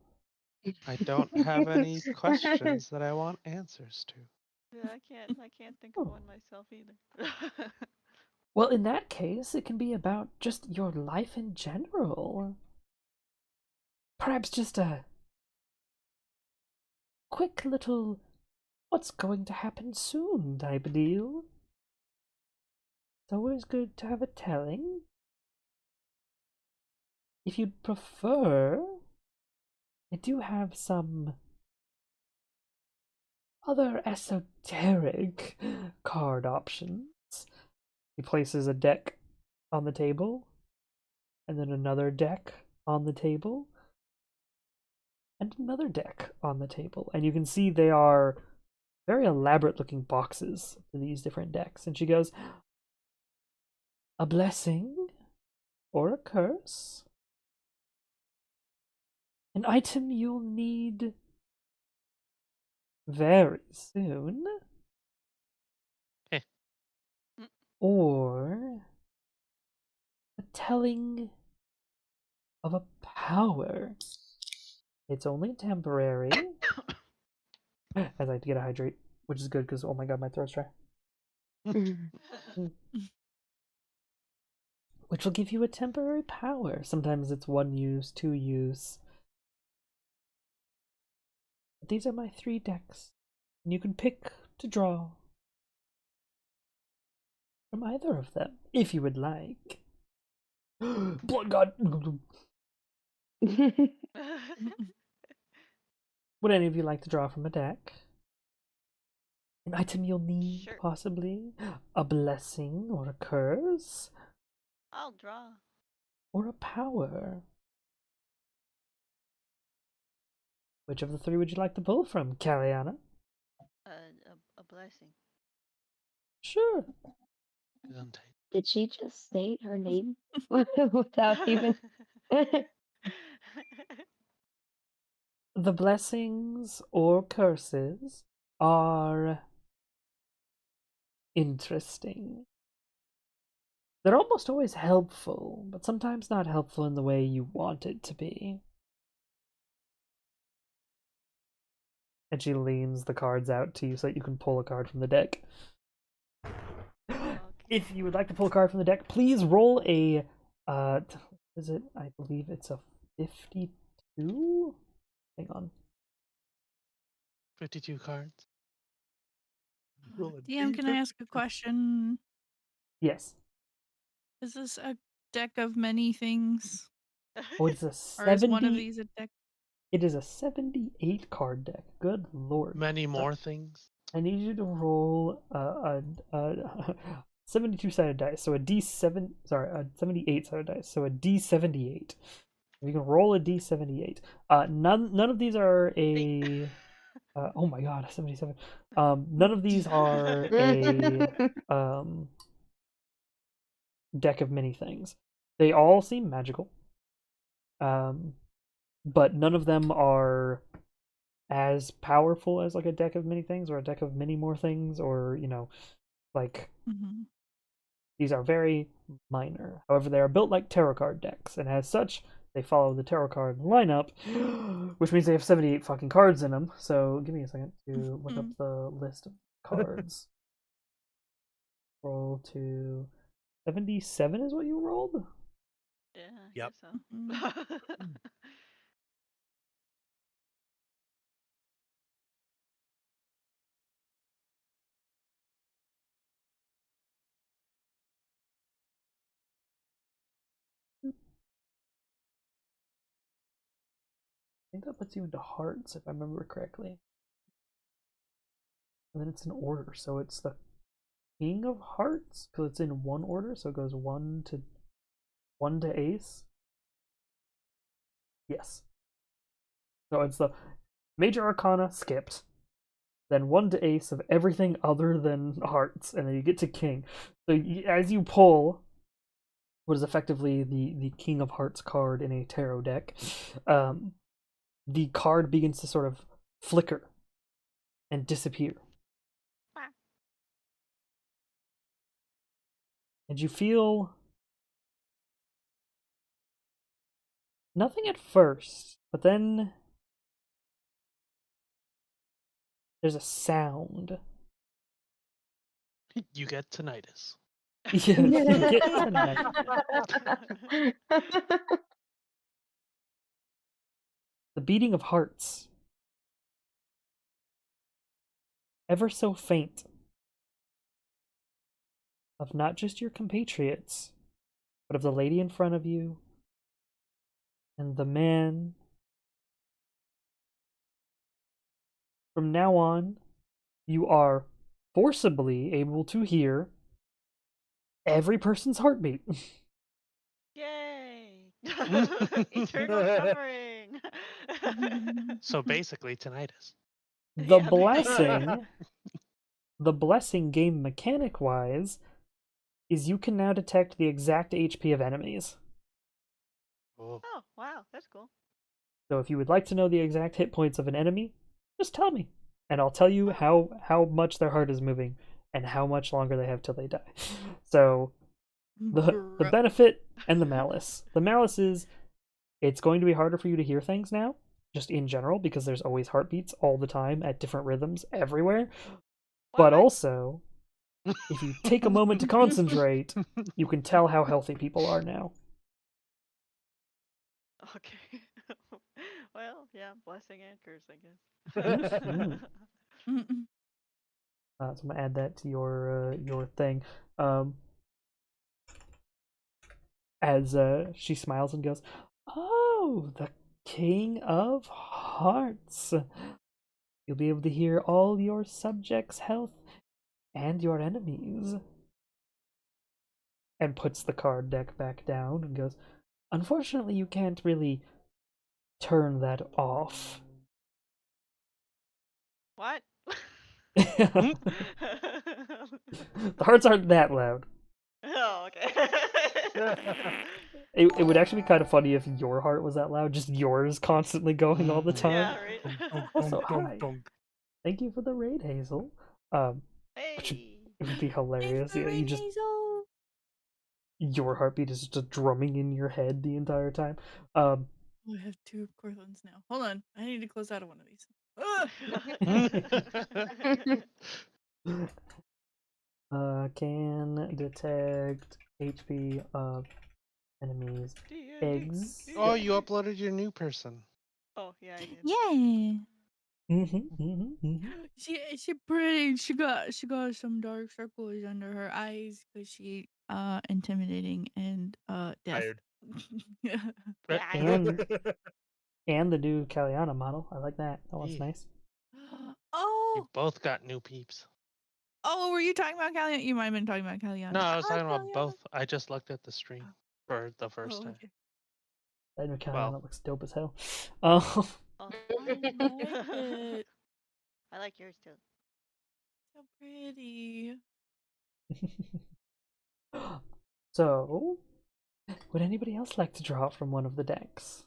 I don't have any questions that I want answers to.
Yeah, I can't think of one myself either.
Well, in that case, it can be about just your life in general. Perhaps just a quick little what's going to happen soon type deal. It's always good to have a telling. If you'd prefer, I do have some other esoteric card options. He places a deck on the table, and then another deck on the table, and another deck on the table. And you can see they are very elaborate looking boxes to these different decks. And she goes, "A blessing or a curse. An item you'll need very soon.
Eh.
Or a telling of a power. It's only temporary." As I get a hydrate, which is good because, oh my god, my throat's dry. Which will give you a temporary power. Sometimes it's 1 use, 2 use. But these are my 3 decks. And you can pick to draw from either of them, if you would like. Blood god! Would any of you like to draw from a deck? An item you'll need,
Sure.
possibly? A blessing or a curse?
I'll draw.
Or a power? Which of the 3 would you like to pull from, Kaliana?
A blessing.
Sure.
Did she just state her name without even?
The blessings or curses are interesting. They're almost always helpful, but sometimes not helpful in the way you want it to be. And she leans the cards out to you so that you can pull a card from the deck. If you would like to pull a card from the deck, please roll a is it? I believe it's a 52? Hang on.
52 cards.
DM, can I ask a question?
Yes.
Is this a deck of many things?
Oh, it's a
Or is
70.
one of these a deck?
It is a 78 card deck. Good lord.
Many more things.
I need you to roll a 72-sided dice. So a D7, sorry, a 78-sided dice. So a D78. You can roll a D78. None of these are a oh my god, 77. None of these are a deck of many things. They all seem magical. But none of them are as powerful as like a deck of many things or a deck of many more things, or like these are very minor. However, they are built like tarot card decks, and as such, they follow the tarot card lineup, which means they have 78 fucking cards in them. So give me a second to look up the list of cards. Roll to 77 is what you rolled?
Yeah. I
Yep.
guess so.
Mhm.
I think that puts you into hearts, if I remember correctly. And then it's in order, so it's the King of Hearts, because it's in one order, so it goes one to ace. Yes. So it's the Major Arcana skipped, then 1 to ace of everything other than hearts, and then you get to king. So as you pull what is effectively the King of Hearts card in a tarot deck, the card begins to sort of flicker and disappear.
Wow.
And you feel nothing at first, but then there's a sound.
You get tinnitus.
Yeah, you get tonight. The beating of hearts. Ever so faint. Of not just your compatriots, but of the lady in front of you and the man. From now on, you are forcibly able to hear every person's heartbeat.
Yay! Eternal suffering.
So basically, tinnitus.
The
Yeah.
blessing game mechanic wise is you can now detect the exact HP of enemies.
Oh.
Oh wow, that's cool.
So if you would like to know the exact hit points of an enemy, just tell me, and I'll tell you how much their heart is moving and how much longer they have till they die. So the benefit and the malice. The malice is it's going to be harder for you to hear things now, just in general, because there's always heartbeats all the time at different rhythms everywhere. But
What?
also, if you take a moment to concentrate, you can tell how healthy people are now.
Okay. Well, yeah, blessing and curse, I guess.
Mhm. So I'm gonna add that to your thing. As she smiles and goes, "Oh, the King of Hearts. You'll be able to hear all your subjects' health and your enemies." And puts the card deck back down and goes, "Unfortunately, you can't really turn that off."
What?
The hearts aren't that loud.
Oh, okay.
It would actually be kind of funny if your heart was that loud, just yours constantly going all the time.
Yeah, right.
Also, hi. Thank you for the raid, Hazel. Which
Hey.
would be hilarious. Yeah, you just your heartbeat is just drumming in your head the entire time.
Oh, I have 2 Cortlands now. Hold on, I need to close out of one of these.
Can detect HP of enemies.
D&D.
Eggs.
Oh, you uploaded your new person.
Oh, yeah, I did.
Yay!
Mm-hmm.
She pretty. She got some dark circles under her eyes because she intimidating and deaf.
Tired.
Yeah.
Right.
And the new Kaliana model. I like that. That one's
Yeah.
nice.
Oh,
You both got new peeps.
were you talking about Calliana? You might have been talking about Calliana.
No, I was
Hi,
talking about
Calliana.
both. I just looked at the stream for the first time.
Okay.
That new Kaliana
Well.
looks dope as hell. Oh.
Oh,
I like it.
I like yours too.
So pretty.
So, would anybody else like to draw from one of the decks?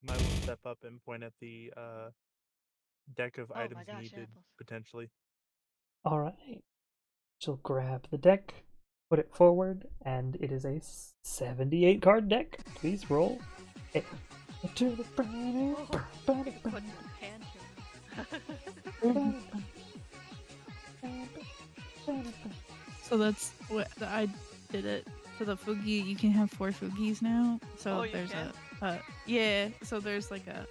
I will step up and point at the deck of
Oh my
items
gosh,
needed,
apples.
potentially.
All right. She'll grab the deck, put it forward, and it is a 78 card deck. Please roll. To the burning,
Put your hand to it.
So that's what I did it. So the Fugi, you can have 4 Fugis now. So
Oh, you
there's
can?
yeah. So there's like a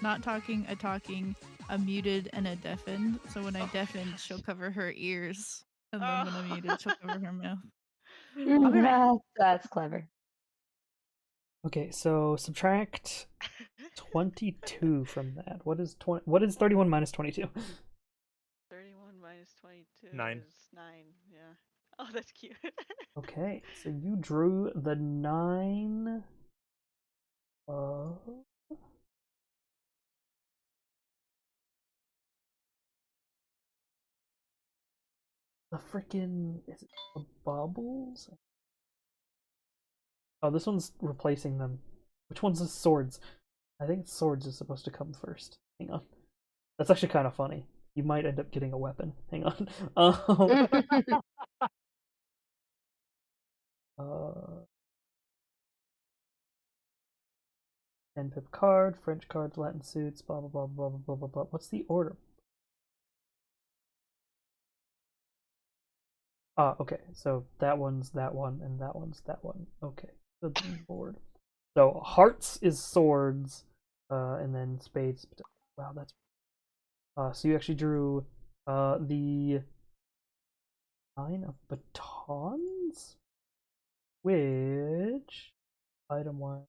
not talking, a talking, a muted, and a deafened. So when I
Oh my
deafened, she'll
gosh.
cover her ears, and then when I'm muted, she'll cover her mouth.
I'll be right.
That's clever.
Okay, so subtract 22 from that. What is 20? What is 31 minus 22?
31 minus 22
9.
is 9. Yeah. Oh, that's cute.
Okay, so you drew the 9. The freaking is it the bubbles? Oh, this one's replacing them. Which one's the swords? I think swords is supposed to come first. Hang on. That's actually kind of funny. You might end up getting a weapon. Hang on. Uh, 10 pip card, French cards, Latin suits, blah blah blah blah blah blah blah blah. What's the order? Ah, okay. So that one's that one, and that one's that one. Okay. Good lord. So hearts is swords, and then spades. Wow, that's. So you actually drew, the 9 of batons, which item wise.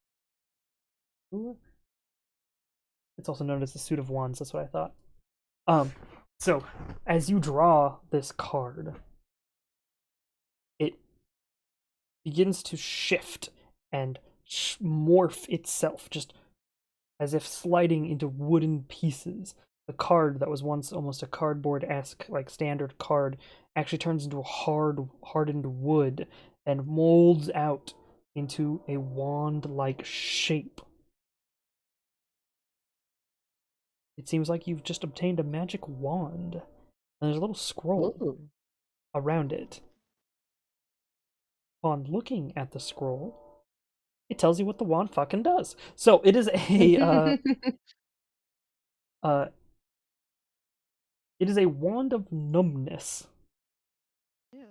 It's also known as the suit of wands. That's what I thought. So as you draw this card, it begins to shift and morph itself, just as if sliding into wooden pieces. The card that was once almost a cardboard-esque, like standard card, actually turns into a hardened wood and molds out into a wand-like shape. It seems like you've just obtained a magic wand, and there's a little scroll
Ooh.
around it. Upon looking at the scroll, it tells you what the wand fucking does. So it is a it is a wand of numbness.
Ew.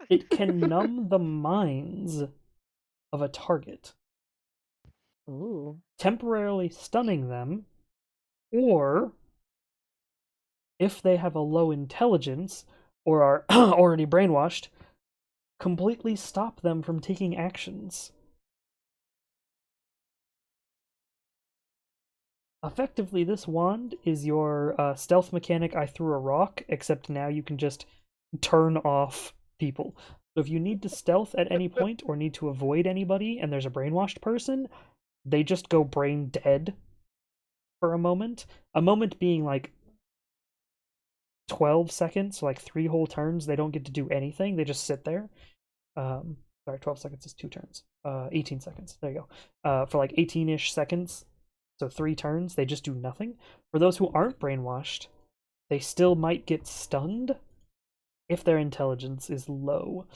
It can numb the minds of a target,
Ooh.
temporarily stunning them, or if they have a low intelligence or are already brainwashed, completely stop them from taking actions. Effectively, this wand is your stealth mechanic I threw a rock, except now you can just turn off people. So if you need to stealth at any point or need to avoid anybody and there's a brainwashed person, they just go brain dead for a moment. A moment being like 12 seconds, so like 3 whole turns. They don't get to do anything. They just sit there. Sorry, 12 seconds is 2 turns. 18 seconds. There you go. For like 18-ish seconds, so 3 turns, they just do nothing. For those who aren't brainwashed, they still might get stunned if their intelligence is low.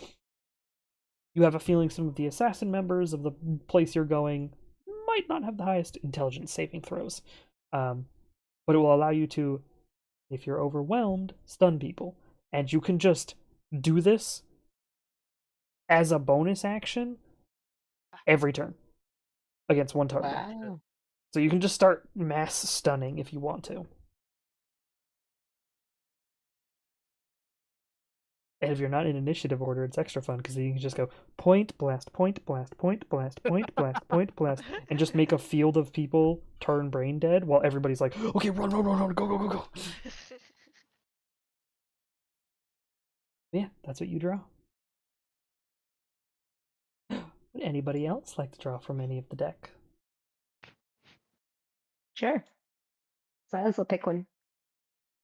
You have a feeling some of the assassin members of the place you're going might not have the highest intelligence saving throws. But it will allow you to, if you're overwhelmed, stun people. And you can just do this as a bonus action every turn against one target.
Wow.
So you can just start mass stunning if you want to. And if you're not in initiative order, it's extra fun because you can just go point, blast, point, blast, point, blast, point, blast, point, blast, and just make a field of people turn brain dead while everybody's like, okay, run, run, run, run, go, go, go, go. Yeah, that's what you draw. Would anybody else like to draw from any of the deck?
Sure. Silas will pick one.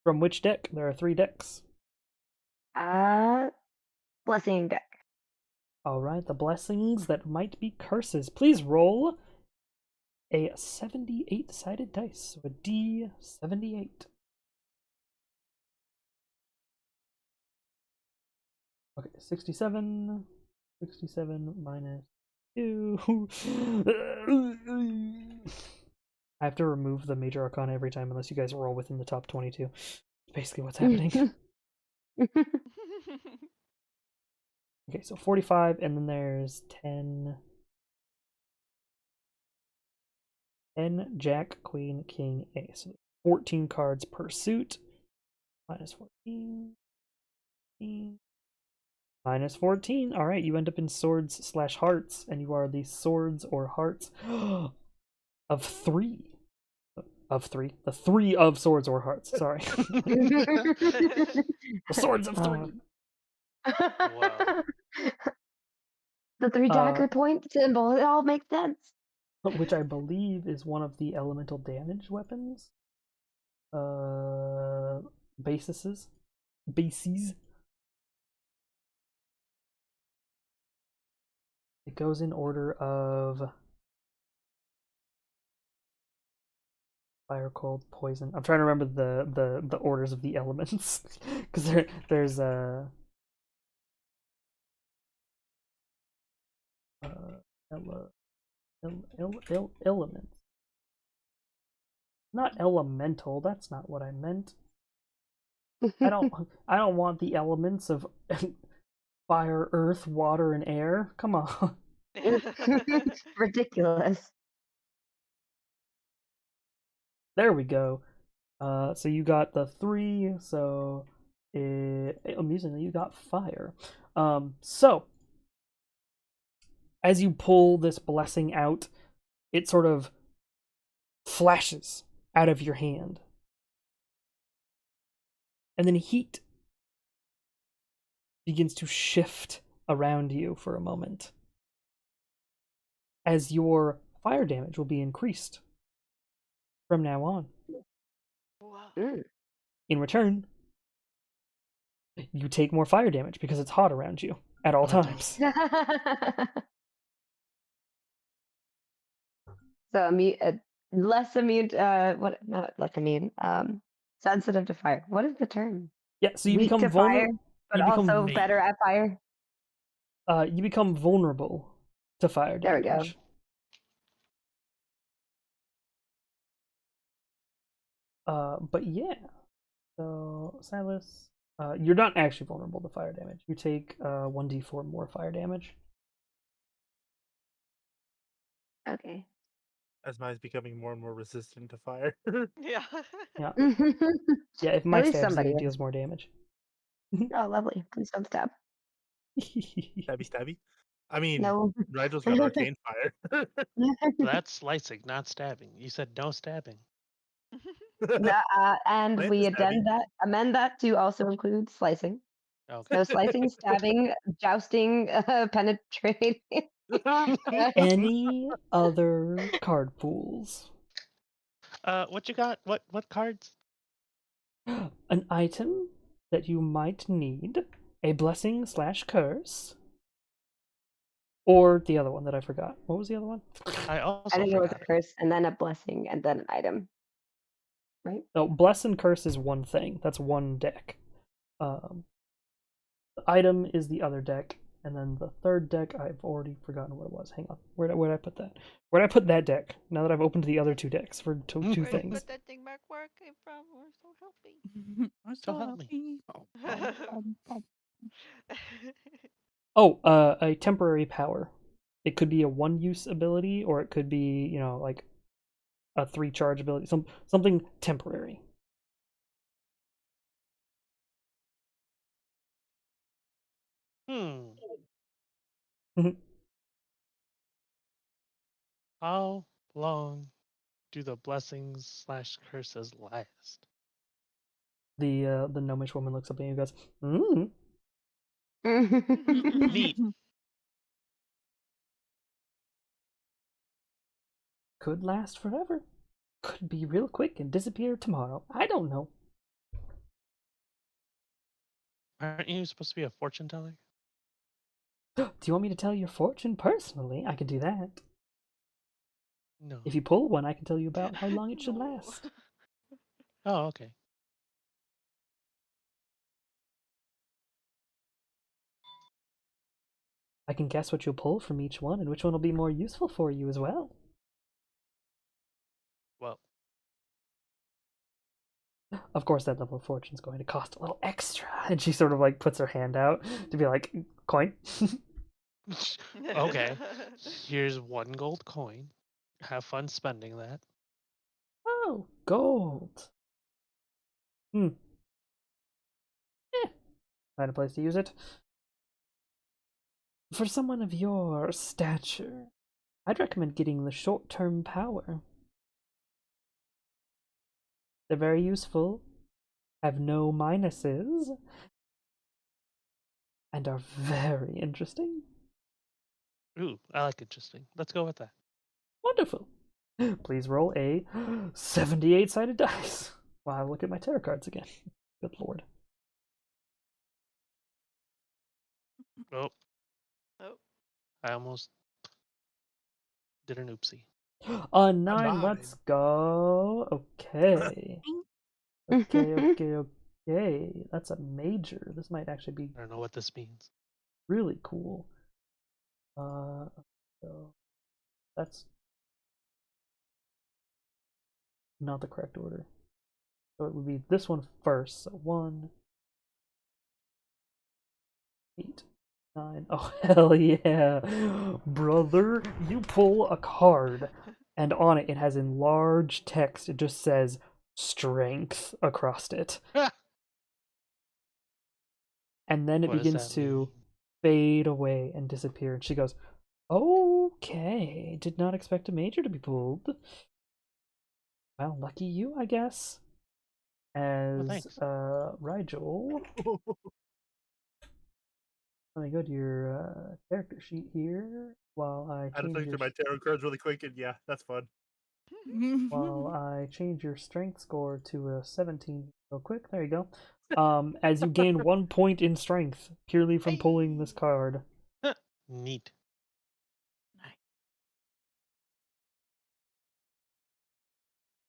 From which deck? There are 3 decks.
Blessing deck.
Alright, the blessings that might be curses. Please roll a 78-sided dice, so a D78. Okay, 67 minus 2. I have to remove the major arcana every time unless you guys roll within the top 22. Basically, what's happening. Okay, so 45, and then there's 10. 10, Jack, Queen, King, Ace. 14 cards per suit. Minus 14. Minus 14. Alright, you end up in swords/hearts, and you are the swords or hearts of 3. Of 3. The 3 of swords or hearts, sorry. The swords of 3.
Wow.
The 3 dagger point symbol. It all makes sense.
Which I believe is one of the elemental damage weapons. Bases. It goes in order of fire, cold, poison. I'm trying to remember the orders of the elements because there's elements. Not elemental. That's not what I meant. I don't want the elements of fire, earth, water, and air. Come on.
Ridiculous.
There we go. So you got the 3. So amusingly, you got fire. So as you pull this blessing out, it sort of flashes out of your hand. And then heat begins to shift around you for a moment, as your fire damage will be increased from now on.
Wow.
In return, you take more fire damage because it's hot around you at all times.
So less immune. What? Not less immune. Sensitive to fire. What is the term?
Yeah, so you
Weak
become
to fire,
vulnerable.
but
you become
also better at fire.
You become vulnerable to fire
There we
damage.
go.
But yeah. So Silas, you're not actually vulnerable to fire damage. You take 1d4 more fire damage.
Okay.
As mine's becoming more and more resistant to fire.
Yeah.
Yeah.
At
Yeah, if Mike
least
stabs
somebody
you, it
is.
deals more damage.
Oh, lovely. Please don't stab.
Stabby stabby. I mean,
No.
Rigel's got arcane fire.
That's slicing, not stabbing. You said no stabbing.
And
Lance
we
is stabby.
amend that to also include slicing.
Okay.
No slicing, stabbing, jousting, penetrating.
Any other card pools?
What you got? What cards?
An item that you might need, a blessing/curse, or the other one that I forgot. What was the other one?
I also
I think it was a
forgot.
curse, and then a blessing, and then an item. Right?
No, bless and curse is one thing. That's one deck. The item is the other deck, and then the third deck, I've already forgotten what it was. Hang on. Where'd I put that? Where'd I put that deck? Now that I've opened the other 2 decks for two
Where'd you
things.
put that thing back where it came from? Or so help me.
So help me.
Oh, a temporary power. It could be a 1-use ability, or it could be, like a 3-charge ability. Something temporary. Mhm.
How long do the blessings/curses last?
The gnomish woman looks up at you and goes,
Neat.
Could last forever. Could be real quick and disappear tomorrow. I don't know.
Aren't you supposed to be a fortune teller?
Do you want me to tell your fortune personally? I can do that.
No.
If you pull one, I can tell you about how long it should
No.
last.
Oh, okay.
I can guess what you'll pull from each one and which one will be more useful for you as well.
Well,
Of course, that level of fortune is going to cost a little extra. And she sort of like puts her hand out to be like, coin.
Okay. Here's 1 gold coin. Have fun spending that.
Oh, gold. Hmm. Find a place to use it. For someone of your stature, I'd recommend getting the short-term power. They're very useful, have no minuses, and are very interesting.
Ooh, I like interesting. Let's go with that.
Wonderful. Please roll a 78-sided dice. While I look at my tarot cards again. Good lord.
Oh,
Oh,
I almost did an oopsie.
A 9,
nine.
let's go. Okay. Okay. That's a major. This might actually be
I don't know what this means.
really cool. So that's not the correct order. So it would be this one first. So 1, 8, 9. Oh, hell yeah. Brother, you pull a card, and on it, it has in large text, it just says strength across it. And then it
What does
begins
that
to
mean?
fade away and disappear. And she goes, okay, did not expect a major to be pulled. Well, lucky you, I guess. As
thanks.
Rigel, let me go to your character sheet here while I
I had to
change
think
your
through my tarot cards really quick, and yeah, that's fun.
strength score to a 17 real quick. There you go. As you gain 1 point in strength purely from pulling this
Hey.
card.
Neat.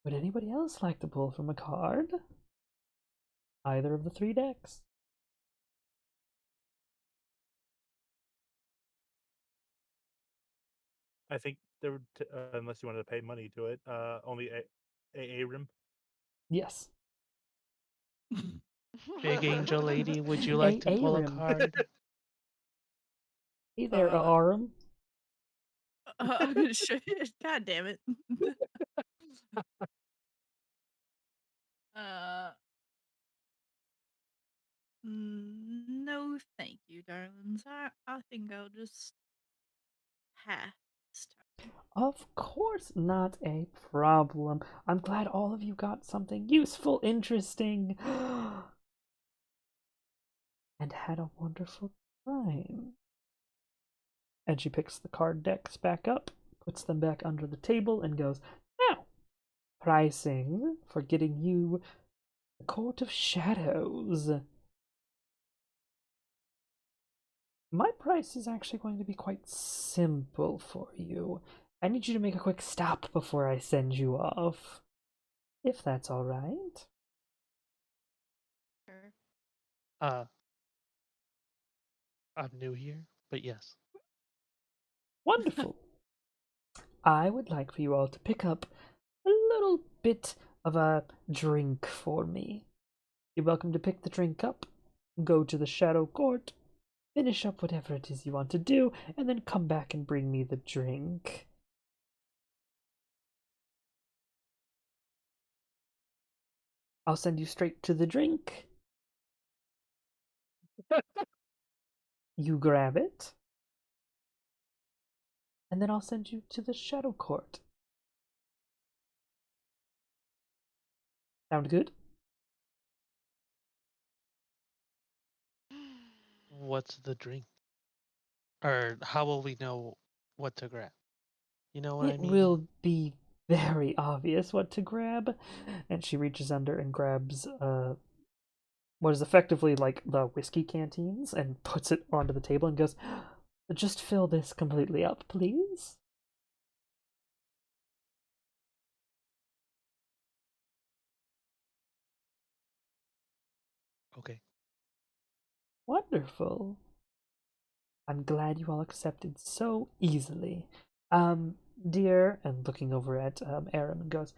Would anybody else like to pull from a card? Either of the 3 decks.
I think there would, unless you wanted to pay money to it, only a rim.
Yes.
Big angel lady, would you like to pull a
Arim.
card?
Hey there,
Uh,
Arum.
God damn it. uh, no, thank you, darlings. I think I'll just pass.
Of course, not a problem. I'm glad all of you got something useful, interesting, and had a wonderful time. And she picks the card decks back up, puts them back under the table, and goes, now, pricing for getting you the Court of Shadows. My price is actually going to be quite simple for you. I need you to make a quick stop before I send you off. If that's all right.
Sure.
I'm new here, but yes.
Wonderful. I would like for you all to pick up a little bit of a drink for me. You're welcome to pick the drink up, go to the Shadow Court, finish up whatever it is you want to do, and then come back and bring me the drink. I'll send you straight to the drink. You grab it, and then I'll send you to the Shadow Court. Sound good?
What's the drink? Or how will we know what to grab? You know what I
It
mean?
will be very obvious what to grab. And she reaches under and grabs what is effectively like the whiskey canteens and puts it onto the table and goes, just fill this completely up, please.
Okay.
Wonderful. I'm glad you all accepted so easily. Dear, and looking over at Aram and goes,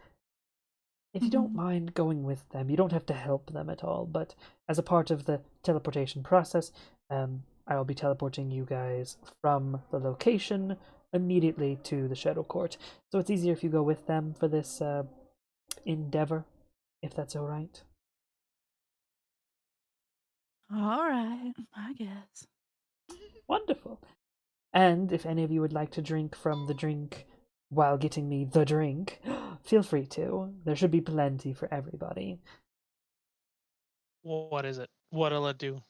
if you don't mind going with them, you don't have to help them at all, but as a part of the teleportation process, I will be teleporting you guys from the location immediately to the Shadow Court. So it's easier if you go with them for this endeavor, if that's alright.
All right, I guess.
Wonderful. And if any of you would like to drink from the drink while getting me the drink, feel free to. There should be plenty for everybody.
What is it? What'll it do?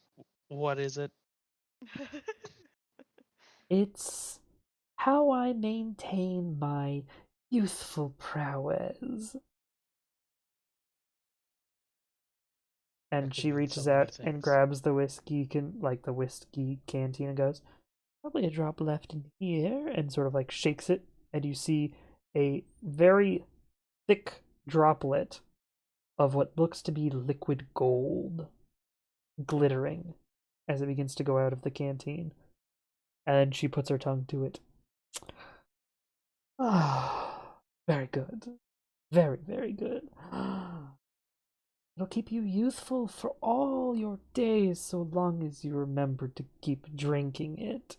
What is it?
It's how I maintain my youthful prowess. And
could
she
mean
reaches
so many
out and
things.
grabs the the whiskey canteen and goes, probably a drop left in here, and sort of like shakes it, and you see a very thick droplet of what looks to be liquid gold glittering as it begins to go out of the canteen. And she puts her tongue to it. Ah, very good. Very, very good. It'll keep you youthful for all your days so long as you remember to keep drinking it.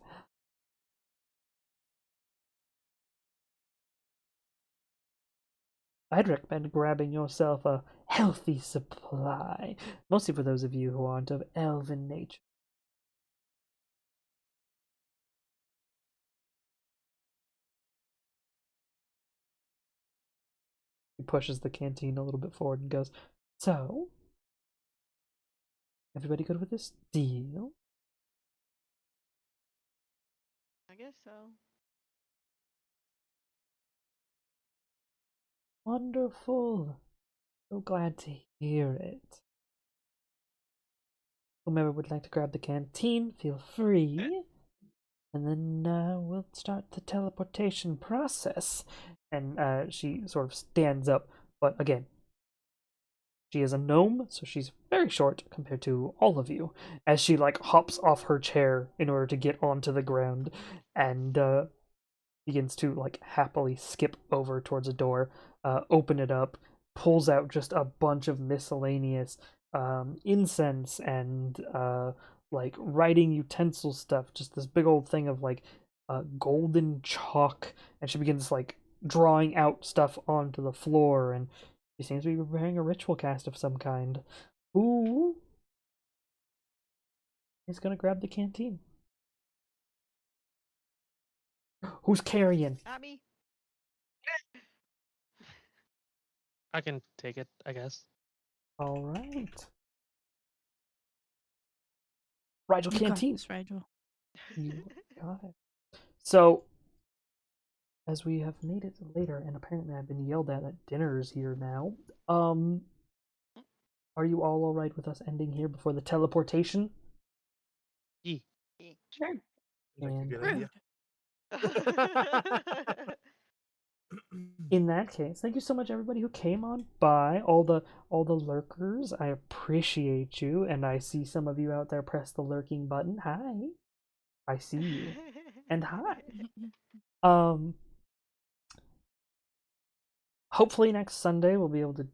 I'd recommend grabbing yourself a healthy supply, mostly for those of you who aren't of elven nature. He pushes the canteen a little bit forward and goes, so, everybody good with this deal?
I guess so.
Wonderful. So glad to hear it. Whomever would like to grab the canteen, feel free. And then we'll start the teleportation process. And she sort of stands up, but again, she is a gnome, so she's very short compared to all of you, as she like hops off her chair in order to get onto the ground and begins to like happily skip over towards a door, open it up, pulls out just a bunch of miscellaneous incense and like writing utensil stuff, just this big old thing of like golden chalk, and she begins like drawing out stuff onto the floor, and she seems to be preparing a ritual cast of some kind. Who is gonna grab the canteen? Who's carrying?
Not me.
I can take it, I guess.
All right. Rigel
You got
canteen.
this, Rigel.
You got it. So, as we have made it later, and apparently I've been yelled at dinner is here now. Are you all alright with us ending here before the teleportation?
Yee.
Sure.
Seems like a
And
good
Rude.
idea.
in that case, thank you so much everybody who came on by, all the lurkers. I appreciate you, and I see some of you out there press the lurking button. Hi. I see you. And hi. Hopefully next Sunday we'll be able to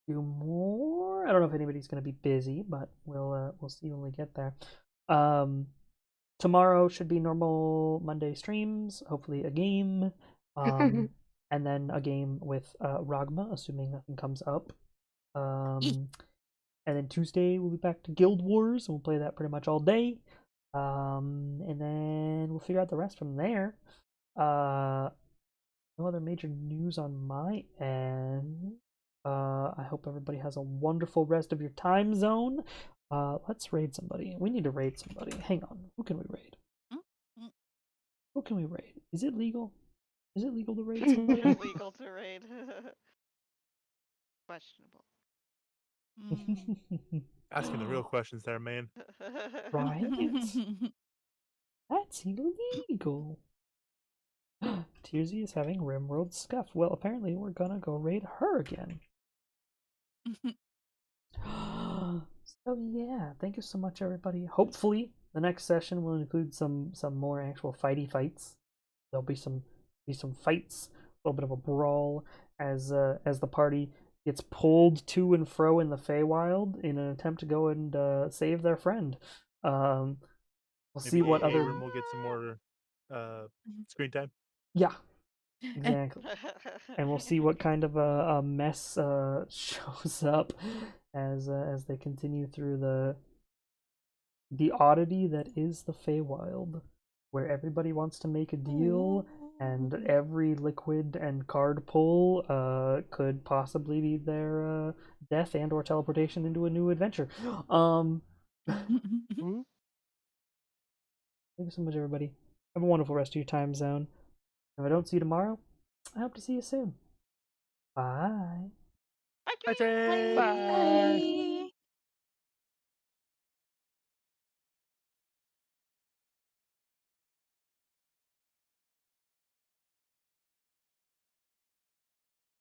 do more. I don't know if anybody's going to be busy, but we'll see when we get there. Tomorrow should be normal Monday streams, hopefully a game, and then a game with Ragma, assuming nothing comes up. And then Tuesday we'll be back to Guild Wars, and we'll play that pretty much all day. And then we'll figure out the rest from there. No other major news on my end. I hope everybody has a wonderful rest of your time zone. Let's raid somebody. We need to raid somebody. Hang on. Who can we raid? Who can we raid? Is it legal? Is it legal to raid somebody?
Illegal to raid. Questionable.
Asking the real questions there, man.
Right? That's illegal. Tearsy is having Rimworld scuff. Well, apparently we're gonna go raid her again. So yeah, thank you so much, everybody. Hopefully, the next session will include some more actual fights. There'll be some fights, a little bit of a brawl as the party gets pulled to and fro in the Feywild in an attempt to go and save their friend. We'll see what other.
Abram will get some more screen time.
Yeah, exactly. And we'll see what kind of a mess shows up as they continue through the oddity that is the Feywild, where everybody wants to make a deal, and every liquid and card pull could possibly be their death and or teleportation into a new adventure. Thank you so much, everybody. Have a wonderful rest of your time zone. If I don't see you tomorrow, I hope to see you soon. Bye.
Bye.